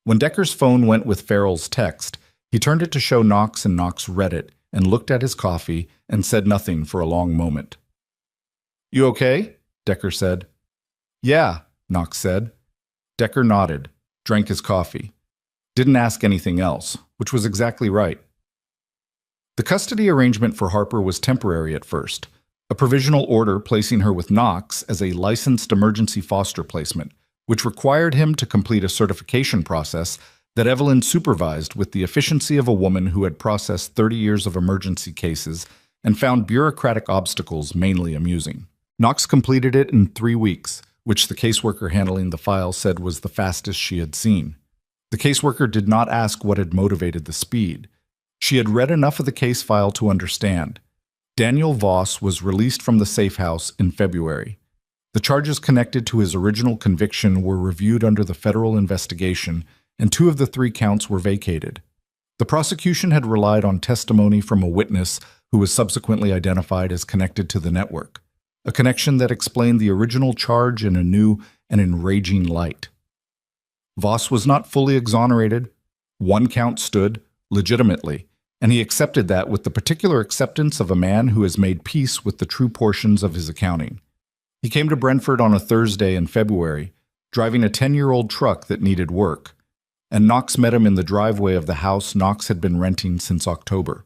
When Decker's phone went with Farrell's text, he turned it to show Knox, and Knox read it and looked at his coffee and said nothing for a long moment. "You okay?" Decker said. "Yeah," Knox said. Decker nodded, drank his coffee. Didn't ask anything else, which was exactly right. The custody arrangement for Harper was temporary at first, a provisional order placing her with Knox as a licensed emergency foster placement, which required him to complete a certification process that Evelyn supervised with the efficiency of a woman who had processed 30 years of emergency cases and found bureaucratic obstacles mainly amusing. Knox completed it in 3 weeks, which the caseworker handling the file said was the fastest she had seen. The caseworker did not ask what had motivated the speed. She had read enough of the case file to understand. Daniel Voss was released from the safe house in February. The charges connected to his original conviction were reviewed under the federal investigation, and 2 of the 3 counts were vacated. The prosecution had relied on testimony from a witness who was subsequently identified as connected to the network, a connection that explained the original charge in a new and enraging light. Voss was not fully exonerated. 1 count stood, legitimately, and he accepted that with the particular acceptance of a man who has made peace with the true portions of his accounting. He came to Brentford on a Thursday in February, driving a 10-year-old truck that needed work, and Knox met him in the driveway of the house Knox had been renting since October.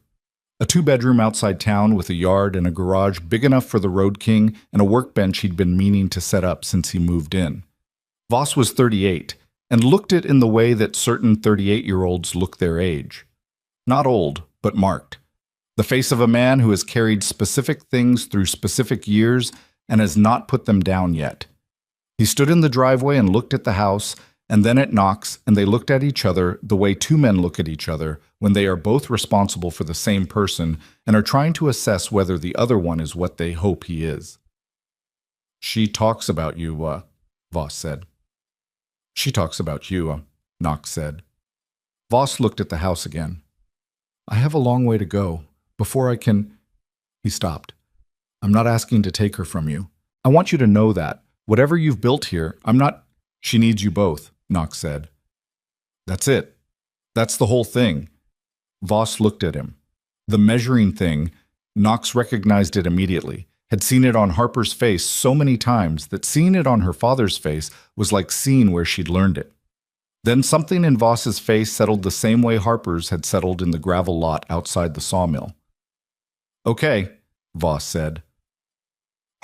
A 2-bedroom outside town with a yard and a garage big enough for the Road King and a workbench he'd been meaning to set up since he moved in. Voss was 38, and looked it in the way that certain 38-year-olds look their age. Not old, but marked. The face of a man who has carried specific things through specific years and has not put them down yet. He stood in the driveway and looked at the house, and then at Knox, and they looked at each other the way 2 men look at each other when they are both responsible for the same person and are trying to assess whether the other one is what they hope he is. "She talks about you, Voss said. "She talks about you," Knox said. Voss looked at the house again. "I have a long way to go, before I can—" He stopped. "I'm not asking to take her from you. I want you to know that. Whatever you've built here, I'm not—" "She needs you both," Knox said. "That's it. That's the whole thing." Voss looked at him. The measuring thing, Knox recognized it immediately, had seen it on Harper's face so many times that seeing it on her father's face was like seeing where she'd learned it. Then something in Voss's face settled the same way Harper's had settled in the gravel lot outside the sawmill. "Okay," Voss said.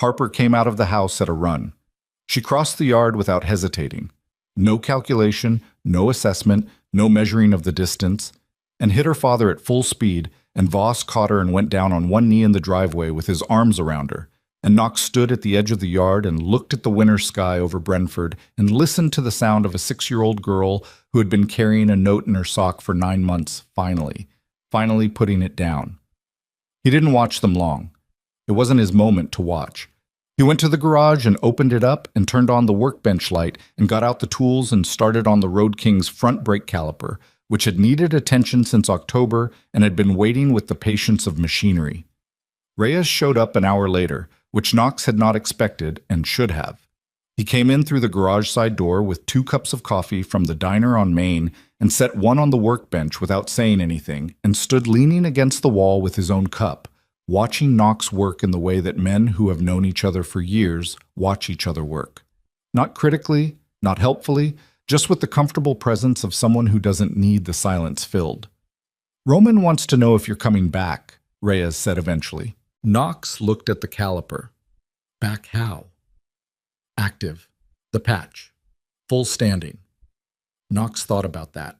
Harper came out of the house at a run. She crossed the yard without hesitating. No calculation, no assessment, no measuring of the distance, and hit her father at full speed, and Voss caught her and went down on one knee in the driveway with his arms around her, and Knox stood at the edge of the yard and looked at the winter sky over Brentford and listened to the sound of a 6-year-old girl who had been carrying a note in her sock for 9 months, finally putting it down. He didn't watch them long. It wasn't his moment to watch. He went to the garage and opened it up and turned on the workbench light and got out the tools and started on the Road King's front brake caliper, which had needed attention since October and had been waiting with the patience of machinery. Reyes showed up an hour later, which Knox had not expected and should have. He came in through the garage side door with 2 cups of coffee from the diner on Main and set one on the workbench without saying anything and stood leaning against the wall with his own cup, watching Knox work in the way that men who have known each other for years watch each other work. Not critically, not helpfully, just with the comfortable presence of someone who doesn't need the silence filled. "Roman wants to know if you're coming back," Reyes said eventually. Knox looked at the caliper. Back how? Active. The patch. Full standing. Knox thought about that.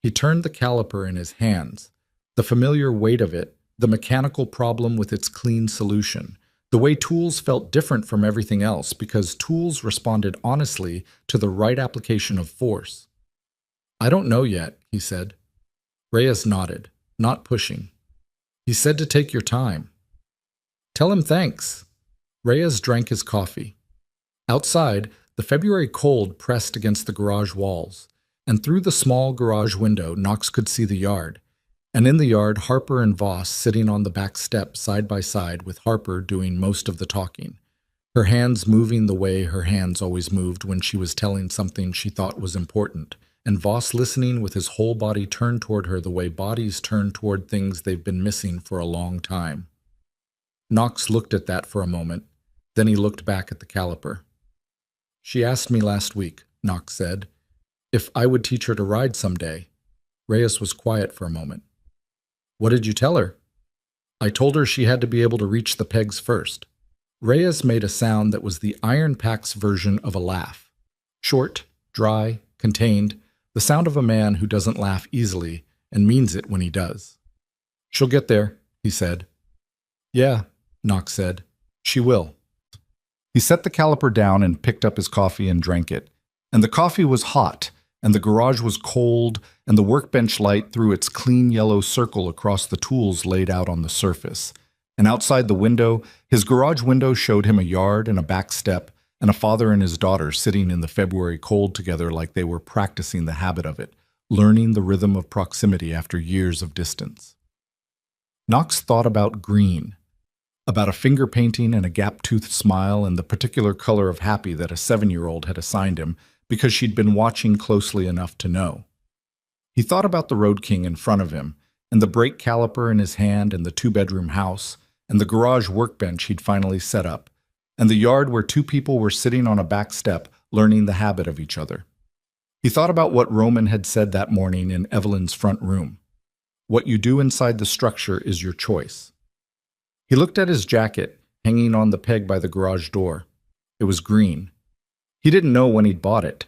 He turned the caliper in his hands. The familiar weight of it, the mechanical problem with its clean solution, the way tools felt different from everything else because tools responded honestly to the right application of force. "I don't know yet," he said. Reyes nodded, not pushing. "He said to take your time." "Tell him thanks." Reyes drank his coffee. Outside, the February cold pressed against the garage walls, and through the small garage window Knox could see the yard, and in the yard Harper and Voss sitting on the back step side by side with Harper doing most of the talking, her hands moving the way her hands always moved when she was telling something she thought was important, and Voss listening with his whole body turned toward her the way bodies turn toward things they've been missing for a long time. Knox looked at that for a moment, then he looked back at the caliper. "She asked me last week," Knox said, "if I would teach her to ride someday." Reyes was quiet for a moment. "What did you tell her?" "I told her she had to be able to reach the pegs first." Reyes made a sound that was the Iron Pack's version of a laugh. Short, dry, contained, the sound of a man who doesn't laugh easily and means it when he does. "She'll get there," he said. "Yeah," Knox said. "She will." He set the caliper down and picked up his coffee and drank it. And the coffee was hot, and the garage was cold, and the workbench light threw its clean yellow circle across the tools laid out on the surface. And outside the window, his garage window showed him a yard and a back step, and a father and his daughter sitting in the February cold together like they were practicing the habit of it, learning the rhythm of proximity after years of distance. Knox thought about green, about a finger painting and a gap-toothed smile and the particular color of happy that a 7-year-old had assigned him because she'd been watching closely enough to know. He thought about the Road King in front of him, and the brake caliper in his hand and the 2-bedroom house, and the garage workbench he'd finally set up, and the yard where 2 people were sitting on a back step learning the habit of each other. He thought about what Roman had said that morning in Evelyn's front room. What you do inside the structure is your choice. He looked at his jacket, hanging on the peg by the garage door. It was green. He didn't know when he'd bought it.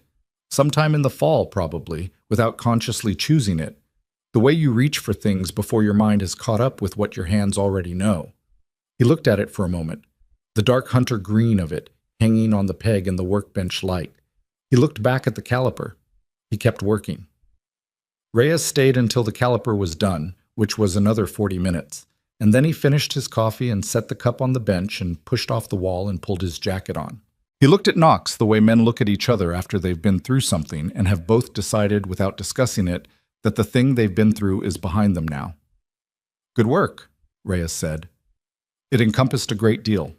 Sometime in the fall, probably, without consciously choosing it. The way you reach for things before your mind has caught up with what your hands already know. He looked at it for a moment, the dark hunter green of it, hanging on the peg in the workbench light. He looked back at the caliper. He kept working. Reyes stayed until the caliper was done, which was another 40 minutes. And then he finished his coffee and set the cup on the bench and pushed off the wall and pulled his jacket on. He looked at Knox the way men look at each other after they've been through something and have both decided without discussing it that the thing they've been through is behind them now. "Good work," Reyes said. "It encompassed a great deal."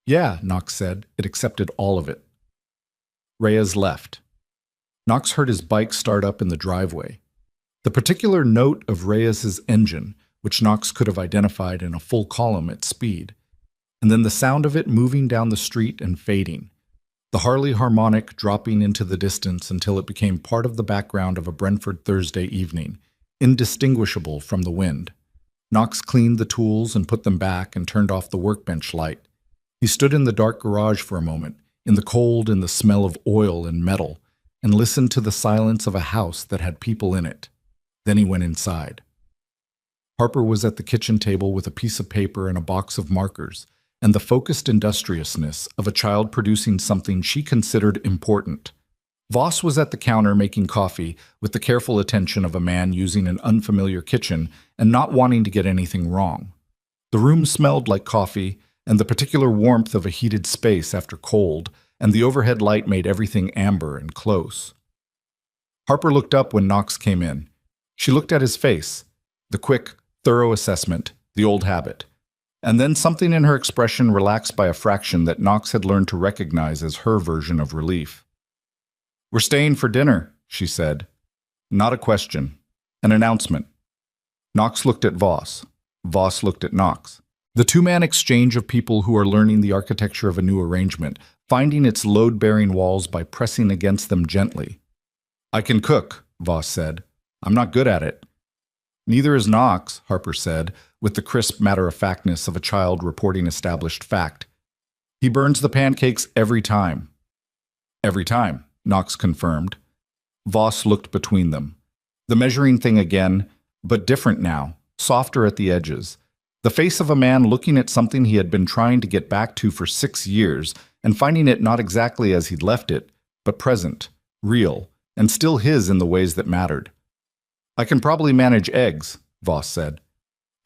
"Yeah," Knox said. "It accepted all of it." Reyes left. Knox heard his bike start up in the driveway. The particular note of Reyes's engine, which Knox could have identified in a full column at speed, and then the sound of it moving down the street and fading, the Harley harmonic dropping into the distance until it became part of the background of a Brentford Thursday evening, indistinguishable from the wind. Knox cleaned the tools and put them back and turned off the workbench light. He stood in the dark garage for a moment, in the cold and the smell of oil and metal, and listened to the silence of a house that had people in it. Then he went inside. Harper was at the kitchen table with a piece of paper and a box of markers, and the focused industriousness of a child producing something she considered important. Voss was at the counter making coffee with the careful attention of a man using an unfamiliar kitchen and not wanting to get anything wrong. The room smelled like coffee, and the particular warmth of a heated space after cold, and the overhead light made everything amber and close. Harper looked up when Knox came in. She looked at his face, the quick, thorough assessment, the old habit. And then something in her expression relaxed by a fraction that Knox had learned to recognize as her version of relief. "We're staying for dinner," she said. Not a question. An announcement. Knox looked at Voss. Voss looked at Knox. The two-man exchange of people who are learning the architecture of a new arrangement, finding its load-bearing walls by pressing against them gently. "I can cook," Voss said. "I'm not good at it." "Neither is Knox," Harper said, with the crisp matter-of-factness of a child reporting established fact. "He burns the pancakes every time." "Every time," Knox confirmed. Voss looked between them. The measuring thing again, but different now, softer at the edges. The face of a man looking at something he had been trying to get back to for 6 years and finding it not exactly as he'd left it, but present, real, and still his in the ways that mattered. "I can probably manage eggs," Voss said.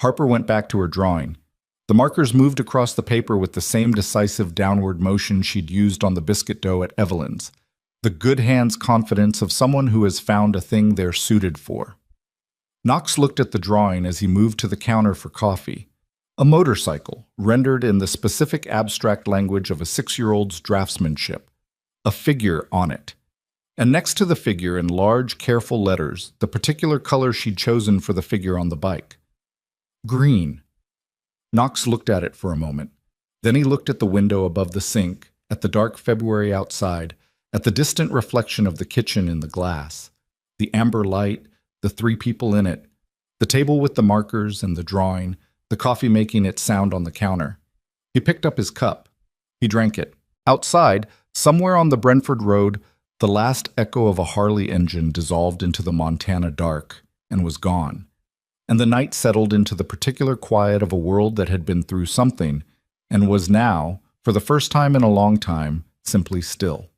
Harper went back to her drawing. The markers moved across the paper with the same decisive downward motion she'd used on the biscuit dough at Evelyn's. The good hand's confidence of someone who has found a thing they're suited for. Knox looked at the drawing as he moved to the counter for coffee. A motorcycle, rendered in the specific abstract language of a 6-year-old's draftsmanship. A figure on it. And next to the figure in large, careful letters, the particular color she'd chosen for the figure on the bike. Green. Knox looked at it for a moment. Then he looked at the window above the sink, at the dark February outside, at the distant reflection of the kitchen in the glass, the amber light, the 3 people in it, the table with the markers and the drawing, the coffee making its sound on the counter. He picked up his cup. He drank it. Outside, somewhere on the Brentford Road, the last echo of a Harley engine dissolved into the Montana dark and was gone. And the night settled into the particular quiet of a world that had been through something and was now, for the first time in a long time, simply still.